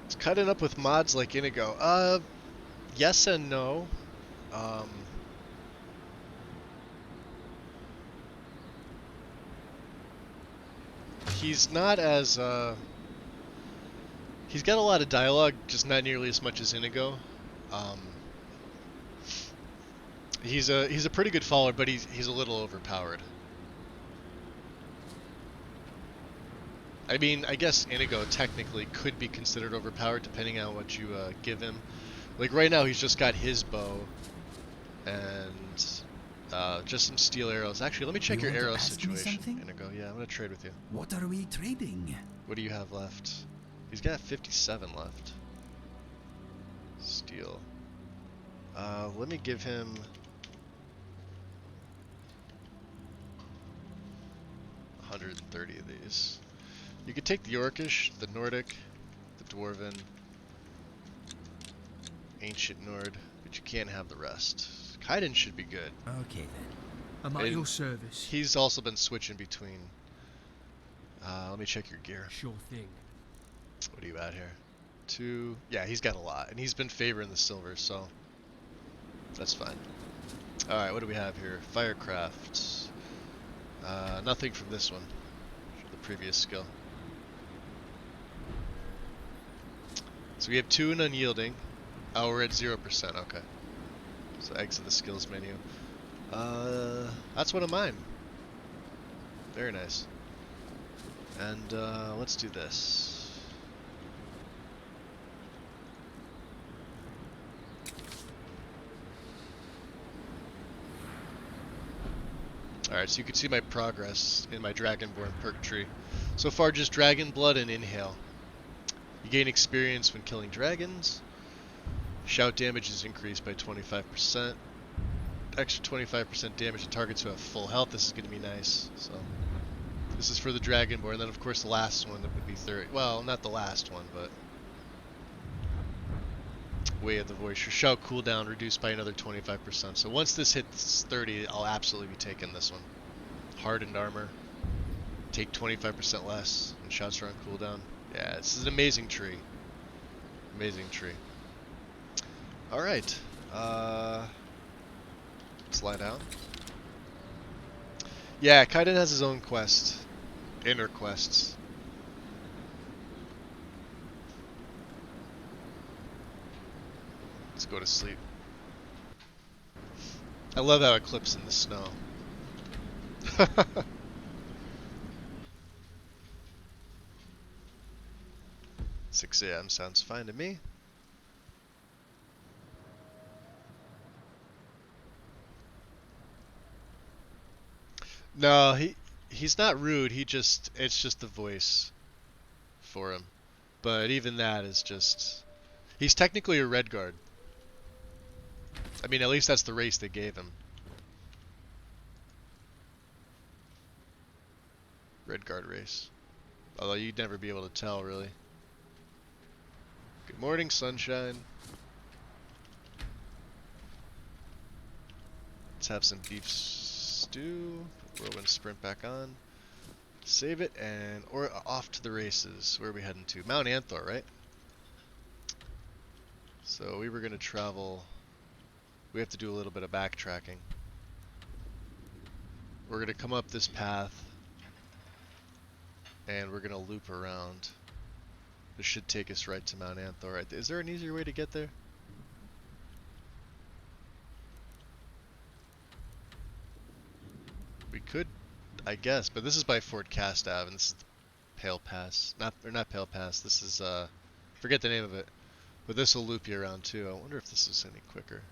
it's cutting up with mods like Inigo. Yes and no. He's not as he's got a lot of dialogue, just not nearly as much as Inigo. He's a pretty good follower, but he's a little overpowered. I mean, I guess Inigo technically could be considered overpowered depending on what you give him. Like right now, he's just got his bow and just some steel arrows. Actually, let me check You your want to arrow ask me situation, something? Inigo. Yeah, I'm gonna trade with you. What are we trading? What do you have left? He's got 57 left. Steel. Let me give him 130 of these. You could take the Orcish, the Nordic, the Dwarven, Ancient Nord, but you can't have the rest. Kaiden should be good. Okay then. I'm at And your service. He's also been switching between. Let me check your gear. Sure thing. What are you at here? 2. Yeah, he's got a lot, and he's been favoring the silver, so that's fine. All right, what do we have here? Firecraft. Nothing from this one. The previous skill. So we have 2 in unyielding. Oh, we're at 0%. Okay. So exit the skills menu. That's one of mine. Very nice. And let's do this. Alright, so you can see my progress in my Dragonborn perk tree. So far, just Dragon Blood and Inhale. You gain experience when killing dragons. Shout damage is increased by 25%. Extra 25% damage to targets who have full health. This is going to be nice. So this is for the Dragonborn. And then, of course, the last one that would be 30. Well, not the last one, but Way of the Voice. Your shout cooldown reduced by another 25%. So once this hits 30, I'll absolutely be taking this one. Hardened armor. Take 25% less, and shouts are on cooldown. Yeah, this is an amazing tree. Amazing tree. Alright. Let's lie down. Yeah, Kaiden has his own quest. Inner quests. Let's go to sleep. I love how it clips in the snow. 6 a.m. sounds fine to me. No, he's not rude. It's just the voice for him. But even that is just... He's technically a Redguard. I mean, at least that's the race they gave him. Redguard race. Although you'd never be able to tell, really. Good morning, sunshine. Let's have some beef stew. Whirlwind sprint back on. Save it, and or off to the races. Where are we heading to? Mount Anthor, right? So we were going to travel... We have to do a little bit of backtracking. We're going to come up this path, and we're going to loop around. This should take us right to Mount Anthor. Right? Is there an easier way to get there? We could, I guess, but this is by Fort Castav, and this is Pale Pass. Not Pale Pass. This is forget the name of it, but this will loop you around too. I wonder if this is any quicker.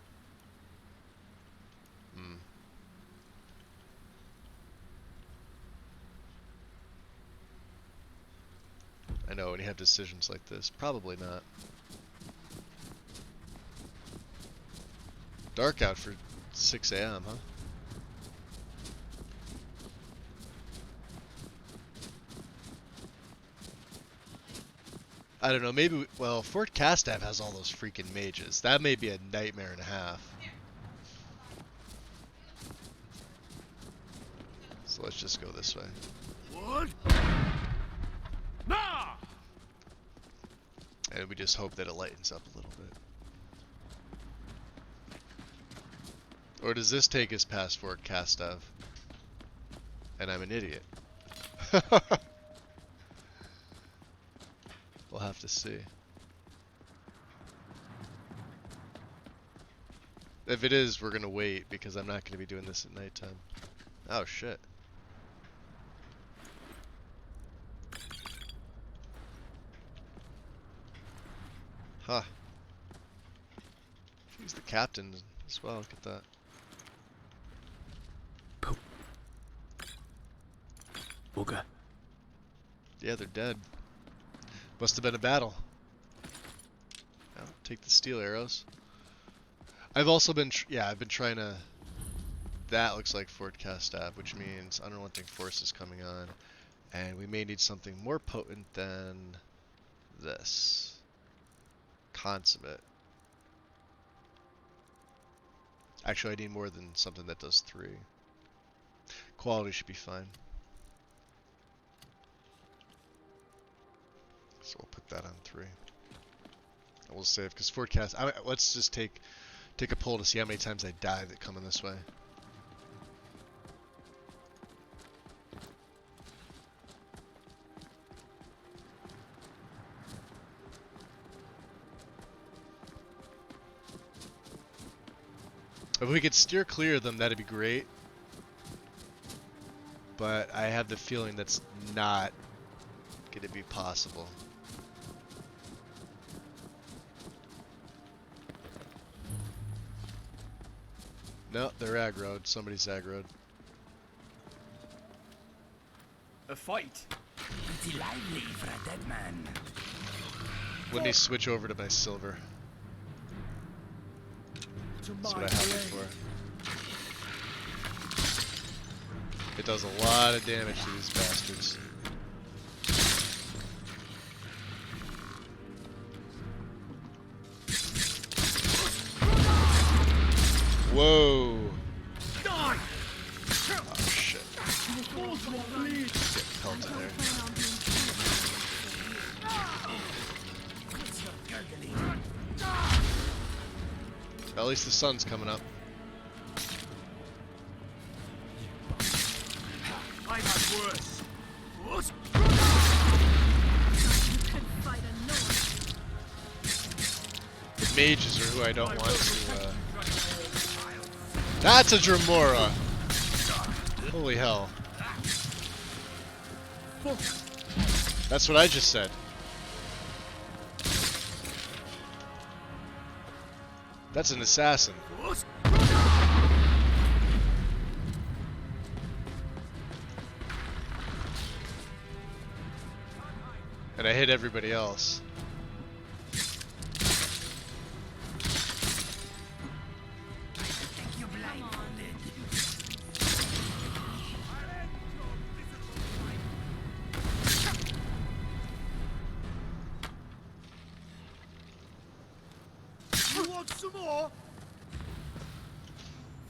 I know when you have decisions like this, probably not. Dark out for 6 a.m., huh? I don't know, maybe, well, Fort Castav has all those freaking mages. That may be a nightmare and a half. So let's just go this way. What? Nah! And we just hope that it lightens up a little bit. Or does this take us past Fort Castav? And I'm an idiot. We'll have to see. If it is, we're gonna wait because I'm not gonna be doing this at nighttime. Oh shit. Huh. He's the captain as well, look at that. Booger. Yeah, they're dead. Must have been a battle. I'll take the steel arrows. I've also been, I've been trying to... That looks like Fort Castav, which means unrelenting force is coming on. And we may need something more potent than this. Consummate. Actually, I need more than something that does 3. Quality should be fine. So we'll put that on 3. And we'll save, because Fort Castav... let's just take a poll to see how many times I die that come in this way. If we could steer clear of them, that'd be great. But I have the feeling that's not going to be possible. No, they're aggroed. Somebody's aggroed. A fight. Pretty lively for a dead man. Let me switch over to my silver. That's what I have it for. It does a lot of damage to these bastards. Whoa! Oh shit. Get pelted there. At least the sun's coming up. I had worse. What? The mages are who I don't want to. That's a Dremora. Holy hell. That's what I just said. That's an assassin. And I hit everybody else. You want some more?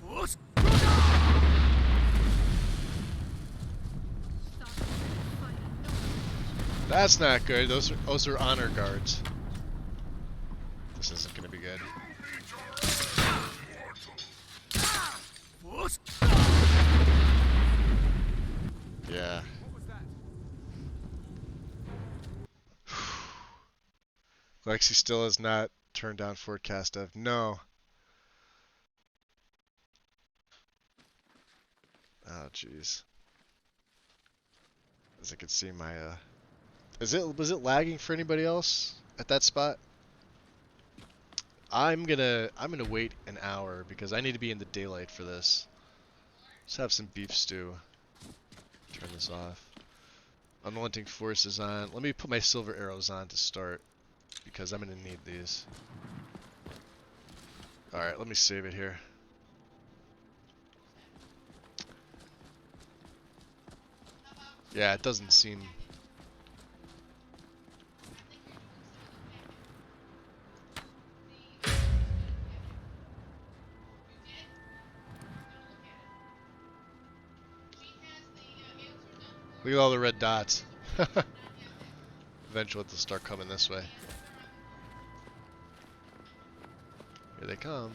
What? That's not good. Those are honor guards. This isn't gonna be good. What? Yeah. Lexi still has not turned down Fort Castev. No. Oh jeez. As I can see my was it lagging for anybody else at that spot? I'm gonna wait an hour because I need to be in the daylight for this. Just have some beef stew. Turn this off. Unrelenting Force is on. Let me put my silver arrows on to start because I'm gonna need these. Alright, let me save it here. Yeah, it doesn't seem... Look at all the red dots. Eventually they'll start coming this way. Here they come.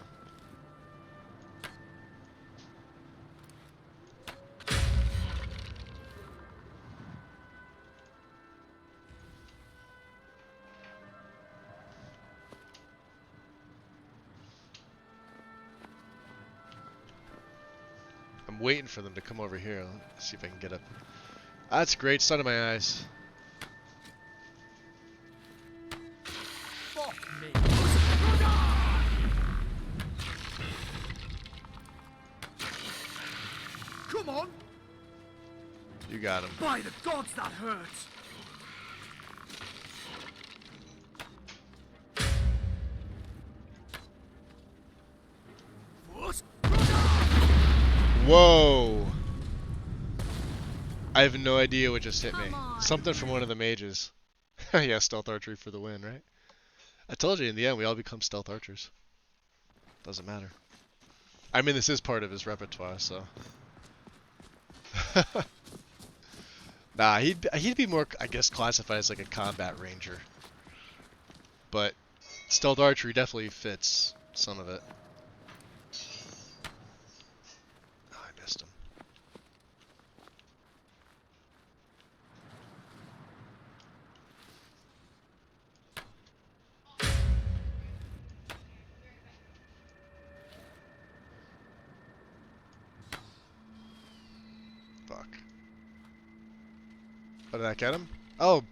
I'm waiting for them to come over here. Let's see if I can get up. That's great, sun in my eyes. Fuck me. Come on. You got him. By the gods, that hurts. What? Whoa! I have no idea what just hit me. Something from one of the mages. Yeah, stealth archery for the win, right? I told you, in the end, we all become stealth archers. Doesn't matter. I mean, this is part of his repertoire, so... Nah, he'd be more, I guess, classified as like a combat ranger. But stealth archery definitely fits some of it. Oh, I missed him. Fuck. Oh, did that get him? Oh,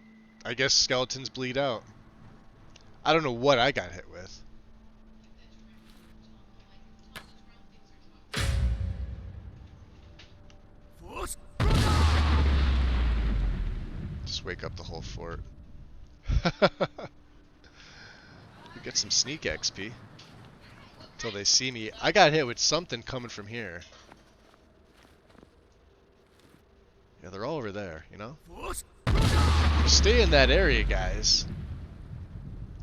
I guess skeletons bleed out. I don't know what I got hit with. Just wake up the whole fort. We get some sneak XP. Until they see me. I got hit with something coming from here. Yeah, they're all over there, you know? Just stay in that area, guys.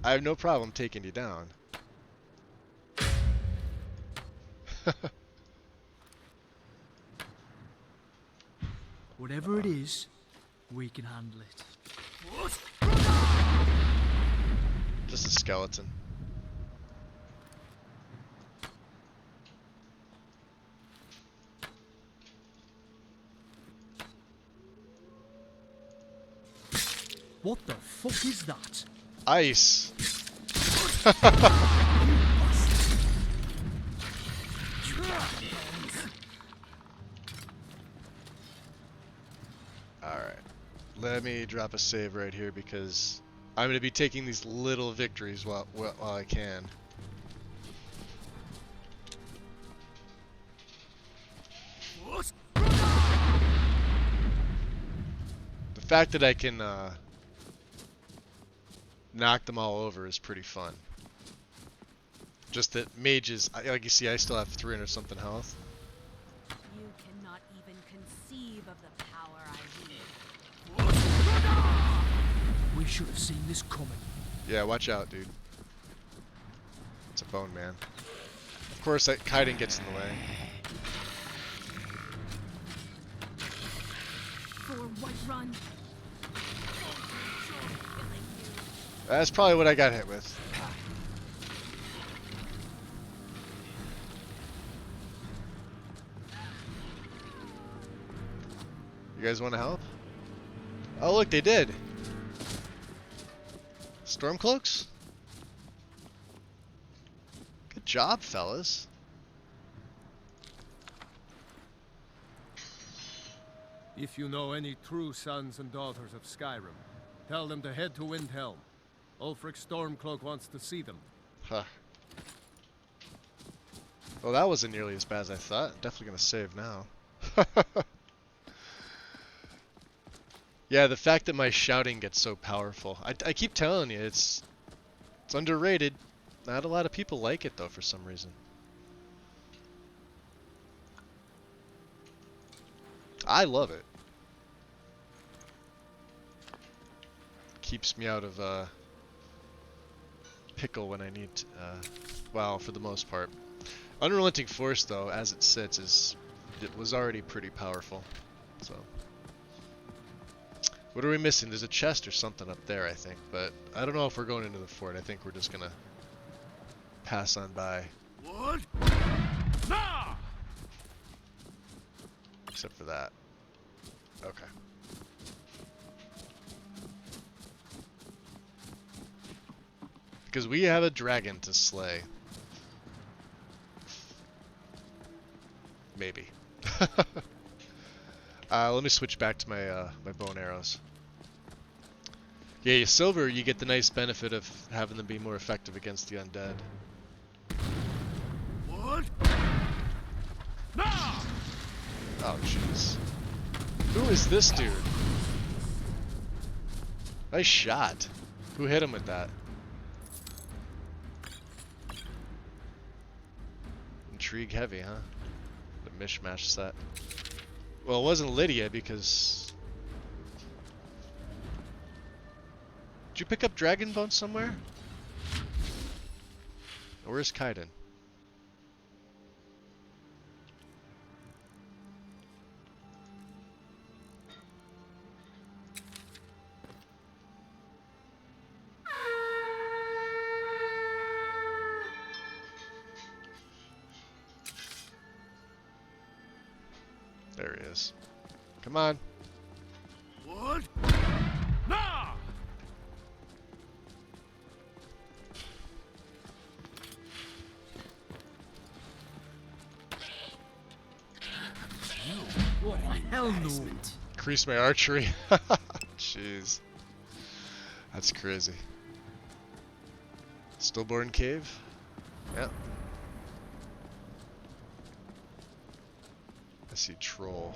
I have no problem taking you down. Whatever it is, we can handle it. Just a skeleton. What the fuck is that? Ice. Alright. Let me drop a save right here because I'm going to be taking these little victories while I can. The fact that I can knock them all over is pretty fun. Just that mages, like you see, I still have 300 something health. You cannot even conceive of the power I wield. We should have seen this coming. Yeah, watch out, dude. It's a bone man. Of course, that kiting gets in the way. For Whiterun. That's probably what I got hit with. You guys want to help? Oh, look, they did. Stormcloaks? Good job, fellas. If you know any true sons and daughters of Skyrim, tell them to head to Windhelm. Ulfric Stormcloak wants to see them. Huh. Well, that wasn't nearly as bad as I thought. Definitely gonna save now. Yeah, the fact that my shouting gets so powerful. I keep telling you, it's underrated. Not a lot of people like it, though, for some reason. I love it. Keeps me out of pickle when I need to, well, for the most part. Unrelenting Force, though, as it sits, it was already pretty powerful. So, what are we missing? There's a chest or something up there, I think, but I don't know if we're going into the fort. I think we're just gonna pass on by. What? Nah! Except for that. Okay. Because we have a dragon to slay. Maybe. Let me switch back to my my bow and arrows. Yeah, silver, you get the nice benefit of having them be more effective against the undead. What? Nah! Oh, jeez. Who is this dude? Nice shot. Who hit him with that? Intrigue heavy, huh? The mishmash set. Well, it wasn't Lydia because... Did you pick up Dragonbone somewhere? Where's Kaiden? There he is. Come on. What? Nah! What in hell no? Increase my archery. Jeez. That's crazy. Stillborn Cave? Yep. I see troll.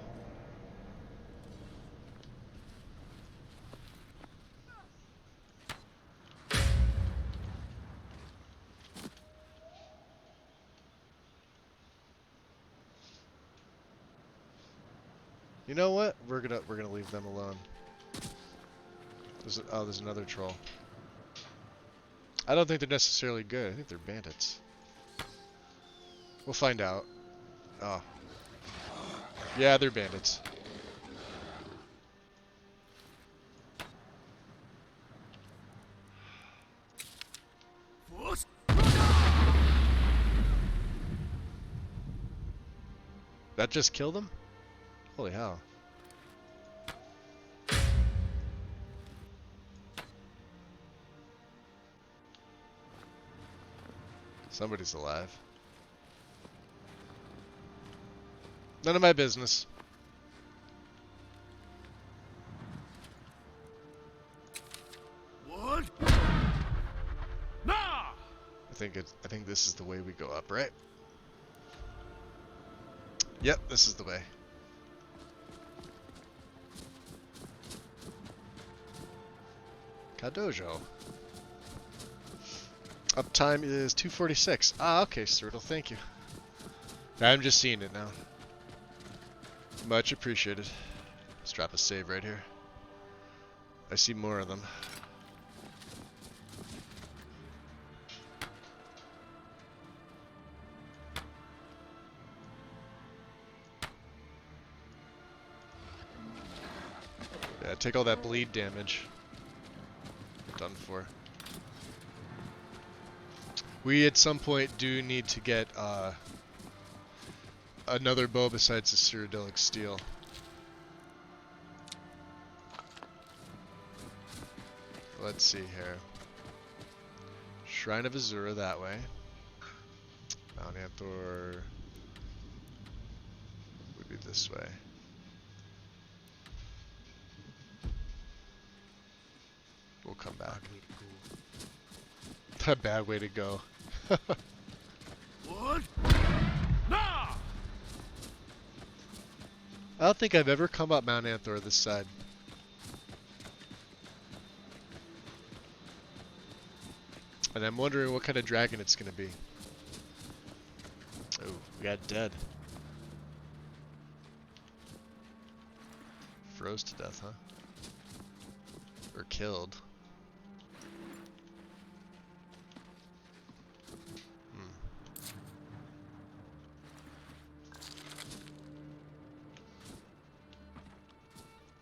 You know what? We're gonna leave them alone. There's another troll. I don't think they're necessarily good. I think they're bandits. We'll find out. Oh. Yeah, they're bandits. That just killed him? Holy hell. Somebody's alive. None of my business. What? Nah! I think this is the way we go up, right? Yep, this is the way. Kadojo. Uptime is 246. Ah, okay, Cyril, thank you. I'm just seeing it now. Much appreciated. Let's drop a save right here. I see more of them. Yeah, take all that bleed damage. Done for. We at some point do need to get another bow besides the Cyrodiilic Steel. Let's see here. Shrine of Azura that way. Mount Anthor would be this way. We'll come back. A bad way to go. What? Nah! I don't think I've ever come up Mount Anthor this side. And I'm wondering what kind of dragon it's gonna be. Oh, we got dead. Froze to death, huh? Or killed.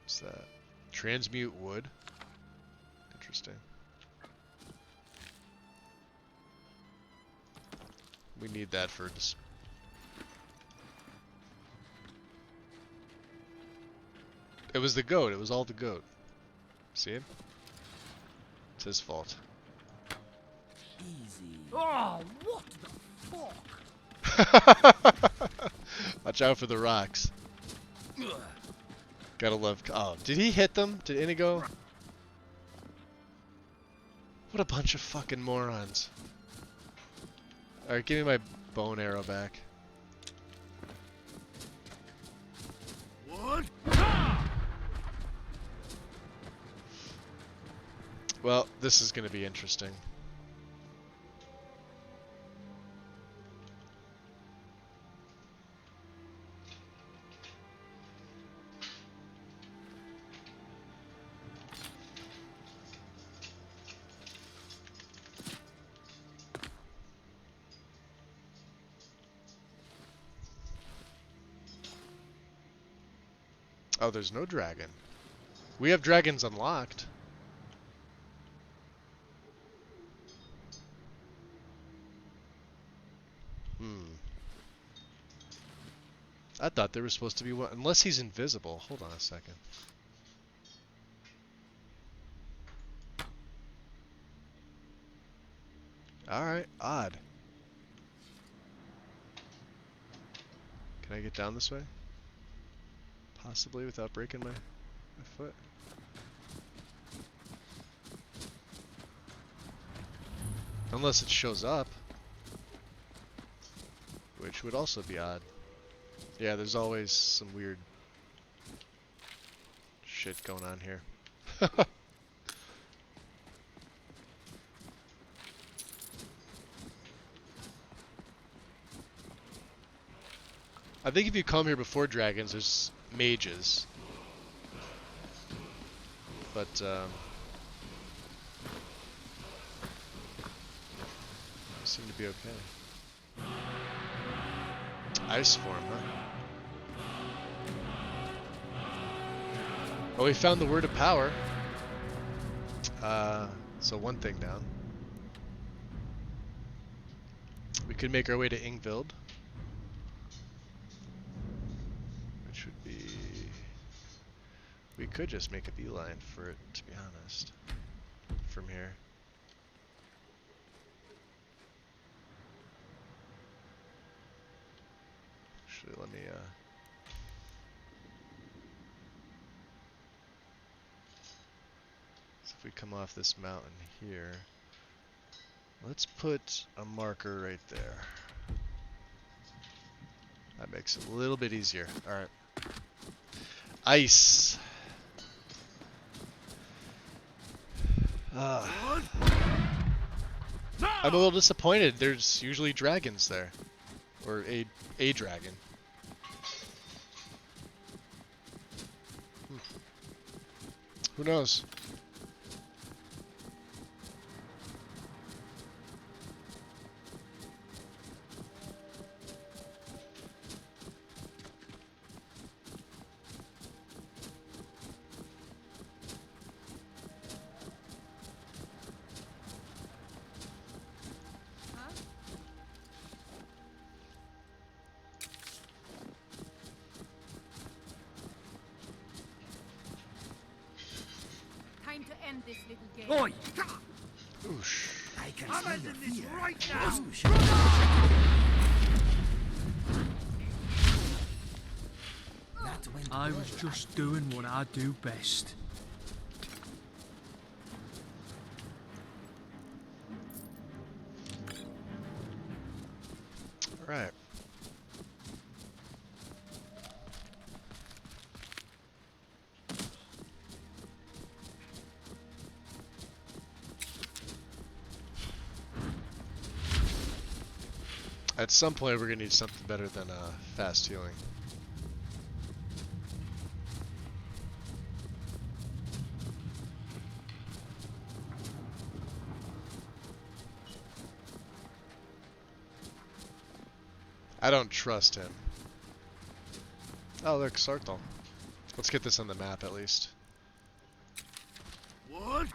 What's that? Transmute wood. Interesting. We need that for It was the goat. It was all the goat. See him? It's his fault. Easy. Oh, what the fuck? Watch out for the rocks. Gotta love. Oh, did he hit them? Did Inigo? What a bunch of fucking morons. Alright, give me my bow and arrow back. What? Well, this is gonna be interesting. Oh, there's no dragon. We have dragons unlocked. I thought there was supposed to be one. Unless he's invisible. Hold on a second. Alright, odd. Can I get down this way? Possibly without breaking my foot. Unless it shows up. Which would also be odd. Yeah, there's always some weird shit going on here. I think if you come here before dragons, there's mages. But, seem to be okay. Ice form, huh? Well, we found the word of power. So one thing down. We could make our way to Ingvild. Which would be... We could just make a beeline for it, to be honest. From here. Actually, let me, so if we come off this mountain here, let's put a marker right there. That makes it a little bit easier. Alright. Ice. I'm a little disappointed. There's usually dragons there. Or a dragon. Who knows? Time to end this little game. Oi! Oosh. I can I'm smell ending your this fear. right now. That went I well, was just doing what I do best. Alright. At some point, we're gonna need something better than fast healing. I don't trust him. Oh, look, Sarthal. Let's get this on the map at least. What?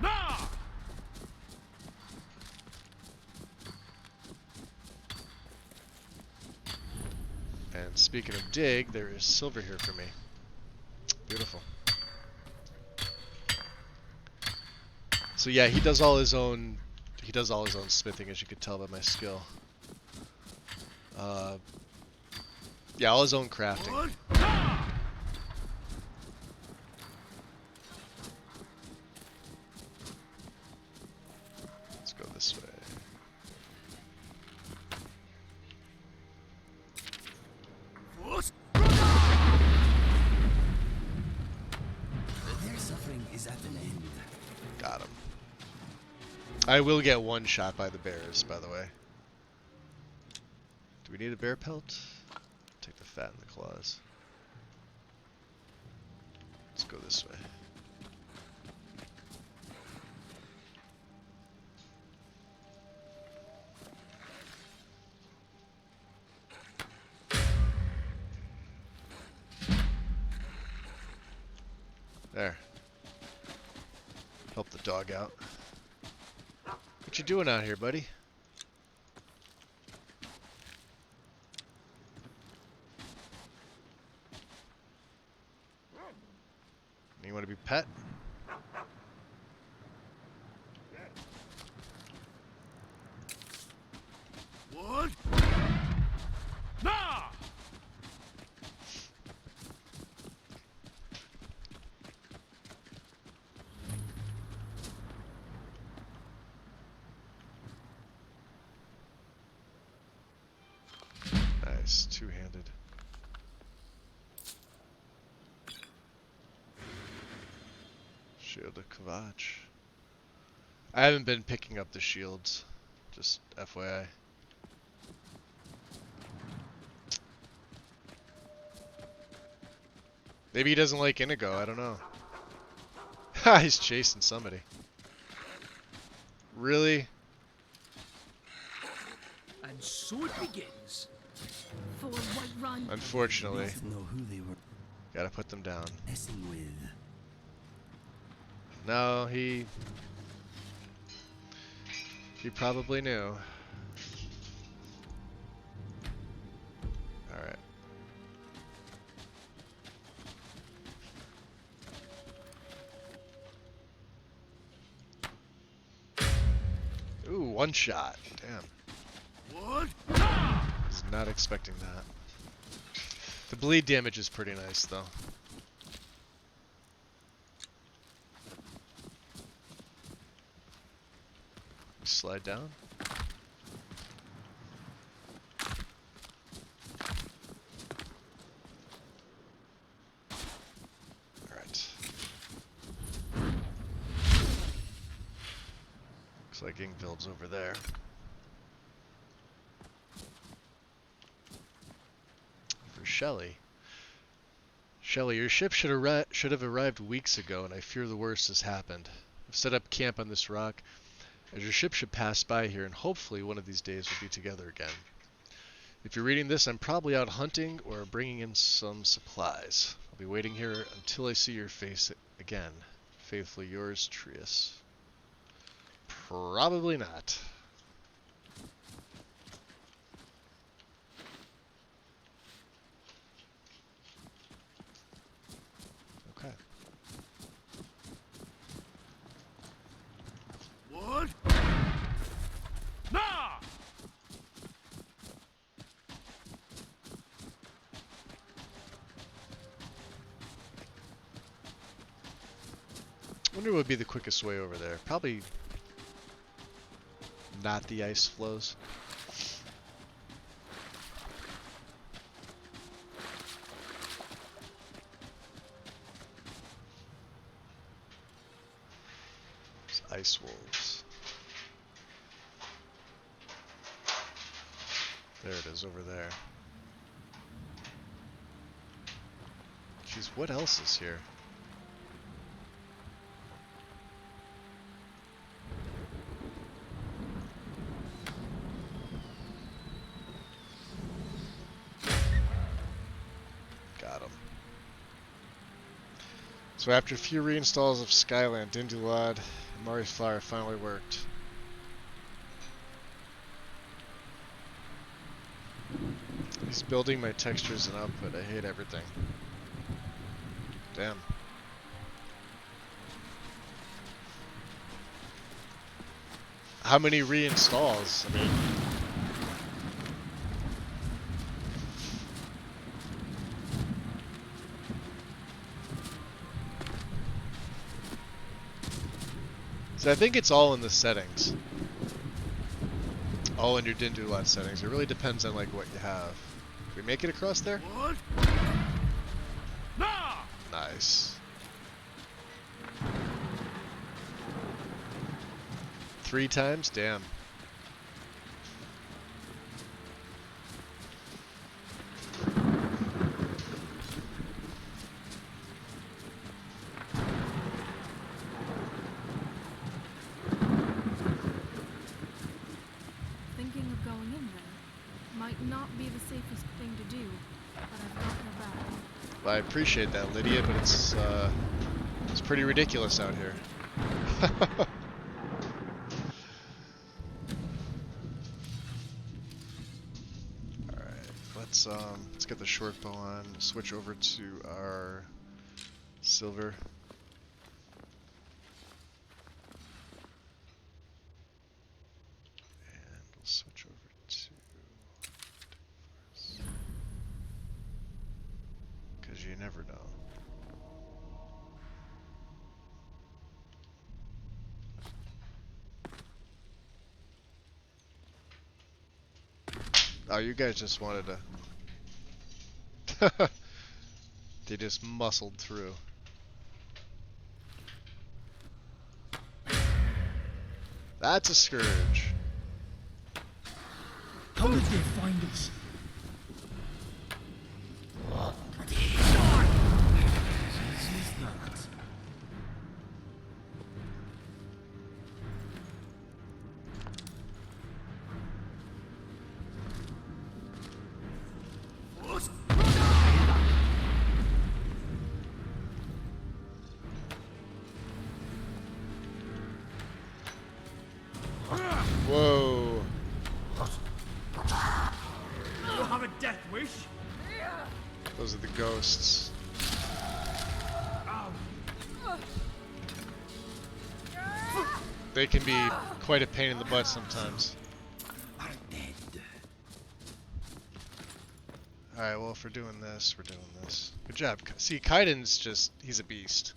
Nah! And speaking of dig, there is silver here for me. Beautiful. So yeah, he does all his own smithing, as you could tell by my skill. Yeah, all his own crafting. What? Let's go this way. What? Their suffering is at an end. Got him. I will get one shot by the bears, by the way. Do we need a bear pelt? Take the fat and the claws. Let's go this way. There. Help the dog out. What you doing out here, buddy? You want to be pet? What? Nah! Nice, two-handed. Shield of Kvatch. I haven't been picking up the shields, just FYI. Maybe he doesn't like Inigo, I don't know. Ha, he's chasing somebody. Really? And so it begins. For Whiterun. Unfortunately. Didn't know who they were Gotta put them down. messing with. No, he probably knew. Alright. Ooh, one shot. Damn. What? Was not expecting that. The bleed damage is pretty nice, though. Slide down. Alright. Looks like Ingvild's over there. For Shelley. Shelley, your ship should have arrived weeks ago, and I fear the worst has happened. I've set up camp on this rock, as your ship should pass by here, and hopefully one of these days we'll be together again. If you're reading this, I'm probably out hunting or bringing in some supplies. I'll be waiting here until I see your face again. Faithfully yours, Trius. Probably not. Okay. What? Nah! I wonder what would be the quickest way over there. Probably not the ice flows. It's ice wolves. There it is over there. Jeez, what else is here? So after a few reinstalls of Skyland, Dindulad and Mari's Flower finally worked. He's building my textures and output. I hate everything. Damn. How many reinstalls? I mean... So I think it's all in the settings. All in your Dindulad settings. It really depends on like what you have. Can we make it across there? What? Nah! Nice. 3 times? Damn. I appreciate that, Lydia, but it's pretty ridiculous out here. Alright, let's get the short bow on, switch over to our silver. And we'll switch over to... because you never know. Oh, you guys just wanted to... They just muscled through. That's a scourge. How did they find us? Whoa. You have a death wish? Those are the ghosts. They can be quite a pain in the butt sometimes. Alright, well, if we're doing this, we're doing this. Good job. See, Kaiden's just, he's a beast.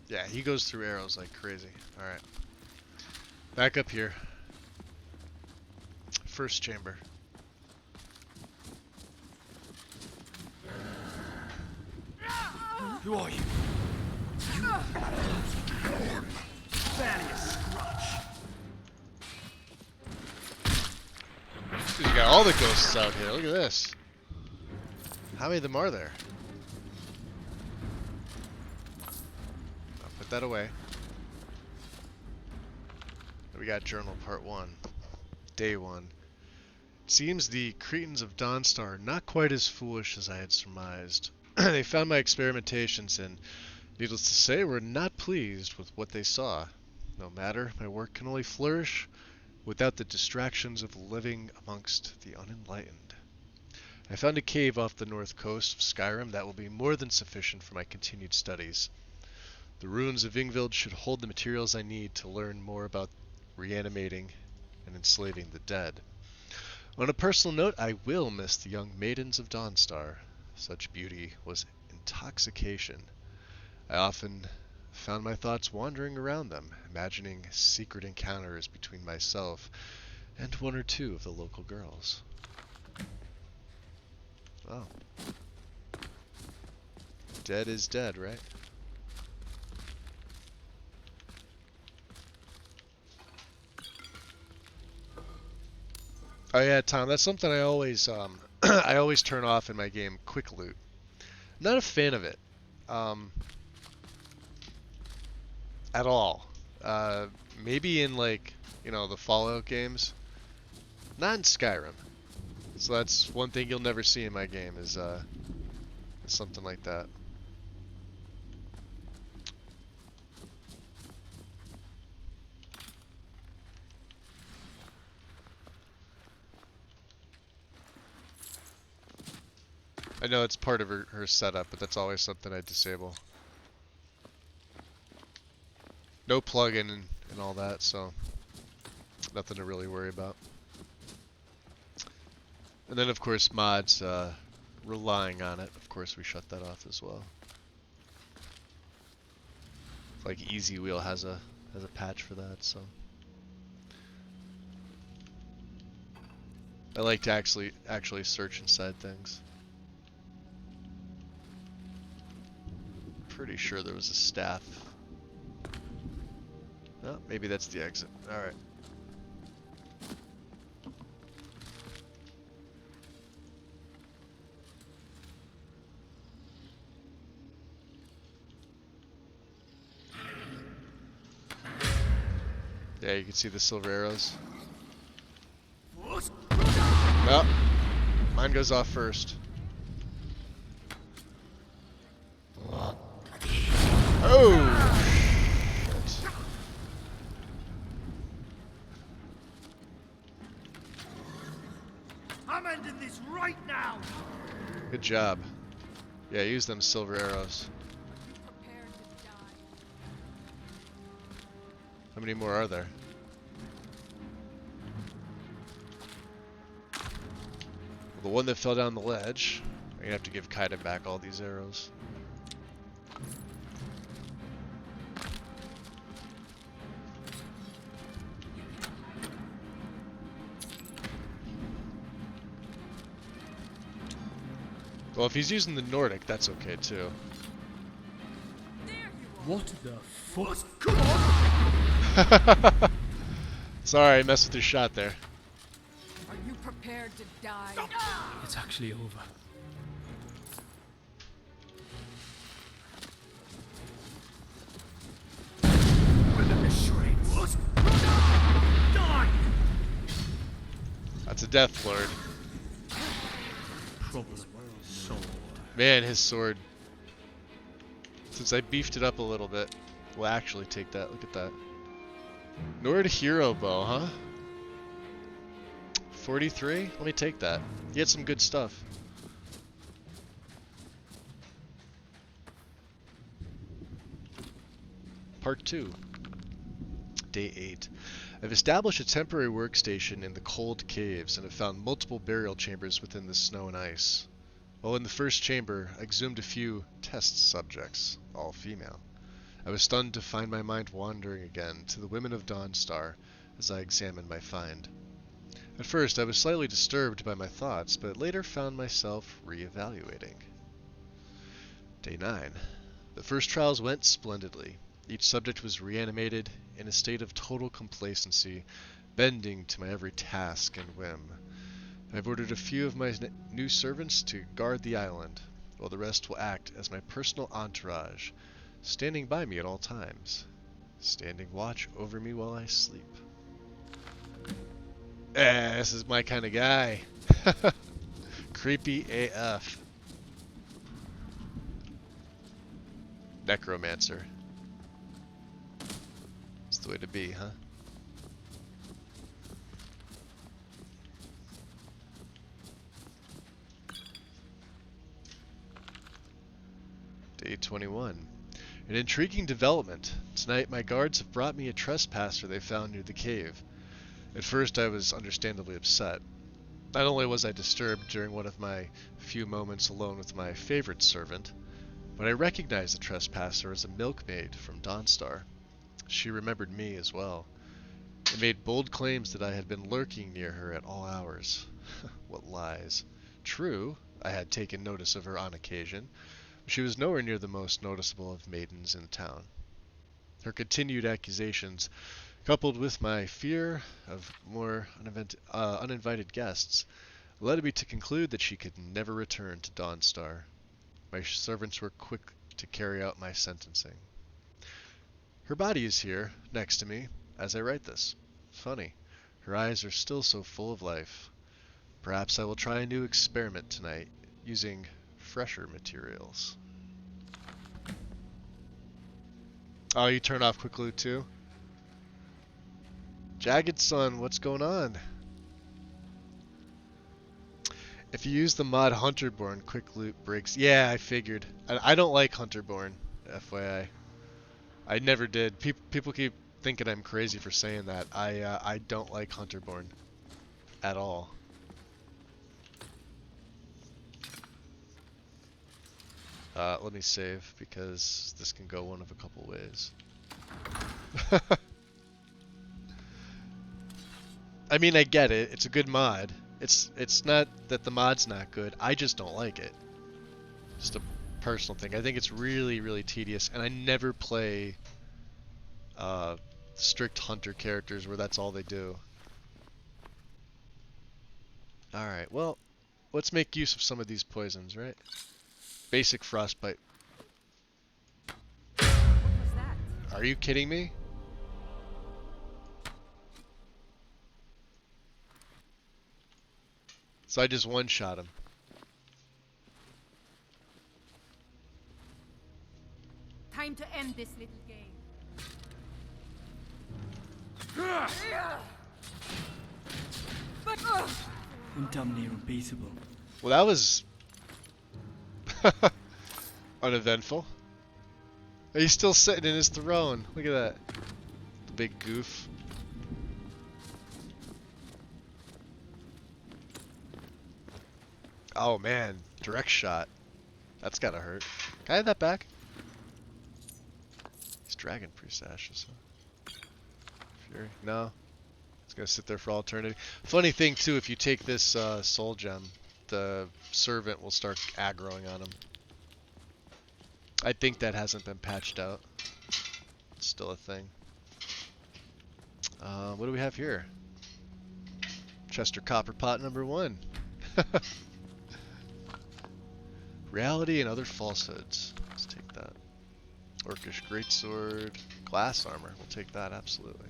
Yeah, he goes through arrows like crazy. Alright. Back up here. First chamber. Who are you? Barely a scratch. Dude, you got all the ghosts out here. Look at this. How many of them are there? I'll put that away. We got journal part 1. Day 1. It seems the Cretans of Dawnstar are not quite as foolish as I had surmised. They found my experimentations and, needless to say, were not pleased with what they saw. No matter, my work can only flourish without the distractions of living amongst the unenlightened. I found a cave off the north coast of Skyrim that will be more than sufficient for my continued studies. The ruins of Ingvild should hold the materials I need to learn more about reanimating and enslaving the dead. On a personal note, I will miss the young maidens of Dawnstar. Such beauty was intoxication. I often found my thoughts wandering around them, imagining secret encounters between myself and one or two of the local girls. Oh. Dead is dead, right? Oh yeah, Tom, that's something I always I always turn off in my game, quick loot. I'm not a fan of it. At all. Maybe in like, you know, the Fallout games. Not in Skyrim. So that's one thing you'll never see in my game is something like that. I know it's part of her setup, but that's always something I disable. No plugin and all that, so nothing to really worry about. And then of course mods, relying on it, of course we shut that off as well. Like Easy Wheel has a patch for that, so I like to actually search inside things. Pretty sure there was a staff. Oh, maybe that's the exit. Alright. Yeah, you can see the silver arrows. Oh, mine goes off first. Oh! Shit. I'm ending this right now. Good job. Yeah, use them silver arrows. How many more are there? Well, the one that fell down the ledge. I'm gonna have to give Kaiden back all these arrows. Well, if he's using the Nordic, that's okay too. What the fuck? Sorry, I messed with your shot there. Are you prepared to die? It's actually over. That's a Death Lord. Problem solved. Man, his sword. Since I beefed it up a little bit, we'll actually take that. Look at that. Nord Hero Bow, huh? 43? Let me take that. He had some good stuff. Part 2. Day 8. I've established a temporary workstation in the cold caves and have found multiple burial chambers within the snow and ice. While in the first chamber, I exhumed a few test subjects, all female. I was stunned to find my mind wandering again to the women of Dawnstar as I examined my find. At first, I was slightly disturbed by my thoughts, but later found myself re-evaluating. Day 9. The first trials went splendidly. Each subject was reanimated in a state of total complacency, bending to my every task and whim. I've ordered a few of my new servants to guard the island, while the rest will act as my personal entourage, standing by me at all times, standing watch over me while I sleep. This is my kind of guy. Creepy AF. Necromancer. It's the way to be, huh? Day 21. An intriguing development. Tonight my guards have brought me a trespasser they found near the cave. At first I was understandably upset. Not only was I disturbed during one of my few moments alone with my favorite servant, but I recognized the trespasser as a milkmaid from Dawnstar. She remembered me as well, and made bold claims that I had been lurking near her at all hours. What lies. True, I had taken notice of her on occasion, but she was nowhere near the most noticeable of maidens in town. Her continued accusations, coupled with my fear of more uninvited guests, led me to conclude that she could never return to Dawnstar. My servants were quick to carry out my sentencing. Her body is here, next to me, as I write this. Funny, her eyes are still so full of life. Perhaps I will try a new experiment tonight, using fresher materials. Oh, you turn off quick loot too? Jagged Sun, what's going on? If you use the mod Hunterborn, quick loot breaks. Yeah, I figured. I don't like Hunterborn, FYI. I never did. People keep thinking I'm crazy for saying that. I don't like Hunterborn at all. Let me save because this can go one of a couple ways. I mean, I get it. It's a good mod. It's not that the mod's not good. I just don't like it. Just a personal thing. I think it's really, really tedious, and I never play strict hunter characters where that's all they do. Alright, well, let's make use of some of these poisons, right? Basic frostbite. What was that? Are you kidding me? So I just one-shot him. Time to end this little game. Damn unbeatable. Well, that was uneventful. He's still sitting in his throne. Look at that. The big goof. Oh man, direct shot. That's gotta hurt. Can I have that back? These dragon priest ashes, huh? Fury? No. It's gonna sit there for all eternity. Funny thing too, if you take this soul gem, the servant will start aggroing on him. I think that hasn't been patched out. It's still a thing. What do we have here? Chester Copperpot #1. Reality and other falsehoods. Let's take that. Orcish greatsword. Glass armor. We'll take that, absolutely.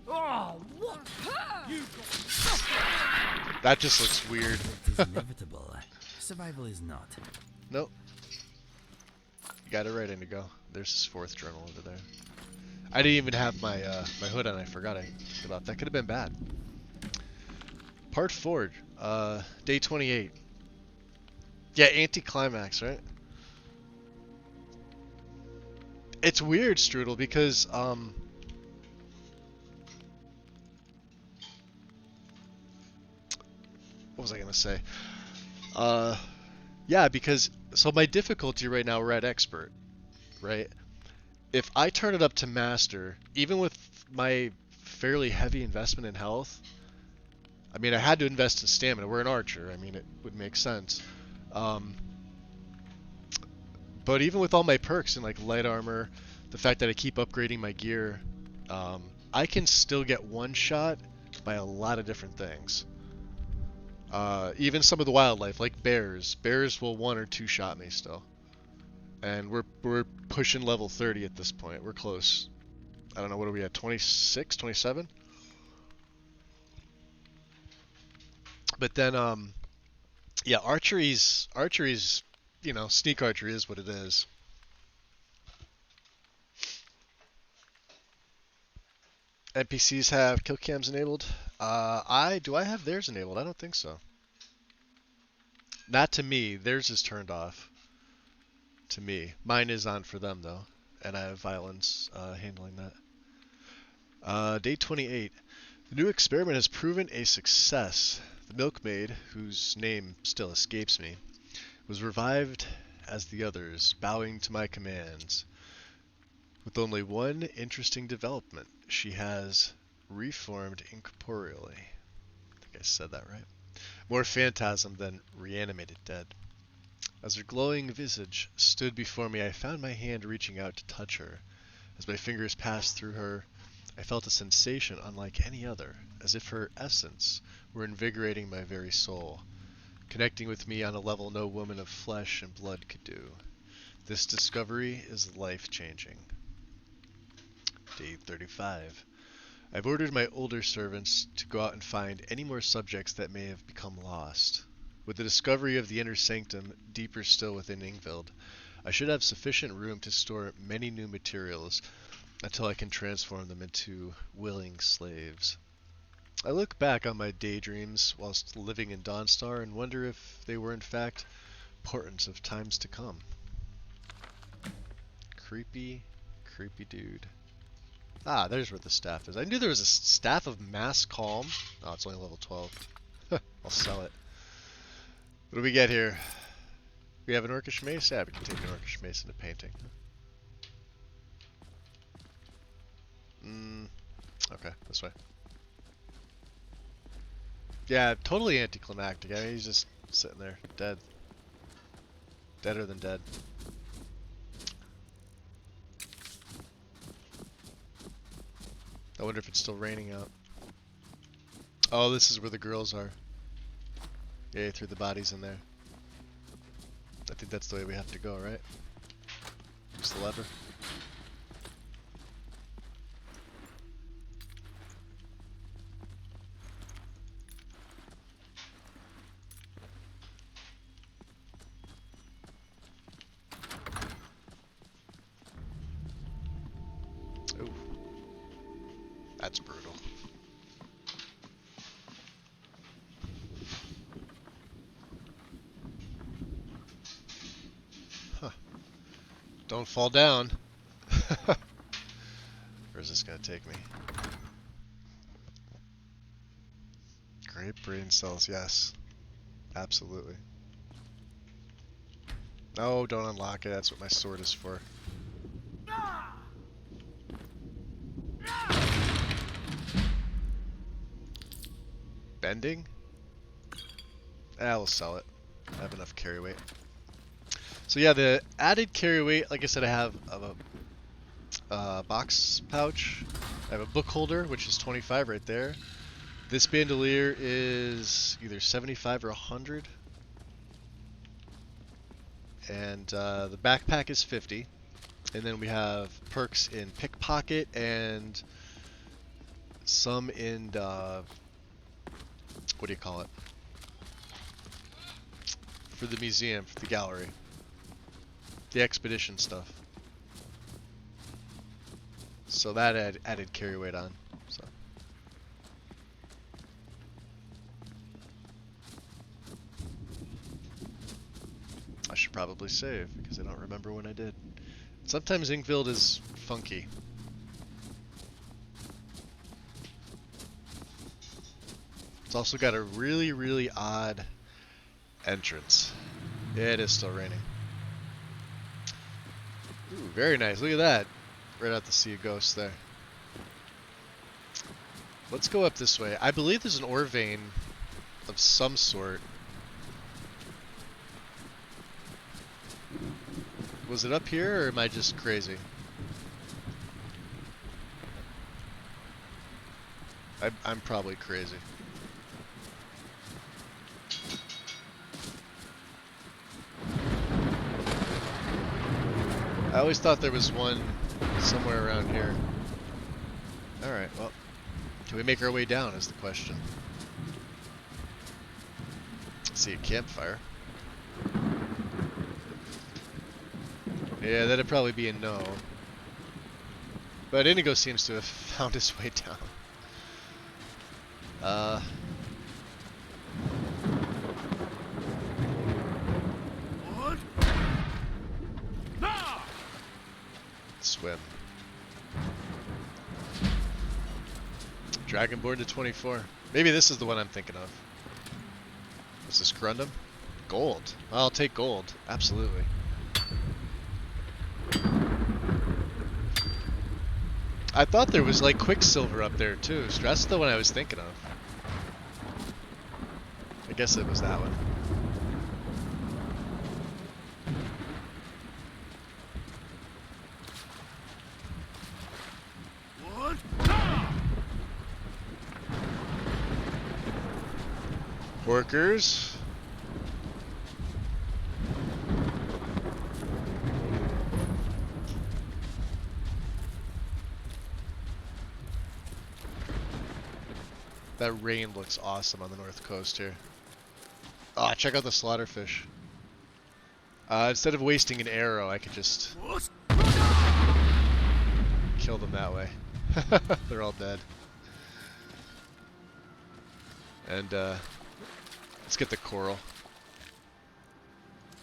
Oh, what? That just looks weird. It is inevitable. Survival is not. Nope. You got it right, Indigo. There's his 4th journal over there. I didn't even have my my hood on. I forgot about that. Could have been bad. Part 4, day 28. Yeah, anticlimax, right? It's weird, Strudel, because what was I gonna say? Yeah, because so my difficulty right now, we're at expert, right? If I turn it up to master, even with my fairly heavy investment in health. I mean, I had to invest in stamina. We're an archer. I mean, it would make sense. But even with all my perks and like light armor, the fact that I keep upgrading my gear, I can still get one shot by a lot of different things. Even some of the wildlife, like bears. Bears will 1 or 2 shot me still. And we're pushing level 30 at this point. We're close. I don't know, what are we at? 26, 27? But then, yeah, archery's, you know, sneak archery is what it is. NPCs have kill cams enabled. Do I have theirs enabled? I don't think so. Not to me. Theirs is turned off. To me. Mine is on for them though, and I have violence handling that. Day 28. The new experiment has proven a success. The milkmaid, whose name still escapes me, was revived as the others, bowing to my commands. With only one interesting development, she has reformed incorporeally. I think I said that right. More phantasm than reanimated dead. As her glowing visage stood before me, I found my hand reaching out to touch her. As my fingers passed through her, I felt a sensation unlike any other, as if her essence were invigorating my very soul, connecting with me on a level no woman of flesh and blood could do. This discovery is life-changing. Day 35. I've ordered my older servants to go out and find any more subjects that may have become lost. With the discovery of the inner sanctum deeper still within Ingvild, I should have sufficient room to store many new materials until I can transform them into willing slaves. I look back on my daydreams whilst living in Dawnstar and wonder if they were in fact portents of times to come. Creepy, creepy dude. Ah, there's where the staff is. I knew there was a staff of mass calm. Oh, it's only level 12. I'll sell it. What do we get here? We have an orcish mace? Yeah, we can take an orcish mace into painting. Okay, this way. Yeah, totally anticlimactic. I mean, he's just sitting there, dead. Deader than dead. I wonder if it's still raining out. Oh, this is where the girls are. Yeah, you threw the bodies in there. I think that's the way we have to go, right? Use the lever. Ooh. That's brutal. Huh. Don't fall down. Where's this gonna take me? Great brain cells, yes. Absolutely. No, don't unlock it. That's what my sword is for. Bending? We'll sell it. I have enough carry weight. So yeah, the added carry weight, like I said, I have a box pouch. I have a book holder, which is 25 right there. This bandolier is either 75 or 100. And the backpack is 50. And then we have perks in pickpocket and some in what do you call it? For the museum, for the gallery. The expedition stuff. So that added carry weight on. So. I should probably save because I don't remember when I did. Sometimes Ingvild is funky. It's also got a really, really odd entrance. It is still raining. Ooh, very nice. Look at that. Right out the Sea of Ghosts there. Let's go up this way. I believe there's an ore vein of some sort. Was it up here, or am I just crazy? I'm probably crazy. I always thought there was one somewhere around here. Alright, well, can we make our way down is the question. See a campfire. Yeah, that'd probably be a no. But Inigo seems to have found his way down. What? No! Swim. Dragonborn to 24. Maybe this is the one I'm thinking of. What's this, Grundum? Gold. I'll take gold. Absolutely. I thought there was like Quicksilver up there too, so that's the one I was thinking of. I guess it was that one. What? Workers. That rain looks awesome on the north coast here. Ah, check out the slaughterfish. Instead of wasting an arrow, I could just kill them that way. They're all dead. And let's get the coral,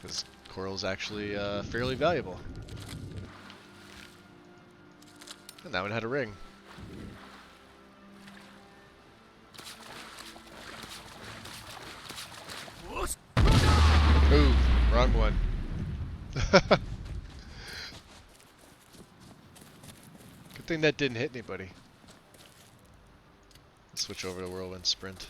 because coral is actually fairly valuable. And that one had a ring. Ooh, wrong one. Good thing that didn't hit anybody. Let's switch over to Whirlwind Sprint.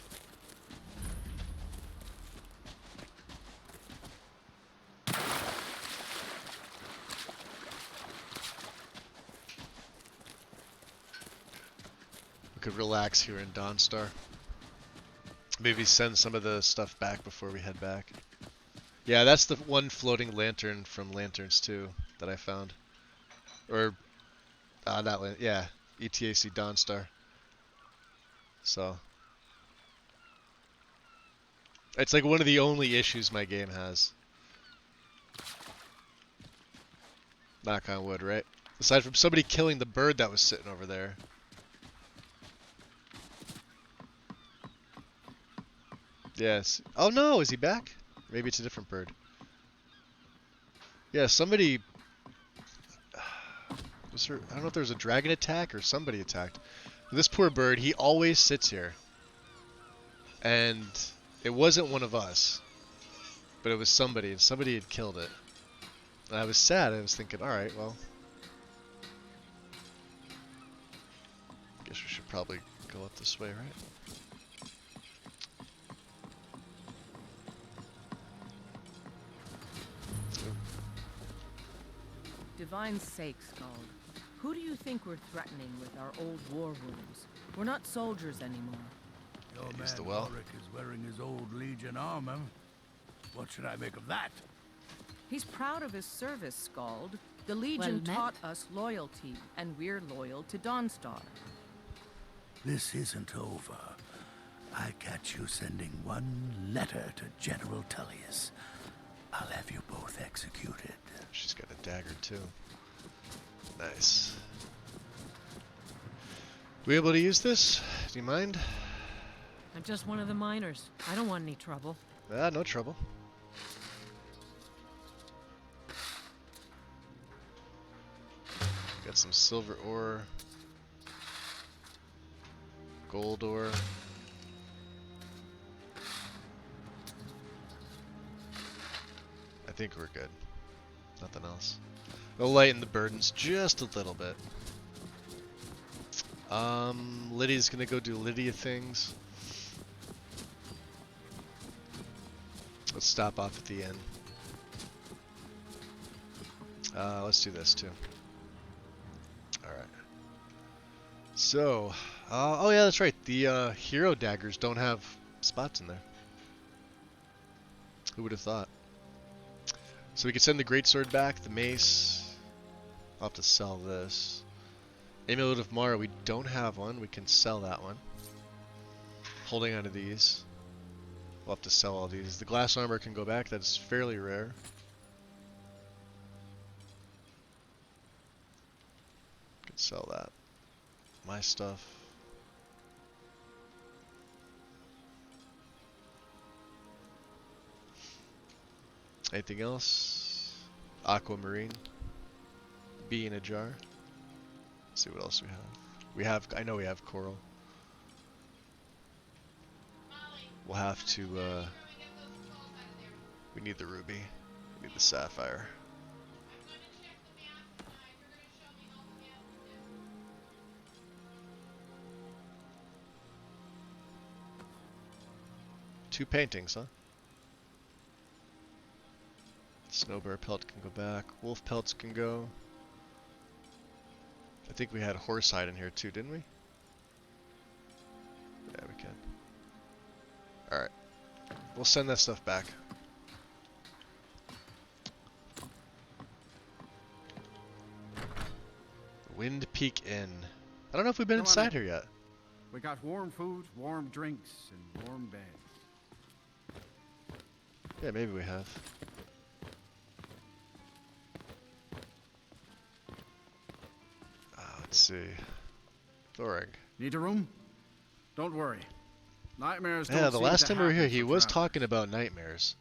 We could relax here in Dawnstar. Maybe send some of the stuff back before we head back. Yeah, that's the one floating lantern from Lanterns 2 that I found. Or, not yeah, ETAC Dawnstar. So. It's like one of the only issues my game has. Knock on wood, right? Aside from somebody killing the bird that was sitting over there. Yes. Oh no, is he back? Maybe it's a different bird. Yeah, somebody... Was there, I don't know if there was a dragon attack or somebody attacked. This poor bird, he always sits here. And it wasn't one of us. But it was somebody, and somebody had killed it. And I was sad. I was thinking, alright, well... Guess we should probably go up this way, right? Divine sakes, Skald. Who do you think we're threatening with our old war wounds? We're not soldiers anymore. Your Use the man well. Ulrich is wearing his old Legion armor. What should I make of that? He's proud of his service, Skald. The Legion Well met. taught us loyalty, and we're loyal to Dawnstar. This isn't over. I catch you sending one letter to General Tullius. I'll have you both executed. She's got a dagger too. Nice. We able to use this? Do you mind? I'm just one of the miners. I don't want any trouble. Ah, no trouble. Got some silver ore. Gold ore. I think we're good. Nothing else. We'll lighten the burdens just a little bit. Lydia's gonna go do Lydia things. Let's stop off at the inn. Let's do this too. Alright. So, oh yeah, that's right. The hero daggers don't have spots in there. Who would have thought? So we could send the greatsword back, the mace. I'll have to sell this. Amulet of Mara, we don't have one. We can sell that one. Holding onto these. We'll have to sell all these. The glass armor can go back. That's fairly rare. Can sell that. My stuff. Anything else? Aquamarine. Bee in a jar. Let's see what else we have. I know we have coral. We'll have to, we need the ruby. We need the sapphire. Two paintings, huh? Snowbear pelt can go back. Wolf pelts can go. I think we had horsehide in here too, didn't we? Yeah, we can. Alright. We'll send that stuff back. Wind Peak Inn. I don't know if we've been inside here yet. We got warm food, warm drinks, and warm beds. Yeah, maybe we have. Let's see. Thorig. Need a room? Don't worry. Nightmares don't Yeah, the seem last to time we were here, happen he for was travelers. talking about nightmares.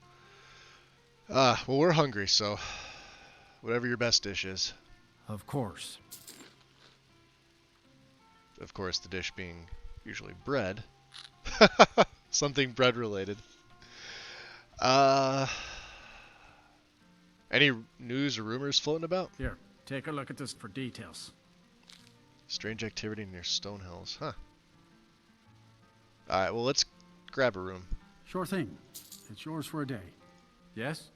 Well, we're hungry, so whatever your best dish is. Of course. Of course, the dish being usually bread. Something bread related. Any news or rumors floating about? Here, take a look at this for details. Strange activity near Stonehills, huh? Alright, well, let's grab a room. Sure thing. It's yours for a day. Yes?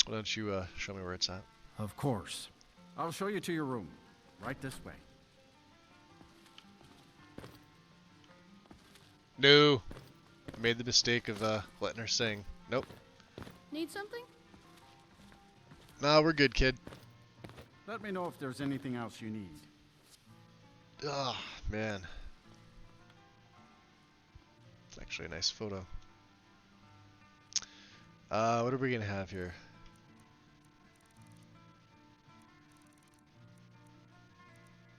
Why don't you show me where it's at? Of course. I'll show you to your room. Right this way. No! I made the mistake of letting her sing. Nope. Need something? Nah, we're good, kid. Let me know if there's anything else you need. Oh, man. It's actually a nice photo. What are we gonna have here?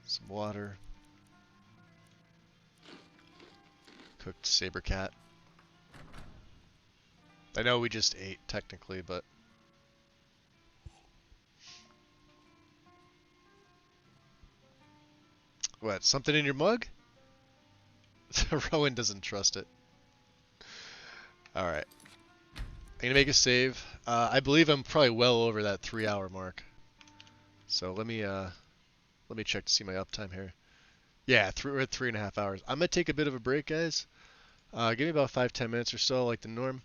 Some water. Cooked saber cat. I know we just ate, technically, but... What, something in your mug? Rowan doesn't trust it. Alright. I'm gonna make a save. I believe I'm probably well over that 3-hour mark. So let me check to see my uptime here. Yeah, we're at 3.5 hours. I'm gonna take a bit of a break, guys. Give me about 5-10 minutes or so, like the norm.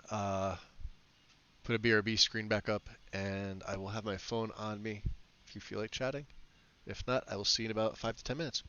Put a BRB screen back up, and I will have my phone on me if you feel like chatting. If not, I will see you in about 5 to 10 minutes.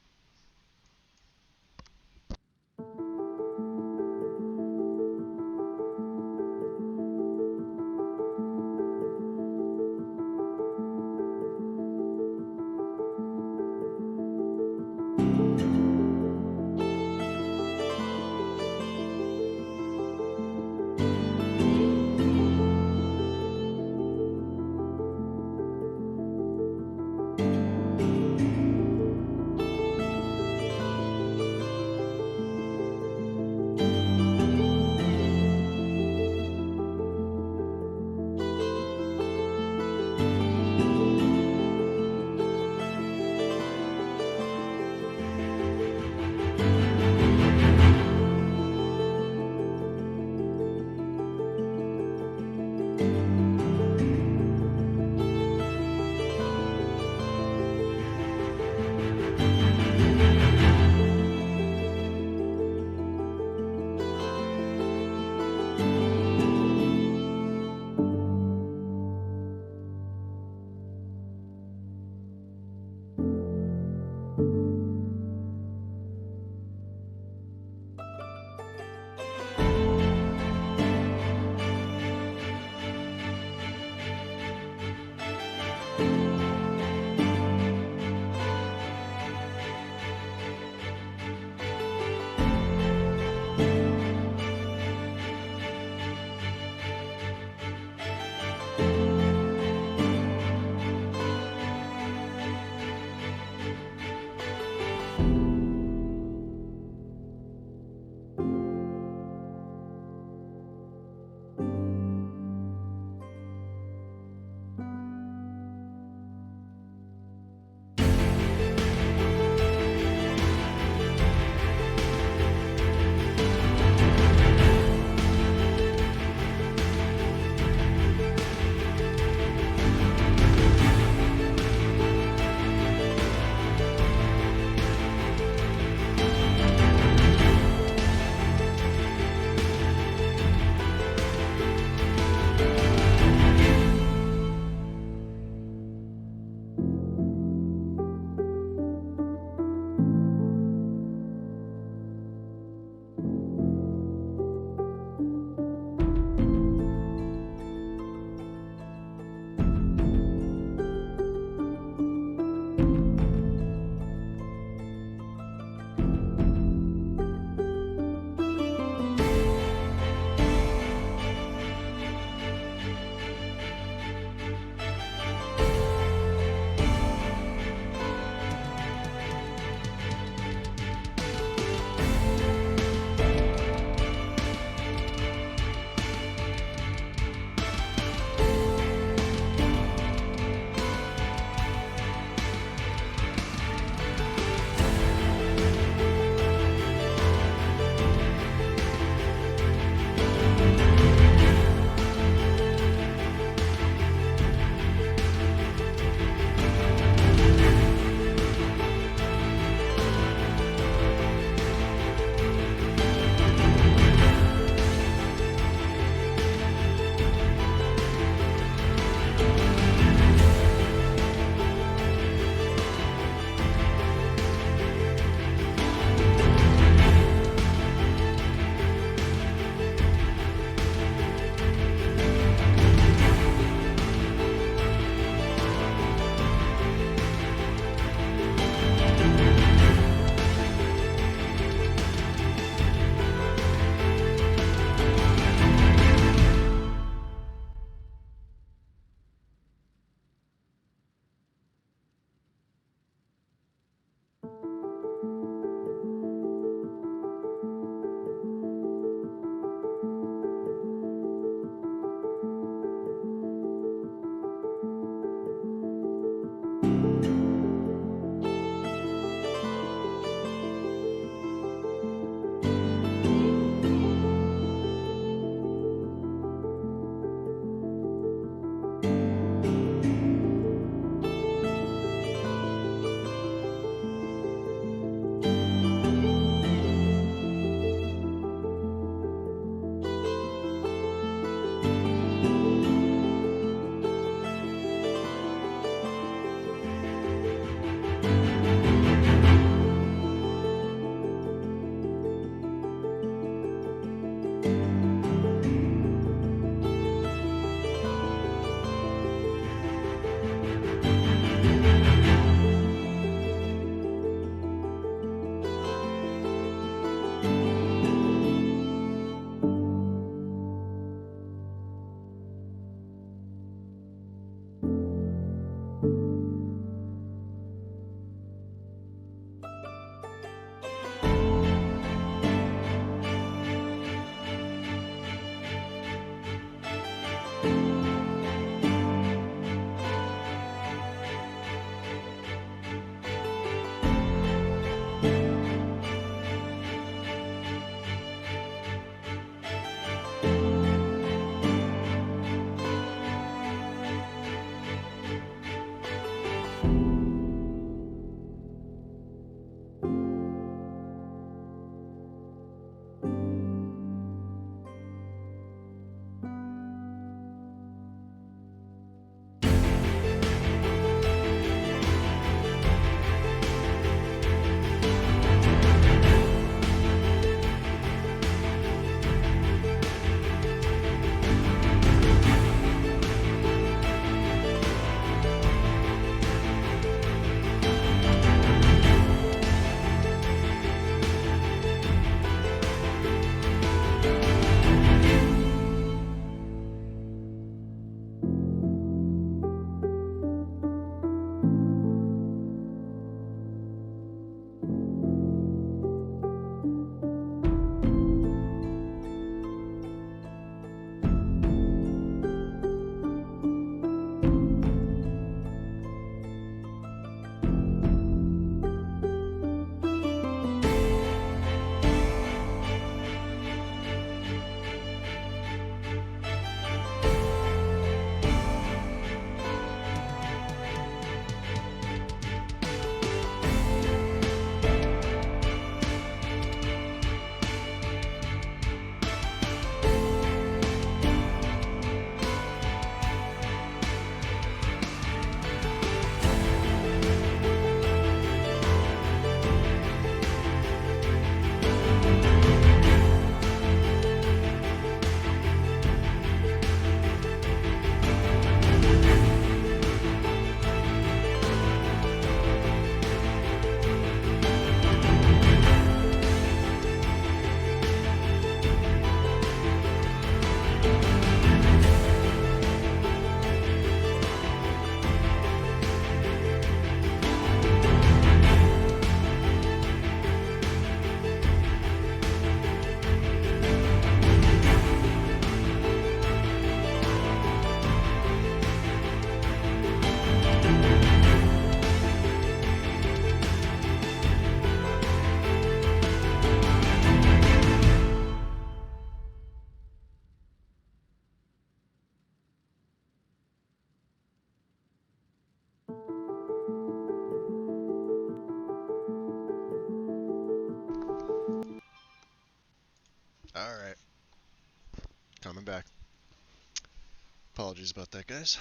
Apologies about that, guys.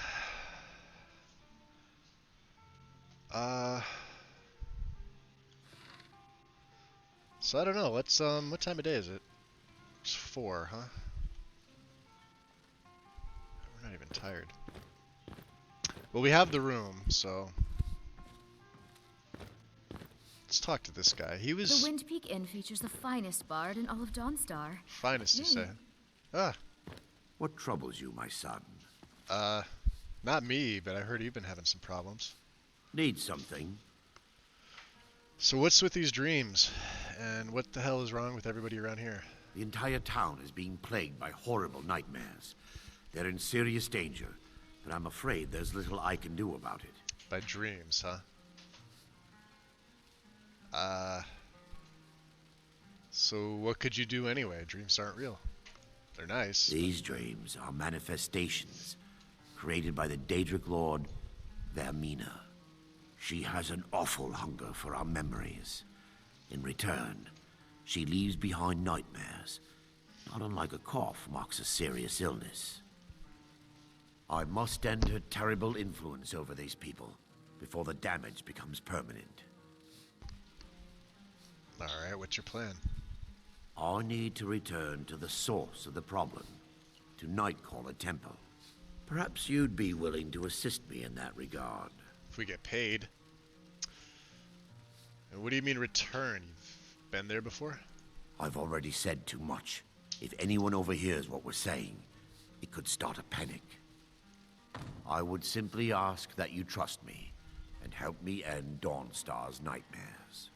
So I don't know. Let's what time of day is it? It's 4, huh? We're not even tired. Well, we have the room, so let's talk to this guy. He was The Wind Peak Inn features the finest bard in all of Dawnstar. finest, you say? Ah, What troubles you, my son? not me, but I heard you've been having some problems. Need something? So what's with these dreams? And what the hell is wrong with everybody around here? The entire town is being plagued by horrible nightmares. They're in serious danger, but I'm afraid there's little I can do about it. By dreams, huh? So what could you do anyway? Dreams aren't real. They're nice. These dreams are manifestations created by the Daedric Lord, Vermina. She has an awful hunger for our memories. In return, she leaves behind nightmares, not unlike a cough marks a serious illness. I must end her terrible influence over these people before the damage becomes permanent. Alright, what's your plan? I need to return to the source of the problem, to Nightcaller Temple. Perhaps you'd be willing to assist me in that regard. If we get paid. And what do you mean return? You've been there before? I've already said too much. If anyone overhears what we're saying, it could start a panic. I would simply ask that you trust me and help me end Dawnstar's nightmares.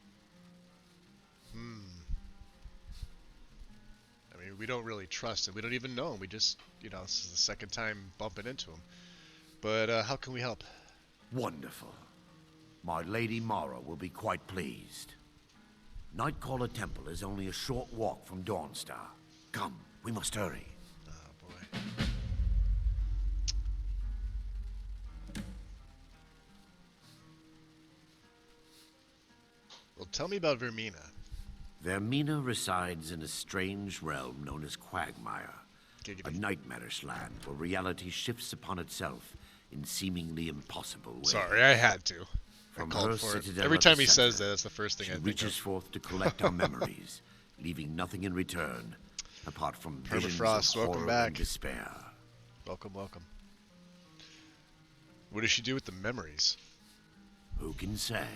I mean, we don't really trust him. We don't even know him. We just, you know, this is the second time bumping into him. But how can we help? Wonderful. My Lady Mara will be quite pleased. Nightcaller Temple is only a short walk from Dawnstar. Come, we must hurry. Oh, boy. Well, tell me about Vermina. Vermina resides in a strange realm known as Quagmire, a nightmarish land where reality shifts upon itself in seemingly impossible ways. Sorry, I had to. From I called her for it. citadel Every at the time he says center, that, that's the first thing I she think reaches of. forth to collect our memories, leaving nothing in return apart from visions of Permafrost, welcome horror back. and despair. Welcome, welcome. What does she do with the memories? Who can say?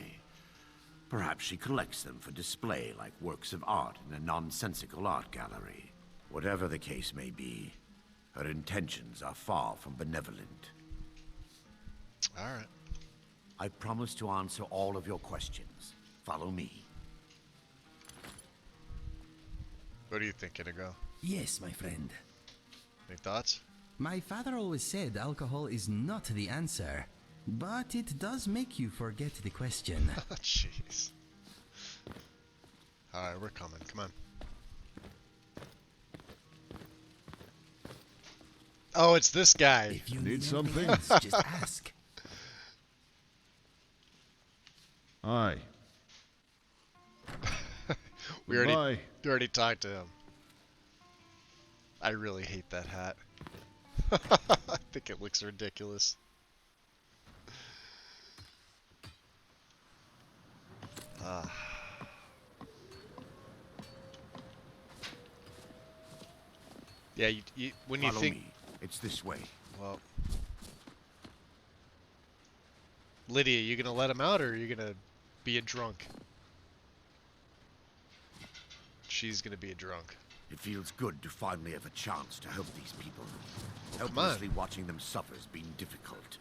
Perhaps she collects them for display like works of art in a nonsensical art gallery. Whatever the case may be, her intentions are far from benevolent. Alright. I promise to answer all of your questions. Follow me. What do you think, Inigo? Yes, my friend. Any thoughts? My father always said alcohol is not the answer, but it does make you forget the question. Jeez. Alright, we're coming. Come on. Oh, it's this guy. If you Need something? else, just ask. Aye. We already talked to him. I really hate that hat. I think it looks ridiculous. Yeah, you when you Follow think me. It's this way. well, Lydia, you gonna let him out or are you gonna be a drunk? She's gonna be a drunk. It feels good to finally have a chance to help these people. Well, come Helplessly watching them suffer has been difficult.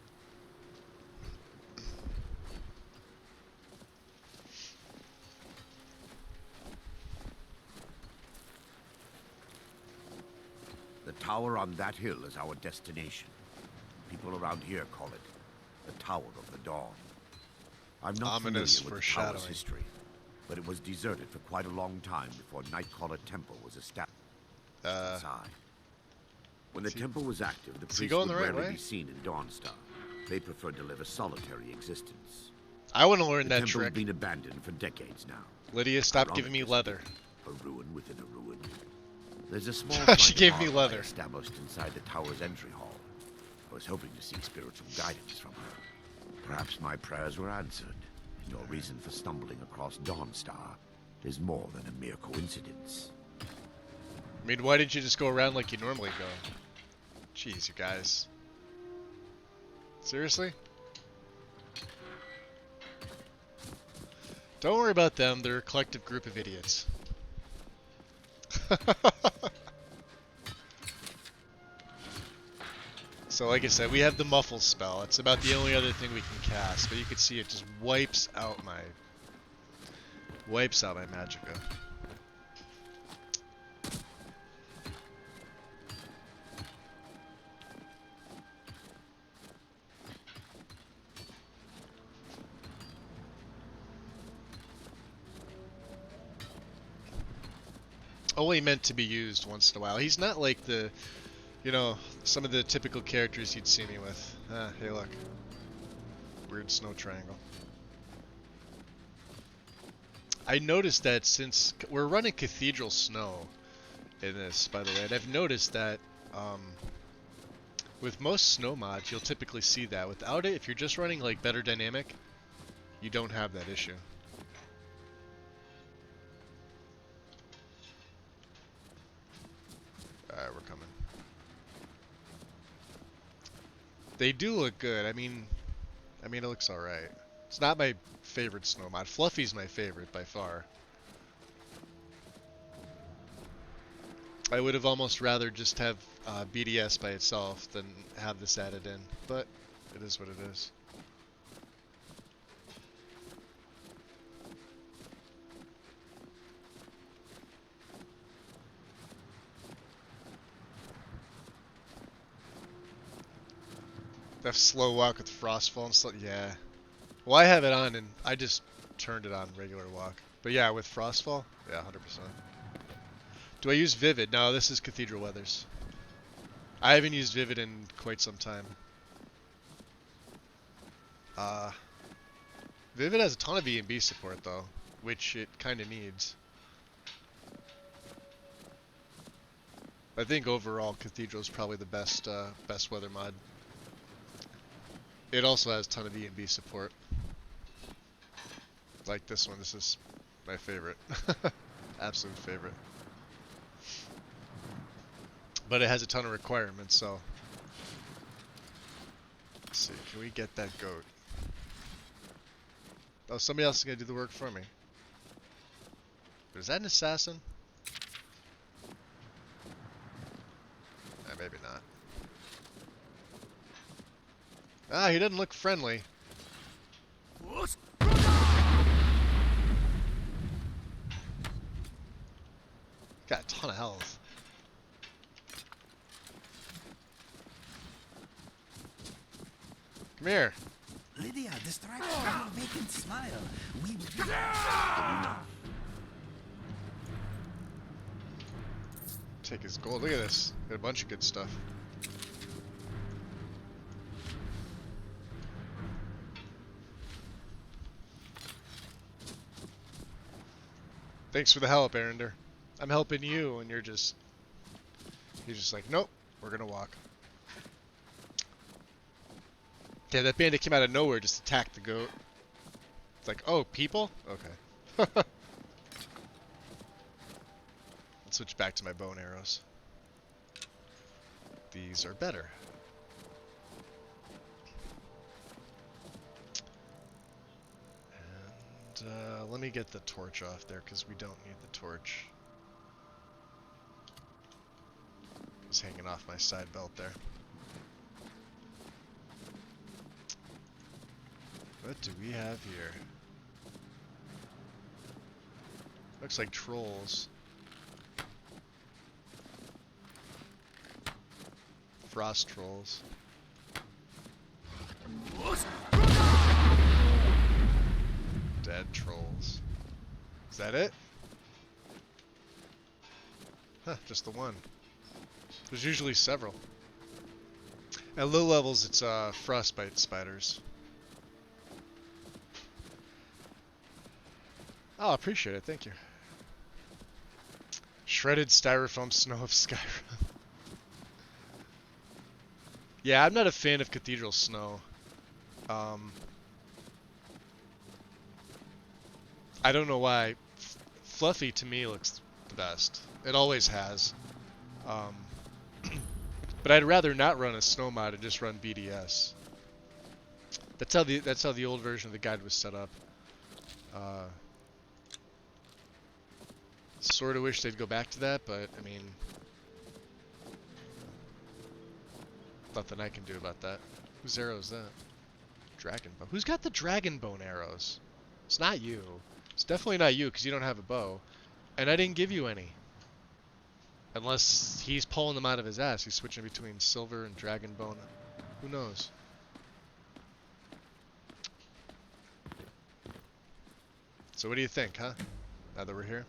The tower on that hill is our destination. People around here call it the Tower of the Dawn. I'm not Ominous familiar with the tower's foreshadowing. history, but it was deserted for quite a long time before Nightcaller Temple was established inside. When the temple was active, the is he priests going would the right rarely way? be seen in Dawnstar. They preferred to live a solitary existence. I want to learn The that temple's trick. been abandoned for decades now. Lydia, stop giving me leather. A ruin within a ruin. There's a small She shrine gave of me Arkai leather. established inside the tower's entry hall. I was hoping to seek spiritual guidance from her. Perhaps my prayers were answered. Your reason for stumbling across Dawnstar is more than a mere coincidence. I mean, why didn't you just go around like you normally go? Jeez, you guys. Seriously? Don't worry about them, they're a collective group of idiots. So like I said, we have the muffle spell. It's about the only other thing we can cast, but you can see it just wipes out my magicka. Only meant to be used once in a while. He's not like the, you know, some of the typical characters you'd see me with. Ah, hey look. Weird snow triangle. I noticed that since we're running Cathedral Snow in this, by the way, and I've noticed that with most snow mods, you'll typically see that. Without it, if you're just running like Better Dynamic, you don't have that issue. Alright, we're coming. They do look good. I mean it looks alright. It's not my favorite snow mod. Fluffy's my favorite by far. I would have almost rather just have BDS by itself than have this added in, but it is what it is. That slow walk with Frostfall and stuff, yeah. Well, I have it on and I just turned it on regular walk. But yeah, with Frostfall, yeah, 100%. Do I use Vivid? No, this is Cathedral Weathers. I haven't used Vivid in quite some time. Vivid has a ton of E&B support though, which it kind of needs. I think overall Cathedral is probably the best weather mod. It also has a ton of E&B support. Like this one, this is my favorite. Absolute favorite. But it has a ton of requirements, so... Let's see, can we get that goat? Oh, somebody else is going to do the work for me. But is that an assassin? Maybe not. Ah, he doesn't look friendly. Got a ton of health. Come here. Lydia, distract her with a vacant smile. We Take his gold. Look at this. Got a bunch of good stuff. Thanks for the help, Arender. I'm helping you, and you're just... He's just like, nope, we're gonna walk. Yeah, that bandit came out of nowhere, just attacked the goat. It's like, oh, people? Okay. Let's switch back to my bow and arrows. These are better. And let me get the torch off there, because we don't need the torch. It's hanging off my side belt there. What do we have here? Looks like trolls. Frost trolls. Dead trolls. Is that it? Huh, just the one. There's usually several. At low levels, it's frostbite spiders. Oh, I appreciate it. Thank you. Shredded styrofoam snow of Skyrim. Yeah, I'm not a fan of Cathedral Snow. I don't know why. Fluffy to me looks the best. It always has. But I'd rather not run a snow mod and just run BDS. That's how the old version of the guide was set up. Sort of wish they'd go back to that, but I mean, nothing I can do about that. Whose arrow is that? Dragon bow. Who's got the dragon bone arrows? It's not you. It's definitely not you because you don't have a bow, and I didn't give you any. Unless he's pulling them out of his ass. He's switching between silver and dragon bone. Who knows? So what do you think, huh? Now that we're here?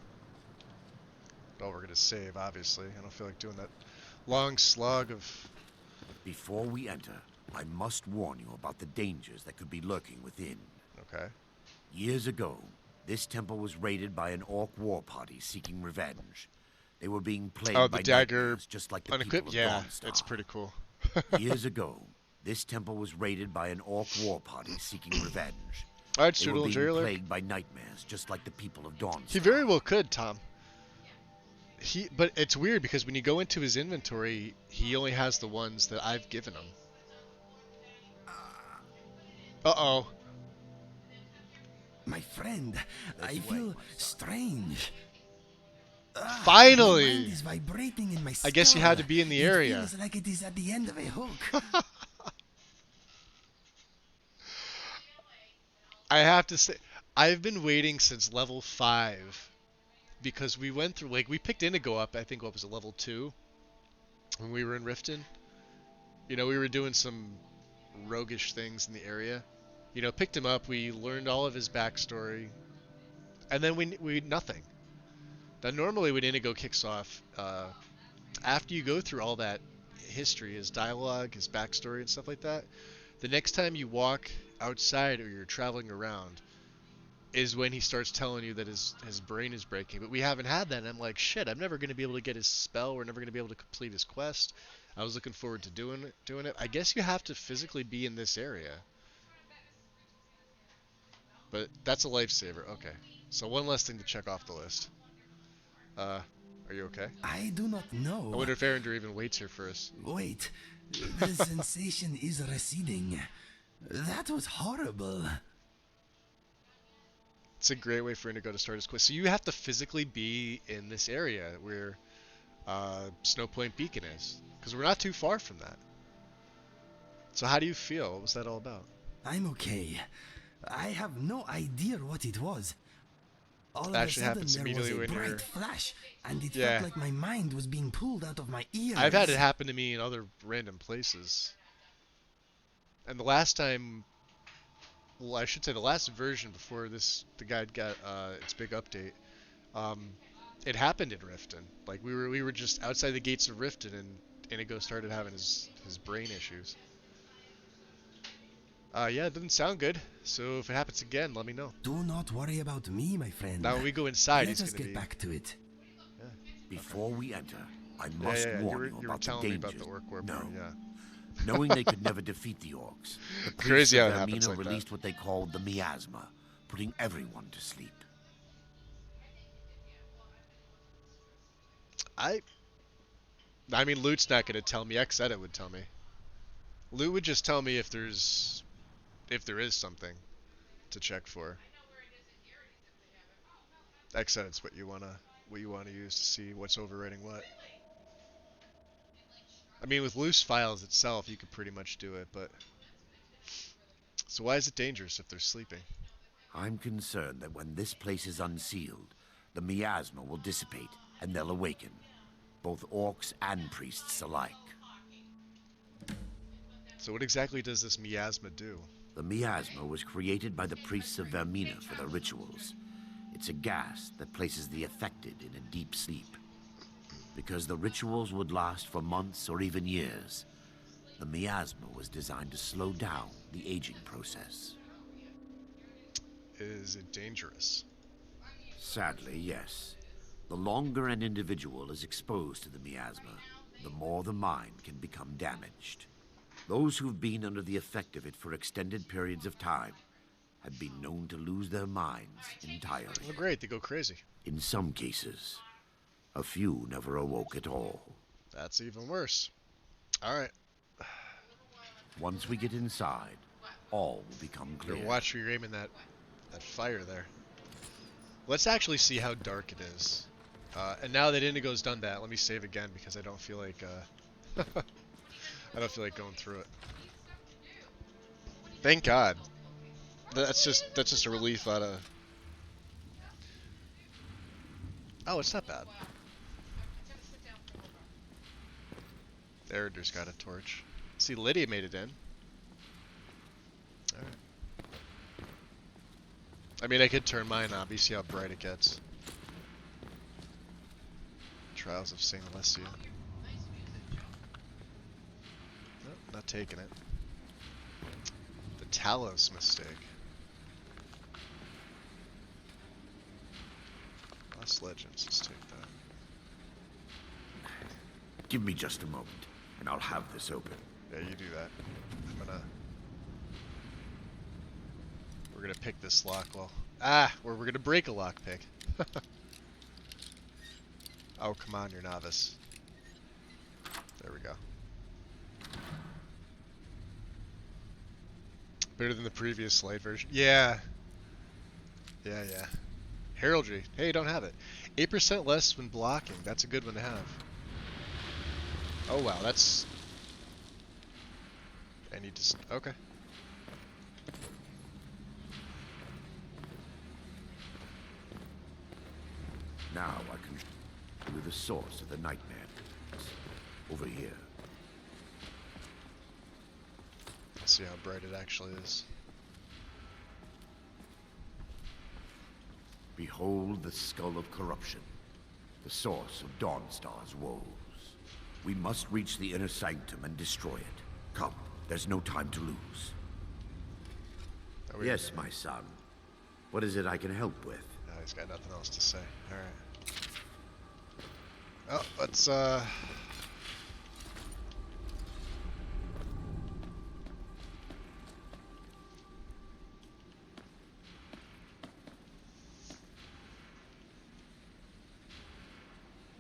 Oh, we're gonna save, obviously. I don't feel like doing that long slog of... Before we enter, I must warn you about the dangers that could be lurking within. Okay. Years ago, this temple was raided by an orc war party seeking revenge. They were being plagued by nightmares, just like the people of Dawnstar. It's pretty cool. Years ago, this temple was raided by an orc war party seeking revenge. Alright, they were being plagued by nightmares, just like the people of Dawnstar. He very well could, Tom. But it's weird because when you go into his inventory, he only has the ones that I've given him. Uh-oh. My friend, I feel strange. Finally! My mind is vibrating in my skull. I guess you had to be in the area. It feels like it is at the end of a hook. I have to say, I've been waiting since level 5. Because we went through, like, we picked Indigo up, I think, what was it, level 2? When we were in Riften. You know, we were doing some roguish things in the area. You know, picked him up, we learned all of his backstory. And then we nothing. Now, normally when Indigo kicks off, after you go through all that history, his dialogue, his backstory, and stuff like that, the next time you walk outside or you're traveling around, is when he starts telling you that his brain is breaking. But we haven't had that, and I'm like, shit, I'm never going to be able to get his spell. We're never going to be able to complete his quest. I was looking forward to doing it. I guess you have to physically be in this area. But that's a lifesaver. Okay. So one less thing to check off the list. Are you okay? I do not know. I wonder if Arendar even waits here for us. Wait. The sensation is receding. That was horrible. It's a great way for Indigo to start his quest. So you have to physically be in this area where Snowpoint Beacon is. Because we're not too far from that. So how do you feel? What was that all about? I'm okay. I have no idea what it was. All of that a sudden happens there was immediately a when you're... bright flash, and it felt like my mind was being pulled out of my ears. I've had it happen to me in other random places. And the last time... Well, I should say the last version before the guide got its big update, it happened in Riften. Like we were just outside the gates of Riften, and Indigo started having his brain issues. Yeah, it doesn't sound good. So if it happens again, let me know. Do not worry about me, my friend. Now when we go inside, Let he's us gonna get back to it. Yeah. Before we enter, I must warn you about the dangers. About the orc war party, yeah. Knowing they could never defeat the orcs, the priests Crazy of how it happens Vermina like released that. what they called the miasma, putting everyone to sleep. I mean, Loot's not going to tell me. Xedit would tell me. Loot would just tell me if there is something to check for. Xedit's what you wanna use to see what's overriding what. I mean, with loose files itself, you could pretty much do it, but... So why is it dangerous if they're sleeping? I'm concerned that when this place is unsealed, the miasma will dissipate, and they'll awaken. Both orcs and priests alike. So what exactly does this miasma do? The miasma was created by the priests of Vermina for their rituals. It's a gas that places the affected in a deep sleep. Because the rituals would last for months or even years, the miasma was designed to slow down the aging process. Is it dangerous? Sadly, yes. The longer an individual is exposed to the miasma, the more the mind can become damaged. Those who've been under the effect of it for extended periods of time have been known to lose their minds entirely. Oh, great, they go crazy. In some cases, a few never awoke at all. That's even worse. Alright. Once we get inside, all will become clear. Watch where you're aiming that fire there. Let's actually see how dark it is. And now that Indigo's done that, let me save again because I don't feel like I don't feel like going through it. Thank God. That's just a relief out of. Oh, it's not bad. Erender's got a torch. See, Lydia made it in. Alright. I mean, I could turn mine on, but you see how bright it gets. Trials of St. Alessia. Nope, not taking it. The Talos mistake. Lost Legends, let's take that. Give me just a moment, and I'll have this open. Yeah, you do that. We're gonna pick this lock. Well, we're gonna break a lock pick. Oh, come on, you're novice. There we go. Better than the previous light version. Yeah. Yeah. Heraldry. Hey, you don't have it. 8% less when blocking. That's a good one to have. Oh wow, that's. I need to. Okay. Now I can show you the source of the nightmare. Over here. Let's see how bright it actually is. Behold the skull of corruption, the source of Dawnstar's woes. We must reach the inner sanctum and destroy it. Come, there's no time to lose. Yes, my son. What is it I can help with? Oh, he's got nothing else to say. Alright. Oh, let's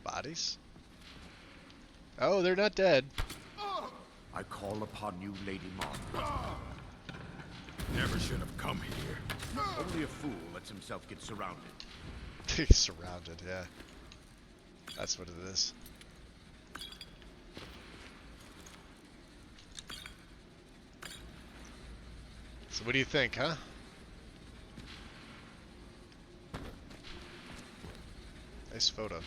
bodies? Oh, they're not dead. I call upon you, Lady Margaret. Never should have come here. Only a fool lets himself get surrounded. Surrounded, yeah. That's what it is. So what do you think, huh? Nice photo.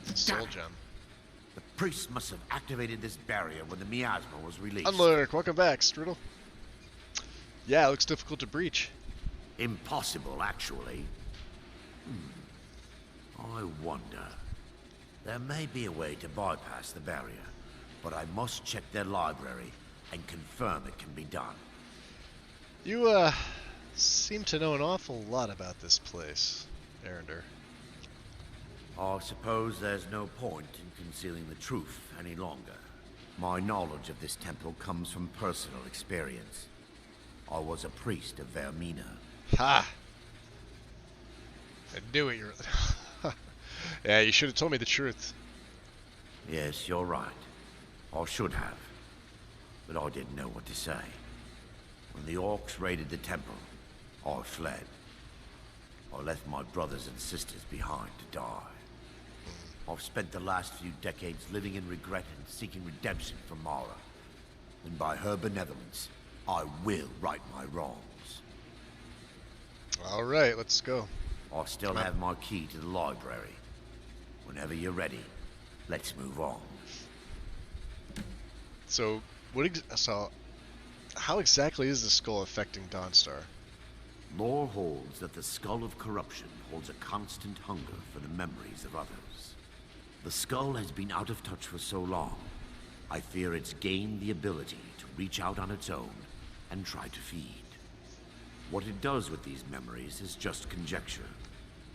It's a soul gem. The priest must have activated this barrier when the miasma was released. Unlurk, welcome back, Strudel. Yeah, it looks difficult to breach. Impossible, actually. I wonder. There may be a way to bypass the barrier, but I must check their library and confirm it can be done. You, seem to know an awful lot about this place, Erender. I suppose there's no point in concealing the truth any longer. My knowledge of this temple comes from personal experience. I was a priest of Vermina. Ha! I knew it. Yeah, you should have told me the truth. Yes, you're right. I should have. But I didn't know what to say. When the orcs raided the temple, I fled. I left my brothers and sisters behind to die. I've spent the last few decades living in regret and seeking redemption from Mara. And by her benevolence, I will right my wrongs. Alright, let's go. I still have my key to the library. Whenever you're ready, let's move on. So, how exactly is the skull affecting Dawnstar? Lore holds that the skull of corruption holds a constant hunger for the memories of others. The skull has been out of touch for so long, I fear it's gained the ability to reach out on its own and try to feed. What it does with these memories is just conjecture.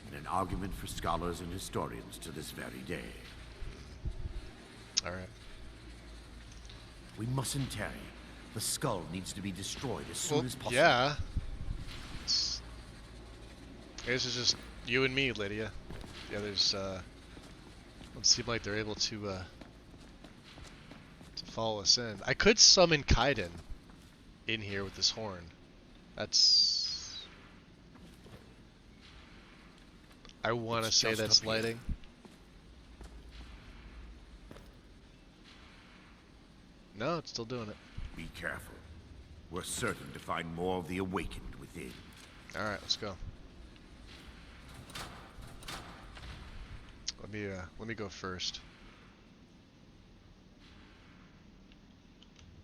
and an argument for scholars and historians to this very day. All right. We mustn't tarry. The skull needs to be destroyed as soon as possible. Yeah. I guess it's just you and me, Lydia. The others don't seem like they're able to follow us in. I could summon Kaiden in here with this horn. That's... I want to say that's lighting. No, it's still doing it. Be careful. We're certain to find more of the awakened within. Alright, let's go. Let me go first.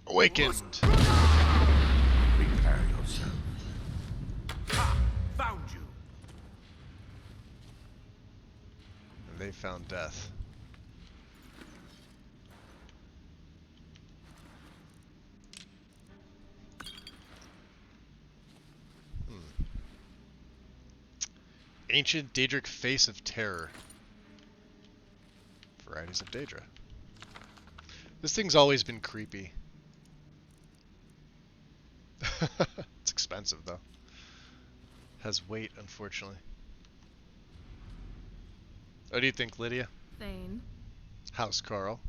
Awakened! Prepare yourself. Ha! Found you! And they found death. Ancient Daedric Face of Terror. Varieties of Daedra. This thing's always been creepy. It's expensive though. Has weight, unfortunately. What do you think, Lydia? Thane. House Carl.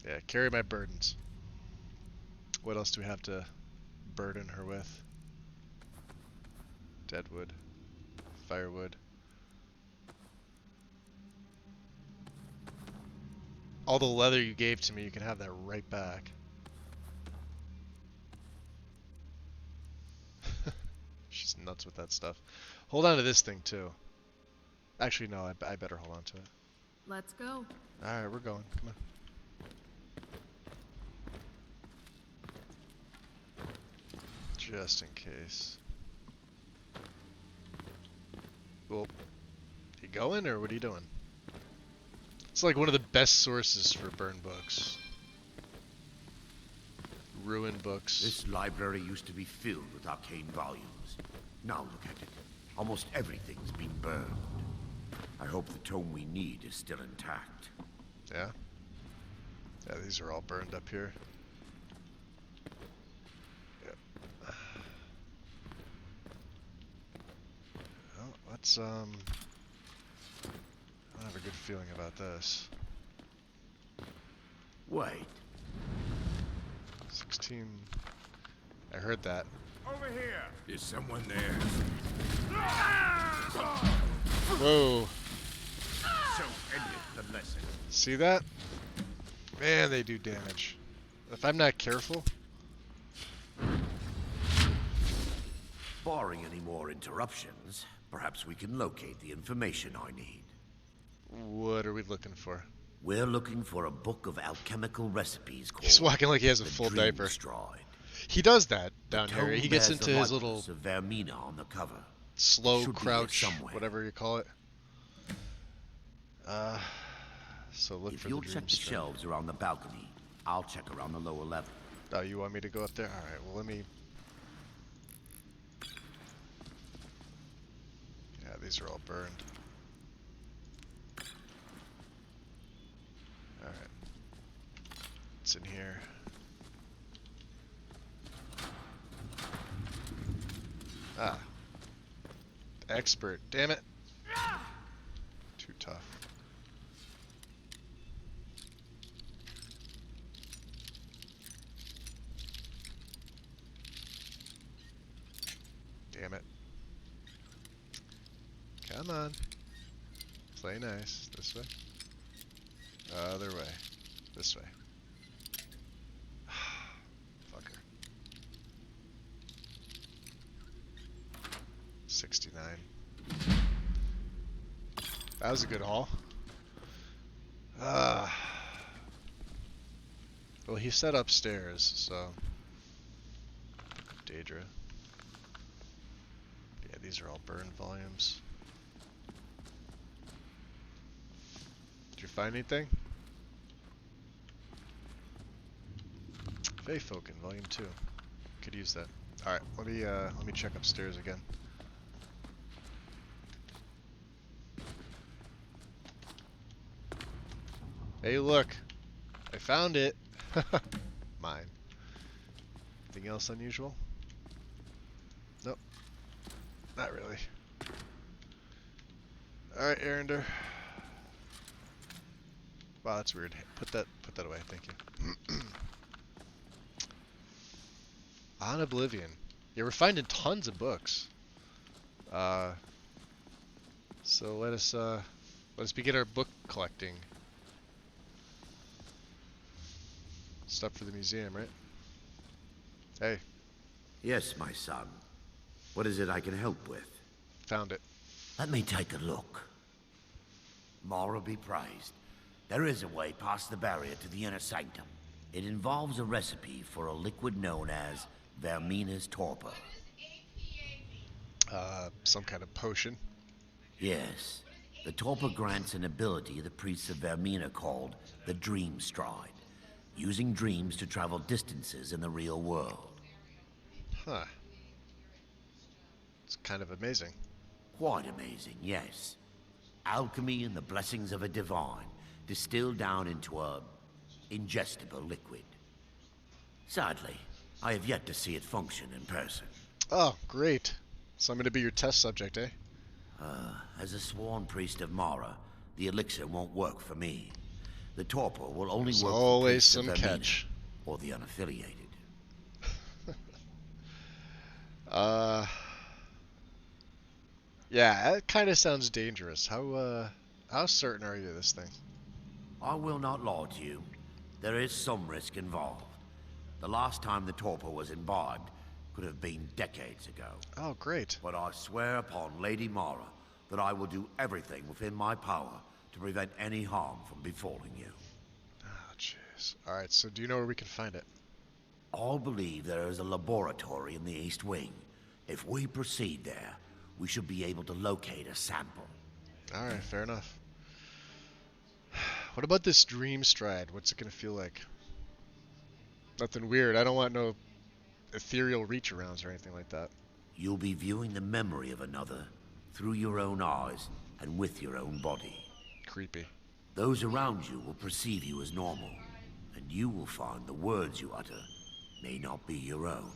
Yeah, carry my burdens. What else do we have to burden her with? Deadwood. Firewood. All the leather you gave to me, you can have that right back. She's nuts with that stuff. Hold on to this thing too. Actually, no, I better hold on to it. Let's go. Alright, we're going. Come on. Just in case. Well, you going or what are you doing? It's like one of the best sources for burn books. Ruin books. This library used to be filled with arcane volumes. Now look at it. Almost everything's been burned. I hope the tome we need is still intact. Yeah? Yeah, these are all burned up here. Yep. Well, let's, I don't have a good feeling about this. Wait. 16... I heard that. Over here! Is someone there? Whoa! So ended the lesson. See that? Man, they do damage. If I'm not careful... Barring any more interruptions, perhaps we can locate the information I need. What are we looking for? We're looking for a book of alchemical recipes called... He's walking like he has a full diaper. He does that down here. He gets into his little... of Vermina on the cover. Slow crouch, whatever you call it. So look for the If you'll check the shelves around the balcony, I'll check around the lower level. Oh, you want me to go up there? Alright, well let me... Yeah, these are all burned. Alright. What's in here? Ah. Expert, damn it. Too tough. Damn it. Come on. Play nice. This way. Other way. This way. Fucker. 69. That was a good haul. Well, he said upstairs, so... Daedra. Yeah, these are all burned volumes. Did you find anything? Feyfolken, Volume 2. Could use that. Alright, let me check upstairs again. Hey, look. I found it. Mine. Anything else unusual? Nope. Not really. Alright, Arender. Wow, that's weird. Put that away, thank you. On Oblivion. Yeah, we're finding tons of books. So let us begin our book collecting. Stuff for the museum, right? Hey. Yes, my son. What is it I can help with? Found it. Let me take a look. Mara be praised. There is a way past the barrier to the inner sanctum. It involves a recipe for a liquid known as Vermina's torpor. Some kind of potion? Yes. The torpor grants an ability the priests of Vermina called the Dream Stride, using dreams to travel distances in the real world. Huh. It's kind of amazing. Quite amazing, yes. Alchemy and the blessings of a divine, distilled down into a ingestible liquid. Sadly, I have yet to see it function in person. Oh, great. So I'm going to be your test subject, eh? As a sworn priest of Mara, the elixir won't work for me. The torpor will only There's work for always priests of some Vermina, catch. or the unaffiliated. Yeah, that kind of sounds dangerous. How certain are you of this thing? I will not lie to you. There is some risk involved. The last time the torpor was imbibed could have been decades ago. Oh, great. But I swear upon Lady Mara that I will do everything within my power to prevent any harm from befalling you. Oh, jeez. Alright, so do you know where we can find it? I believe there is a laboratory in the East Wing. If we proceed there, we should be able to locate a sample. Alright, fair enough. What about this Dream Stride? What's it gonna feel like? Nothing weird. I don't want no ethereal reach-arounds or anything like that. You'll be viewing the memory of another through your own eyes and with your own body. Creepy. Those around you will perceive you as normal, and you will find the words you utter may not be your own.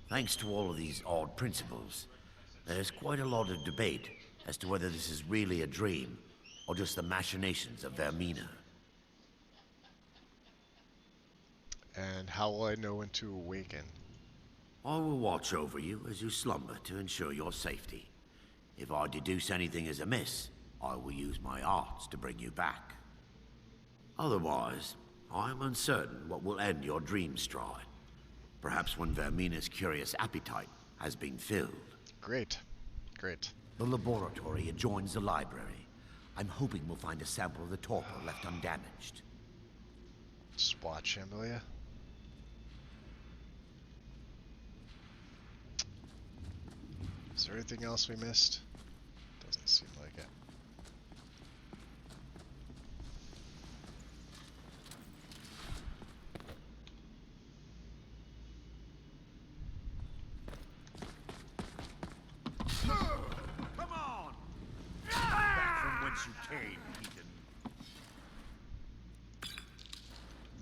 Thanks to all of these odd principles, there's quite a lot of debate as to whether this is really a dream or just the machinations of Vermina. And how will I know when to awaken? I will watch over you as you slumber to ensure your safety. If I deduce anything is amiss, I will use my arts to bring you back. Otherwise, I am uncertain what will end your dream stride. Perhaps when Vermina's curious appetite has been filled. Great. Great. The laboratory adjoins the library. I'm hoping we'll find a sample of the torpor left undamaged. Just watch him, will ya? Is there anything else we missed? Doesn't seem like it. Come on! Back from whence you came, heathen.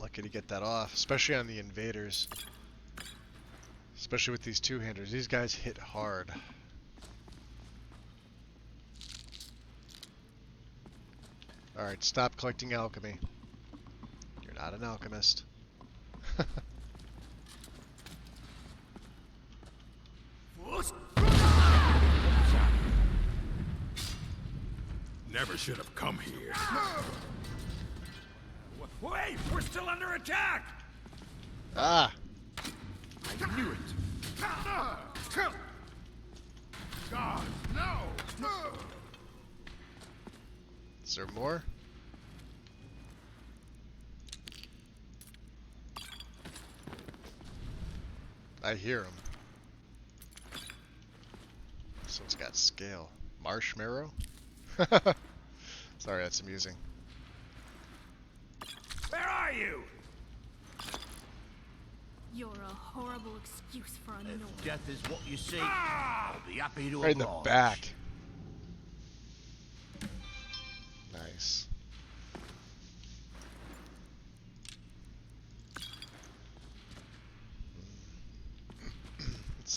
Lucky to get that off, especially on the invaders. Especially with these two-handers. These guys hit hard. Alright, stop collecting alchemy. You're not an alchemist. Never should have come here. Wait! We're still under attack! Ah! I knew it! God, no! Is there more? I hear him. This one's got scale. Marshmallow? Sorry, that's amusing. Where are you? You're a horrible excuse for a noise. Death is what you see. I'll be happy to Right in the oblige. back. Nice.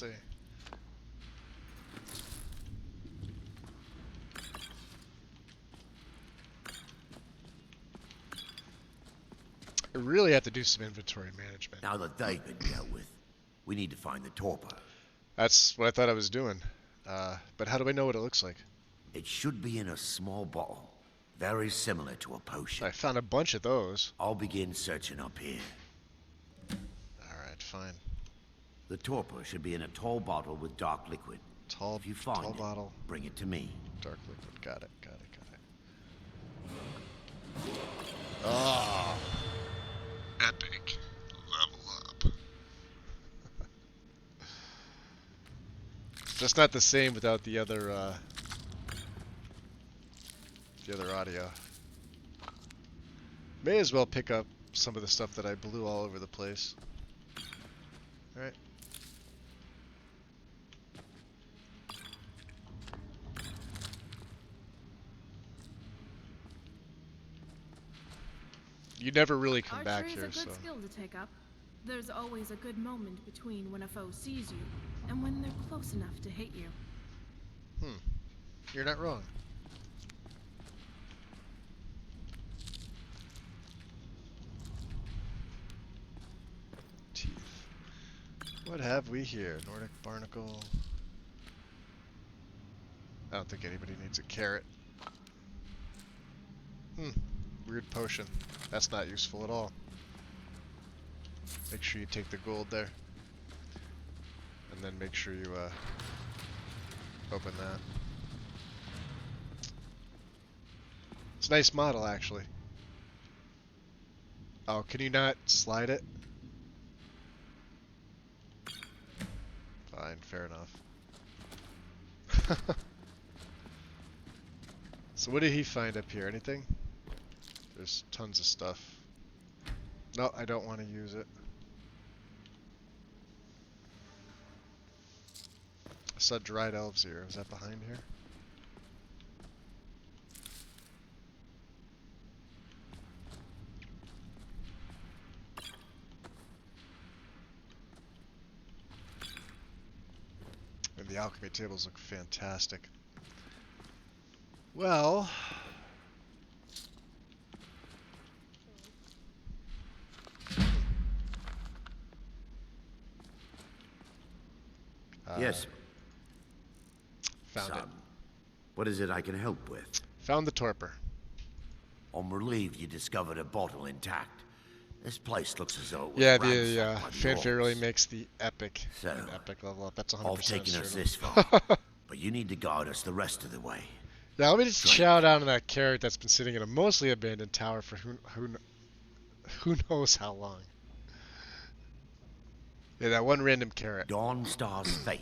Let's see. I really have to do some inventory management. Now that they've been dealt with, we need to find the torpor. That's what I thought I was doing. But how do I know what it looks like? It should be in a small bottle, very similar to a potion. I found a bunch of those. I'll begin searching up here. Alright, fine. The torpor should be in a tall bottle with dark liquid. If you find tall it, bottle. bring it to me. Dark liquid. Got it. Oh. Epic. Level up. Just not the same without the other audio. May as well pick up some of the stuff that I blew all over the place. Alright. You never really come back Archery here, is a good skill to take up. There's always a good moment between when a foe sees you and when they're close enough to hit you. You're not wrong. Teeth. What have we here? Nordic barnacle. I don't think anybody needs a carrot. Weird potion. That's not useful at all. Make sure you take the gold there. And then make sure you open that. It's a nice model, actually. Oh, can you not slide it? Fine, fair enough. So what did he find up here? Anything? There's tons of stuff. No, I don't want to use it. I saw dried elves here. Is that behind here? And the alchemy tables look fantastic. Well... yes. Found it. What is it I can help with? Found the torpor. I'm relieved you discovered a bottle intact. This place looks as though it was Yeah, the ransacked by the fanfare really orcs. makes the epic So, an epic level up. That's 100% I've taken us certain. this far, but you need to guide us the rest of the way. Yeah, let me just chow down on that carrot that's been sitting in a mostly abandoned tower for who knows how long. Yeah, that one random carrot. Dawnstar's fate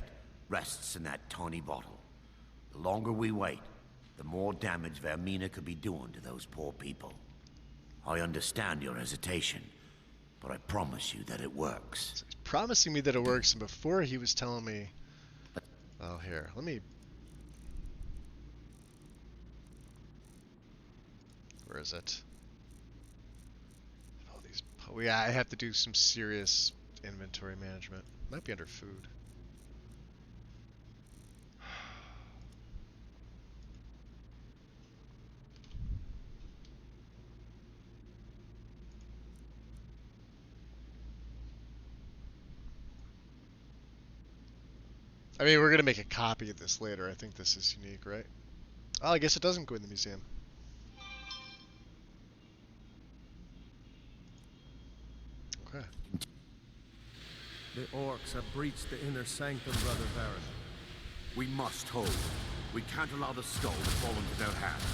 rests in that tiny bottle. The longer we wait, the more damage Vermina could be doing to those poor people. I understand your hesitation, but I promise you that it works. So he's promising me that it works, and before he was telling me... Oh, here, let me... Where is it? Oh, these... Oh, yeah, I have to do some serious inventory management. Might be under food. I mean, we're going to make a copy of this later. I think this is unique, right? Oh, I guess it doesn't go in the museum. Okay. The orcs have breached the inner sanctum, Brother Baron. We must hold. We can't allow the skull to fall into their hands.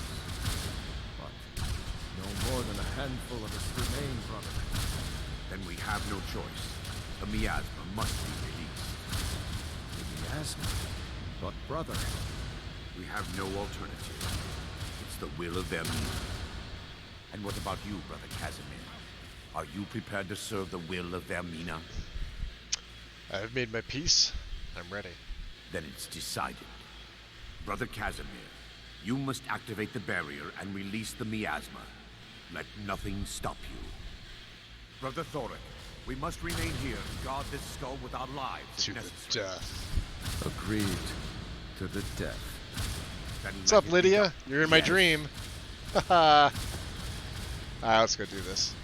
But no more than a handful of us remain, brother. Then we have no choice. The miasma must be released. The miasma? But, brother... We have no alternative. It's the will of Vermina. And what about you, Brother Casimir? Are you prepared to serve the will of Vermina? I've made my peace. I'm ready. Then it's decided. Brother Casimir, you must activate the barrier and release the miasma. Let nothing stop you. Brother Thoric, We must remain here to guard this skull with our lives if To the necessary. death. Agreed. To the death. What's up, Lydia? You're in my dream. Haha. Alright, let's go do this.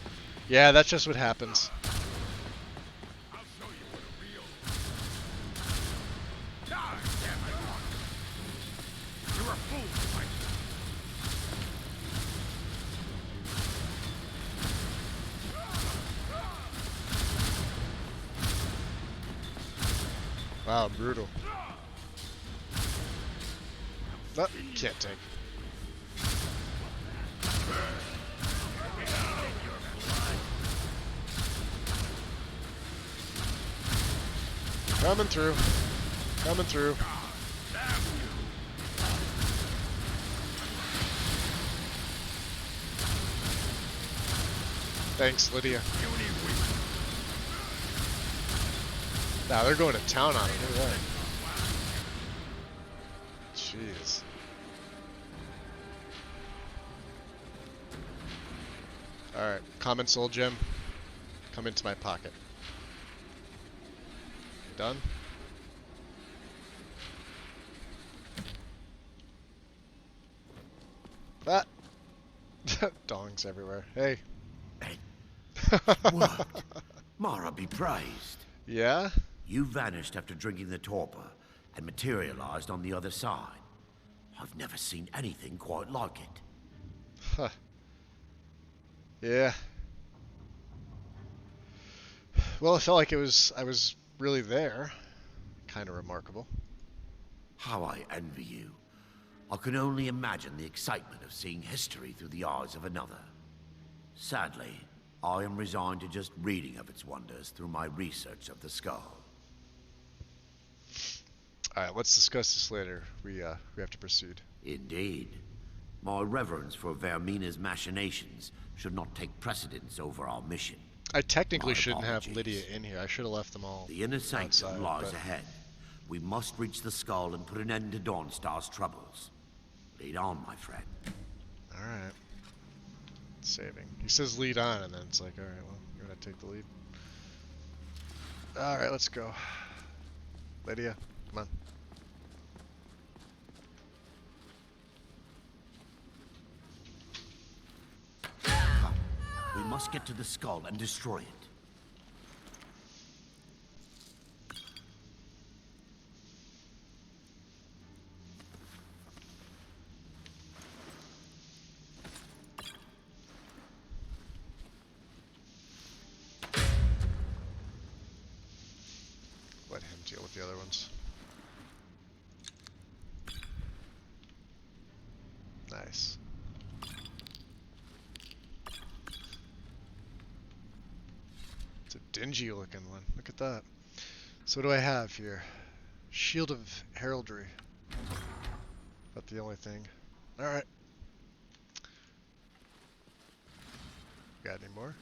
Yeah, that's just what happens. You're a fool, Mike. Wow, brutal. Oh, can't take. Coming through. Coming through. Thanks, Lydia. Nah, they're going to town on it. Look at that. Jeez. Alright, common soul gem. Come into my pocket. Done? Ah! Dongs everywhere. Hey. What? Mara be praised. Yeah? You vanished after drinking the torpor and materialized on the other side. I've never seen anything quite like it. Huh. Yeah. Well, it felt like I was really there. Kind of remarkable. How I envy you. I can only imagine the excitement of seeing history through the eyes of another. Sadly, I am resigned to just reading of its wonders through my research of the skull. Alright, let's discuss this later. We have to proceed. Indeed. My reverence for Vermina's machinations should not take precedence over our mission. I technically My shouldn't have apologies. Lydia in here. I should have left them all The inner sanctum outside, lies but- ahead. We must reach the skull and put an end to Dawnstar's troubles. Lead on, my friend. Alright. Saving. He says lead on, and then it's like, alright, well, you're gonna take the lead. Alright, let's go. Lydia, come on. We must get to the skull and destroy it. Let him deal with the other ones. Nice. It's a dingy looking one. Look at that. So what do I have here? Shield of Heraldry. About the only thing. Alright. Got any more?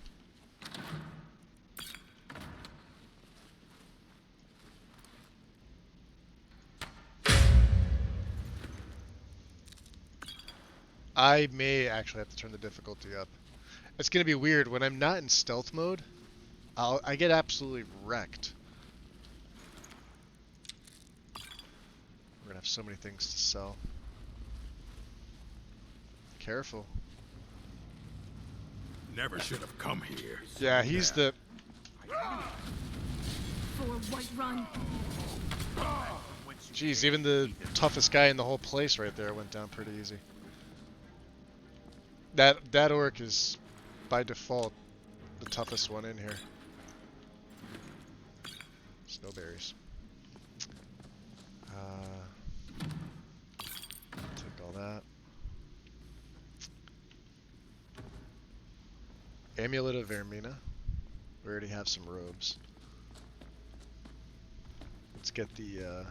I may actually have to turn the difficulty up. It's gonna be weird when I'm not in stealth mode. I get absolutely wrecked. We're gonna have so many things to sell. Careful. Never should have come here. Yeah, he's the. For Whiterun. Jeez, even the toughest guy in the whole place right there went down pretty easy. That orc is by default the toughest one in here. Snowberries. Take all that. Amulet of Vermina. We already have some robes. Let's get the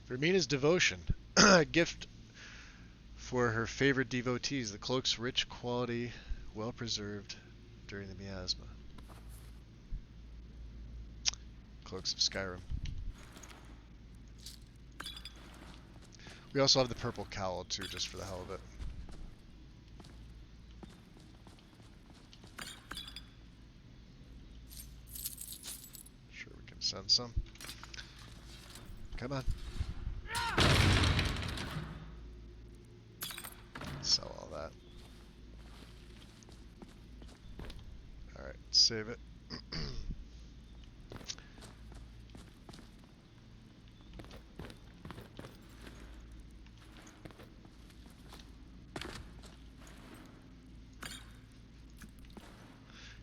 Vermina's Devotion. A gift for her favorite devotees. The cloak's rich quality, well preserved during the miasma. Cloaks of Skyrim. We also have the purple cowl too, just for the hell of it. Found some. Come on. Sell all that. Alright, save it.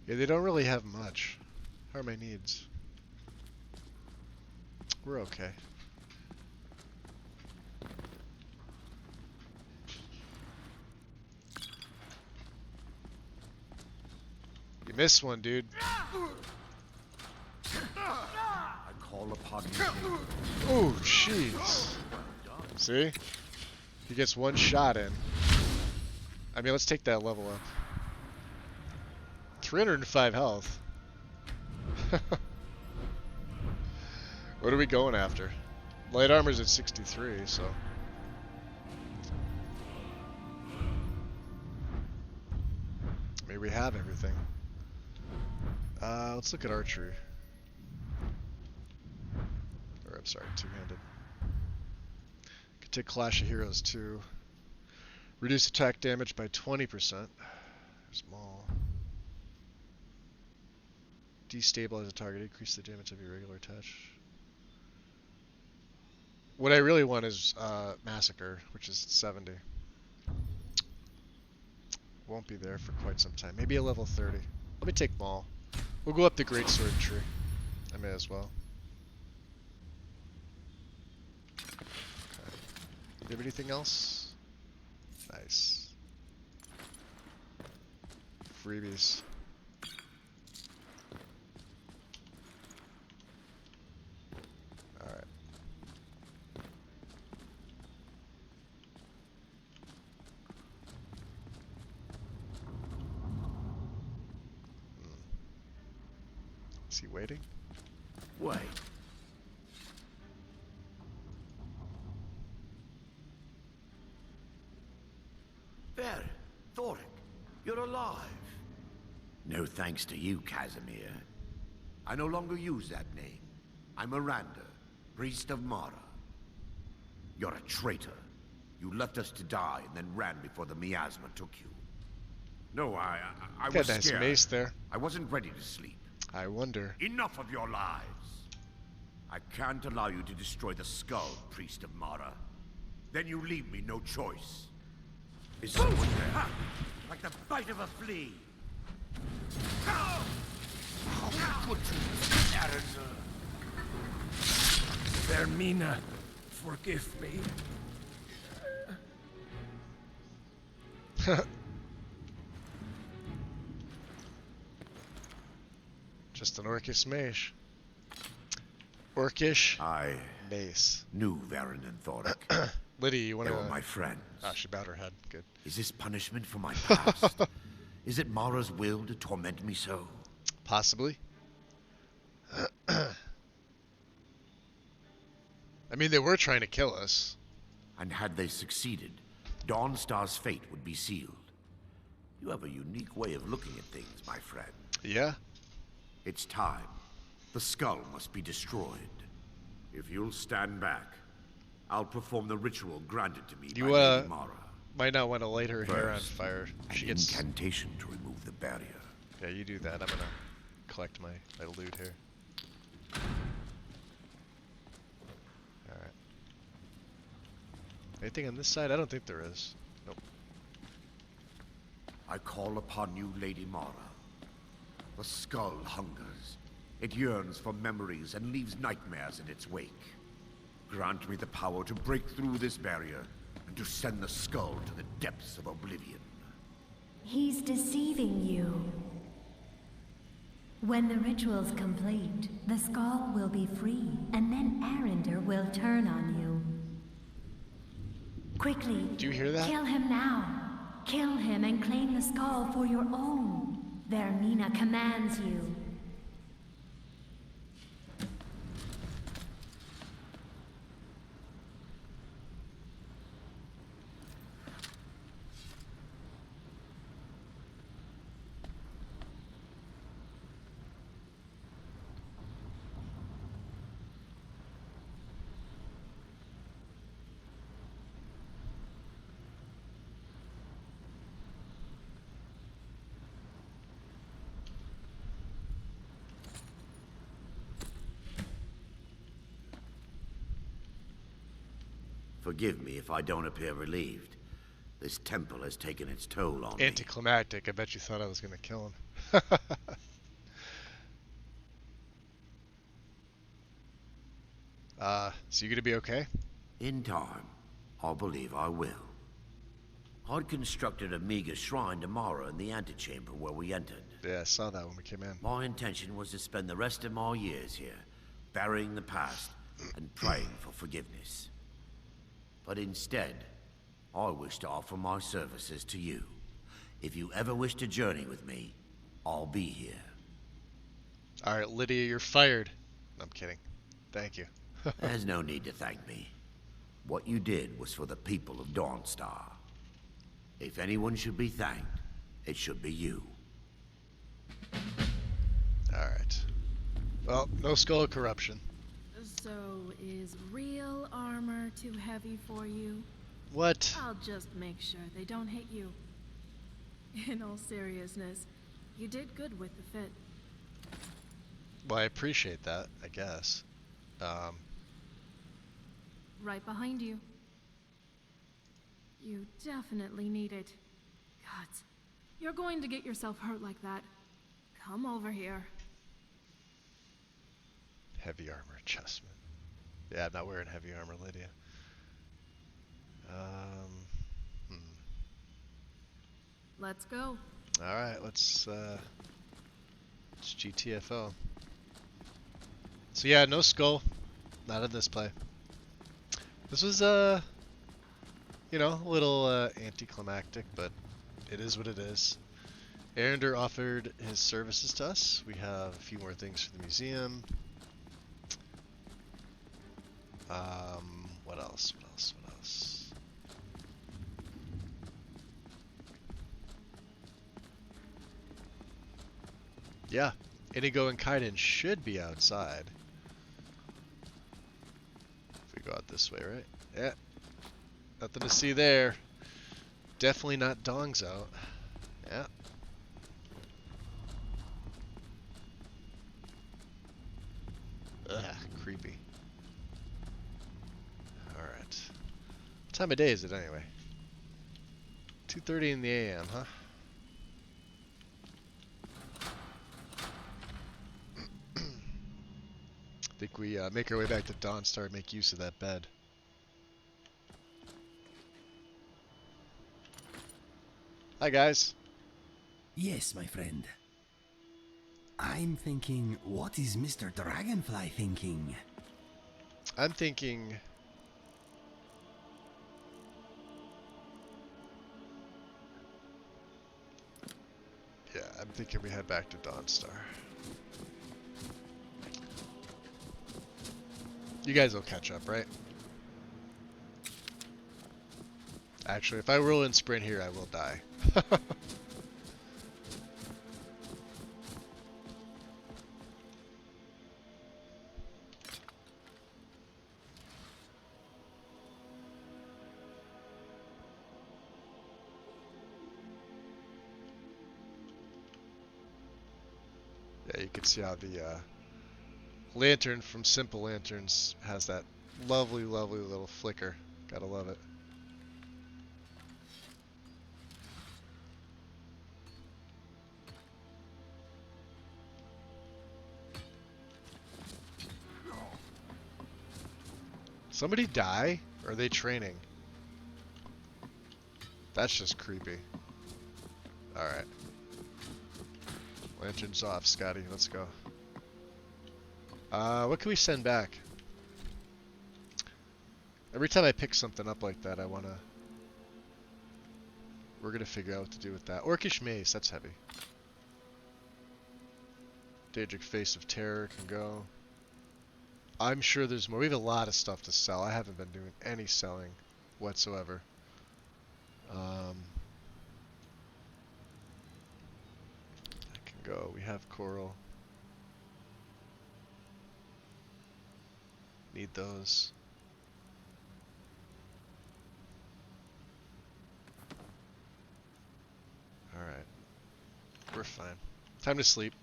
Yeah, they don't really have much. How are my needs? We're okay. You missed one, dude. I call upon you. Oh, jeez. See? He gets one shot in. I mean, let's take that level up. 305 health. What are we going after? Light armor's at 63, so. Maybe we have everything. Let's look at archery. Or, I'm sorry, two-handed. Could take Clash of Heroes too. Reduce attack damage by 20%. Small. Destabilize a target, increase the damage of your regular touch. What I really want is Massacre, which is 70. Won't be there for quite some time. Maybe a level 30. Let me take Maul. We'll go up the Greatsword tree. I may as well. Okay. Do you have anything else? Nice. Freebies. Alright. Is he waiting? Wait. There, Thoric, you're alive. No thanks to you, Casimir. I no longer use that name. I'm Miranda, priest of Mara. You're a traitor. You left us to die and then ran before the miasma took you. No, I was Got a nice scared. mace there. I wasn't ready to sleep. I wonder. Enough of your lies. I can't allow you to destroy the skull, priest of Mara. Then you leave me no choice. Is someone there? Like the bite of a flea. How could you, Arendelle? Vermina, forgive me. Just an Orcish mace. Orcish I mace. knew Varen and Thoric. Liddy, you want They to... were my friends. Ah, she bowed her head. Good. Is this punishment for my past? Is it Mara's will to torment me so? Possibly. I mean, they were trying to kill us. And had they succeeded, Dawnstar's fate would be sealed. You have a unique way of looking at things, my friend. Yeah? It's time. The skull must be destroyed. If you'll stand back, I'll perform the ritual granted to me by Lady Mara. Might not want to light her hair on First, fire. She an gets... incantation to remove the barrier. Yeah, you do that. I'm gonna collect my loot here. Alright. Anything on this side? I don't think there is. Nope. I call upon you, Lady Mara. The skull hungers. It yearns for memories and leaves nightmares in its wake. Grant me the power to break through this barrier and to send the skull to the depths of oblivion. He's deceiving you. When the ritual's complete, the skull will be free, and then Arendelle will turn on you. Quickly, do you hear that? Kill him now. Kill him and claim the skull for your own. Vermina commands you. Forgive me if I don't appear relieved. This temple has taken its toll on me. Anticlimactic. I bet you thought I was going to kill him. So you gonna be okay? In time, I believe I will. I'd constructed a meager shrine tomorrow in the antechamber where we entered. Yeah, I saw that when we came in. My intention was to spend the rest of my years here, burying the past and praying for forgiveness. But instead, I wish to offer my services to you. If you ever wish to journey with me, I'll be here. Alright, Lydia, you're fired. No, I'm kidding. Thank you. There's no need to thank me. What you did was for the people of Dawnstar. If anyone should be thanked, it should be you. Alright. Well, no skull of corruption. So, is real armor too heavy for you? What? I'll just make sure they don't hit you. In all seriousness, you did good with the fit. Well, I appreciate that, I guess. Right behind you. You definitely need it. God, you're going to get yourself hurt like that. Come over here. Heavy armor adjustment. Yeah, I'm not wearing heavy armor, Lydia. Let's go. Alright, let's GTFO. So yeah, no skull. Not in this play. This was, you know, a little anticlimactic, but it is what it is. Arender offered his services to us. We have a few more things for the museum. What else? What else? What else? Yeah, Inigo and Kaiden should be outside. If we go out this way, right? Yeah. Nothing to see there. Definitely not Dong's out. Yeah. Ugh, creepy. Alright. What time of day is it anyway? 2:30 in the AM, huh? I think we make our way back to Dawnstar and make use of that bed. Hi, guys. Yes, my friend. I'm thinking, what is Mr. Dragonfly thinking? I'm thinking... Yeah, I'm thinking we head back to Dawnstar. You guys will catch up, right? Actually, if I roll in sprint here, I will die. Yeah, you can see how the lantern from Simple Lanterns has that lovely, lovely little flicker. Gotta love it. Somebody die? Or are they training? That's just creepy. Alright. Lanterns off, Scotty. Let's go. What can we send back? Every time I pick something up like that, I wanna... We're gonna figure out what to do with that. Orcish Mace, that's heavy. Daedric Face of Terror can go. I'm sure there's more. We have a lot of stuff to sell. I haven't been doing any selling whatsoever. I can go. We have coral. Need those. Alright. We're fine. Time to sleep.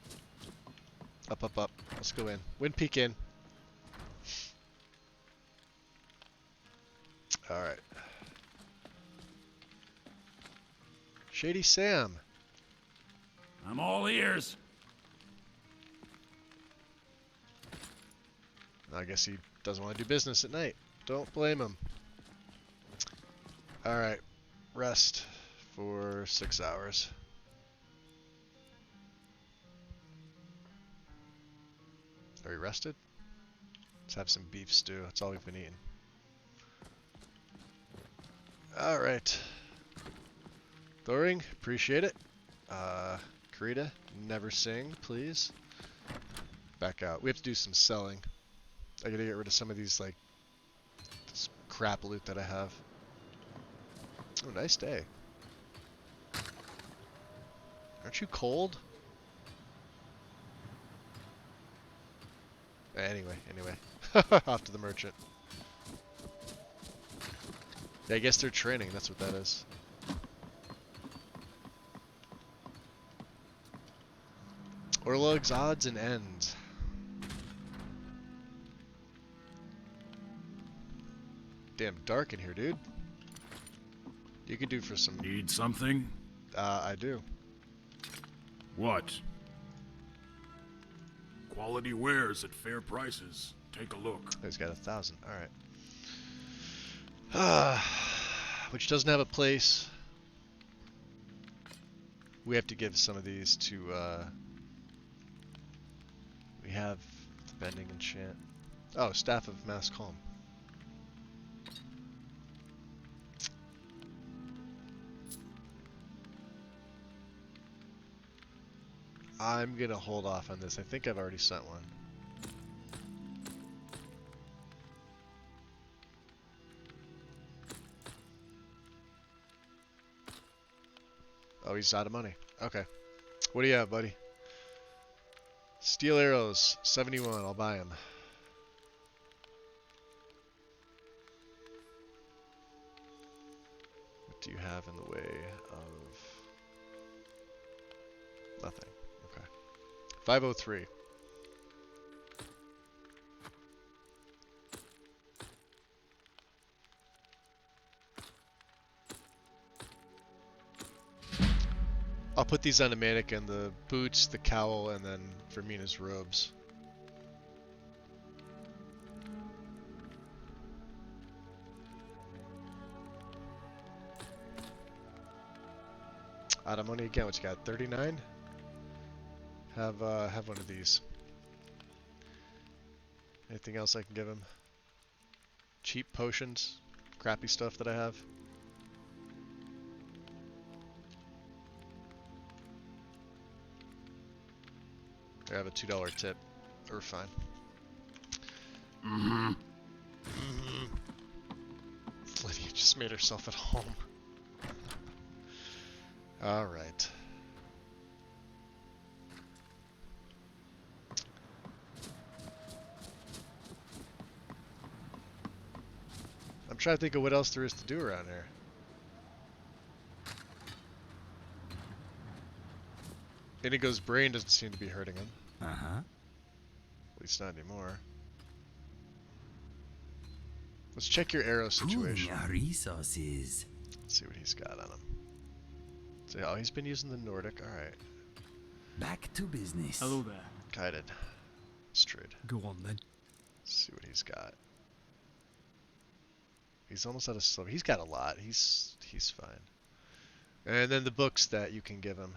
Up, up, up. Let's go in. Wind peak in. Alright. Shady Sam. I'm all ears. I guess he doesn't want to do business at night. Don't blame him. Alright. Rest for 6 hours. Are you rested? Let's have some beef stew. That's all we've been eating. Alright. Thoring, appreciate it. Karita, never sing, please. Back out. We have to do some selling. I gotta get rid of some of these, like, this crap loot that I have. Oh, nice day. Aren't you cold? Anyway. Off to the merchant. Yeah, I guess they're training, that's what that is. Orlog's odds and ends. Damn dark in here, dude. You could do for some... Need something? I do. What? Quality wares at fair prices. Take a look. He's got 1,000. Alright. Which doesn't have a place. We have to give some of these to, we have the bending enchant. Oh, Staff of Mass Calm. I'm gonna hold off on this. I think I've already sent one. Oh, he's out of money. Okay. What do you have, buddy? Steel arrows, 71. I'll buy them. What do you have in the way of... Nothing. Okay. 503. I'll put these on the mannequin, the boots, the cowl, and then Vermina's robes. Out of money again. What you got? 39. Have one of these. Anything else I can give him? Cheap potions, crappy stuff that I have. I have a $2 tip. We're fine. Lydia just made herself at home. Alright. I'm trying to think of what else there is to do around here. Inigo's brain doesn't seem to be hurting him. At least not anymore. Let's check your arrow situation. Resources. Let's see what he's got on him. So, oh, he's been using the Nordic. Alright. Back to business. Hello there. Guided. Straight. Go on then. Let's see what he's got. He's almost out of silver. He's got a lot. He's fine. And then the books that you can give him.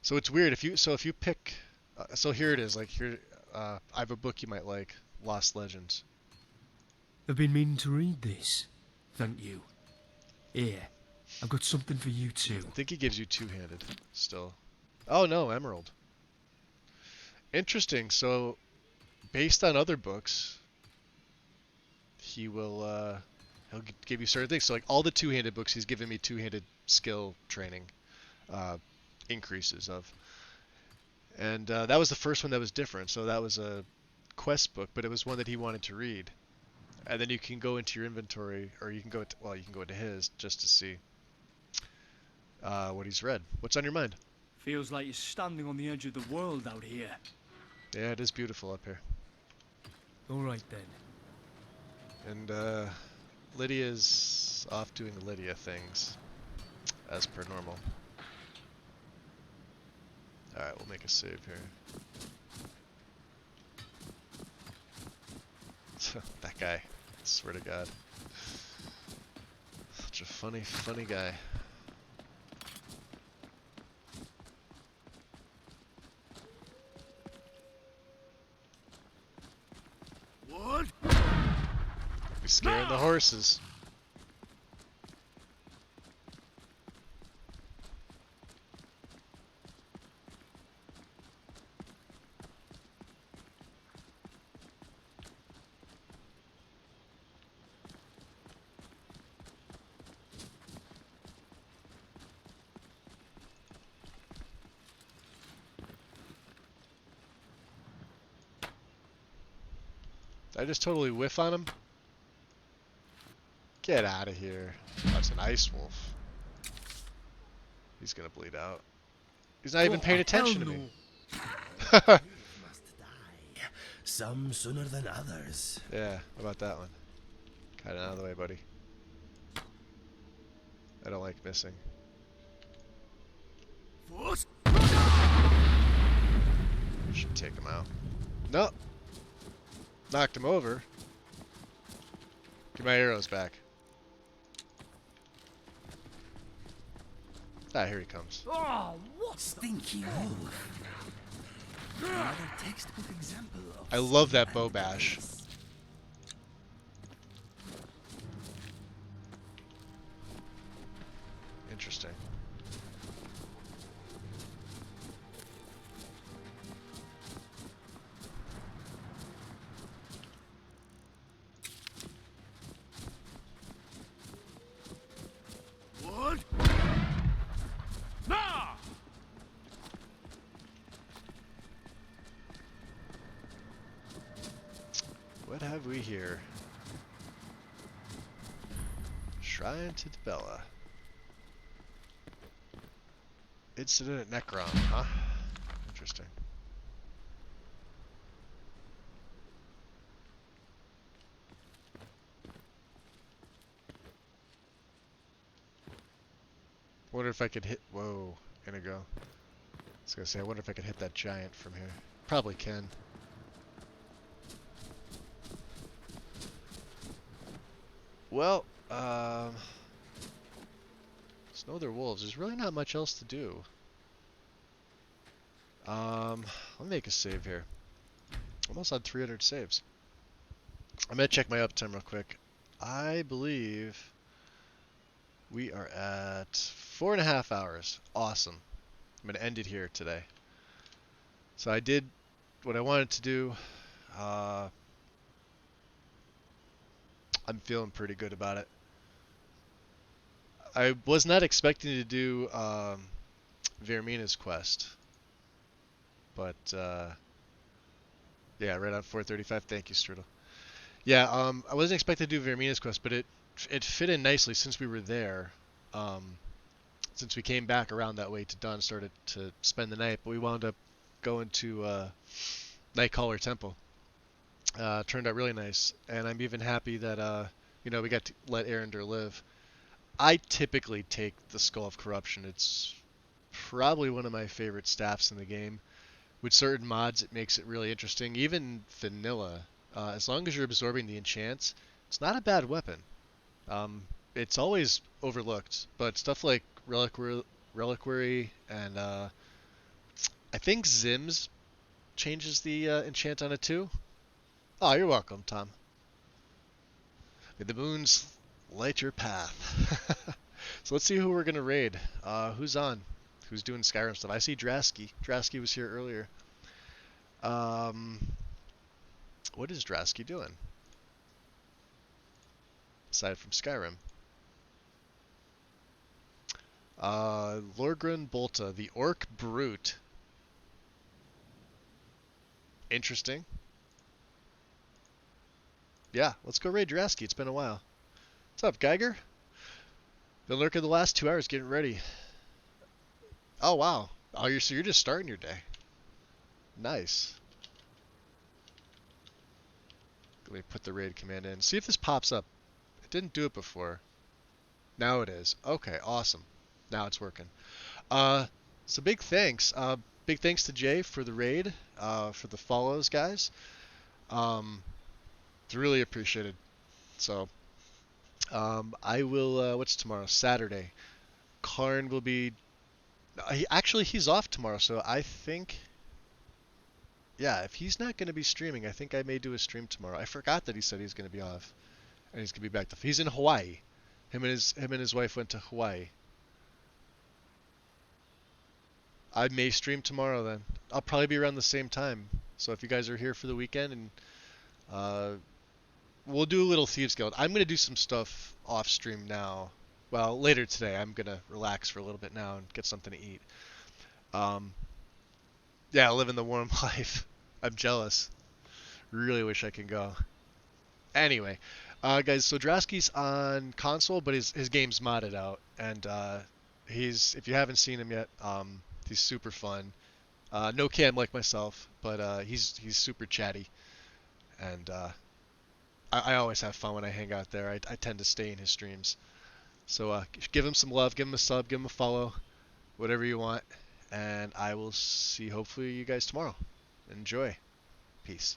So it's weird if you pick. So here it is. Like here, I have a book you might like. Lost Legends. I've been meaning to read this. Thank you. Here, I've got something for you too. I think he gives you two-handed still. Oh no, Emerald. Interesting. So, based on other books, he will he'll give you certain things. So like all the two-handed books, he's given me two-handed skill training increases of. And that was the first one that was different. So that was a quest book, but it was one that he wanted to read. And then you can go into your inventory, or you can go to, well, you can go into his just to see what he's read. What's on your mind? Feels like you're standing on the edge of the world out here. Yeah, it is beautiful up here. All right then. And Lydia's off doing Lydia things, as per normal. Alright, we'll make a save here. That guy, I swear to God. Such a funny, funny guy. What? Be scaring the horses. Did I just totally whiff on him? Get out of here. That's an ice wolf. He's gonna bleed out. He's not even paying attention to me. Must die. Some sooner than others. Yeah, how about that one? Kinda out of the way, buddy. I don't like missing. Should take him out. No! Knocked him over. Get my arrows back. Ah, here he comes. Oh, what stinky wolf! Another textbook example of I love that bow bash. Interesting. What? Nah! What have we here? Shrine to Dibella. Incident at Necron, huh? Interesting. Wonder if I could hit. Whoa, Inigo. I was gonna say, I wonder if I could hit that giant from here. Probably can. Well, Snow Their Wolves. There's really not much else to do. Let me make a save here. Almost on 300 saves. I'm gonna check my uptime real quick. I believe we are at 4.5 hours. Awesome. I'm gonna end it here today. So I did what I wanted to do. I'm feeling pretty good about it. I was not expecting to do Vermina's quest, but yeah, right on 4:35. Thank you, Strudel. Yeah, I wasn't expecting to do Vermina's quest, but it fit in nicely since we were there. Since we came back around that way to Dawn, started to spend the night, but we wound up going to Nightcaller Temple. Turned out really nice, and I'm even happy that you know, we got to let Erendur live. I typically take the Skull of Corruption. It's probably one of my favorite staffs in the game. With certain mods, it makes it really interesting. Even vanilla, as long as you're absorbing the enchants, it's not a bad weapon. It's always overlooked, but stuff like Reliquary and I think Zim's changes the enchant on it too. Oh, you're welcome, Tom. May the moons light your path. So let's see who we're gonna raid. Who's on? Who's doing Skyrim stuff? I see Drasky. Drasky was here earlier. What is Drasky doing? Aside from Skyrim. Lorgren Bolta, the Orc Brute. Interesting. Yeah, let's go raid Drasky. It's been a while. What's up, Geiger? Been lurking the last 2 hours getting ready. Oh, wow. Oh, you're just starting your day. Nice. Let me put the raid command in. See if this pops up. It didn't do it before. Now it is. Okay, awesome. Now it's working. So big thanks. Big thanks to Jay for the raid, for the follows, guys. It's really appreciated. So, I will, what's tomorrow? Saturday. Karn will be, he's off tomorrow, so I think, yeah, if he's not going to be streaming, I think I may do a stream tomorrow. I forgot that he said he's going to be off, and he's going to be back. He's in Hawaii. Him and his wife went to Hawaii. I may stream tomorrow then. I'll probably be around the same time. So if you guys are here for the weekend, and we'll do a little Thieves Guild. I'm gonna do some stuff off stream now. Well, later today. I'm gonna relax for a little bit now and get something to eat. Yeah, living the warm life. I'm jealous. Really wish I could go. Anyway, guys. So Drasky's on console, but his game's modded out, and if you haven't seen him yet, he's super fun. No cam like myself, but he's super chatty, and I always have fun when I hang out there. I tend to stay in his streams. So give him some love, give him a sub, give him a follow, whatever you want, and I will see hopefully you guys tomorrow. Enjoy. Peace.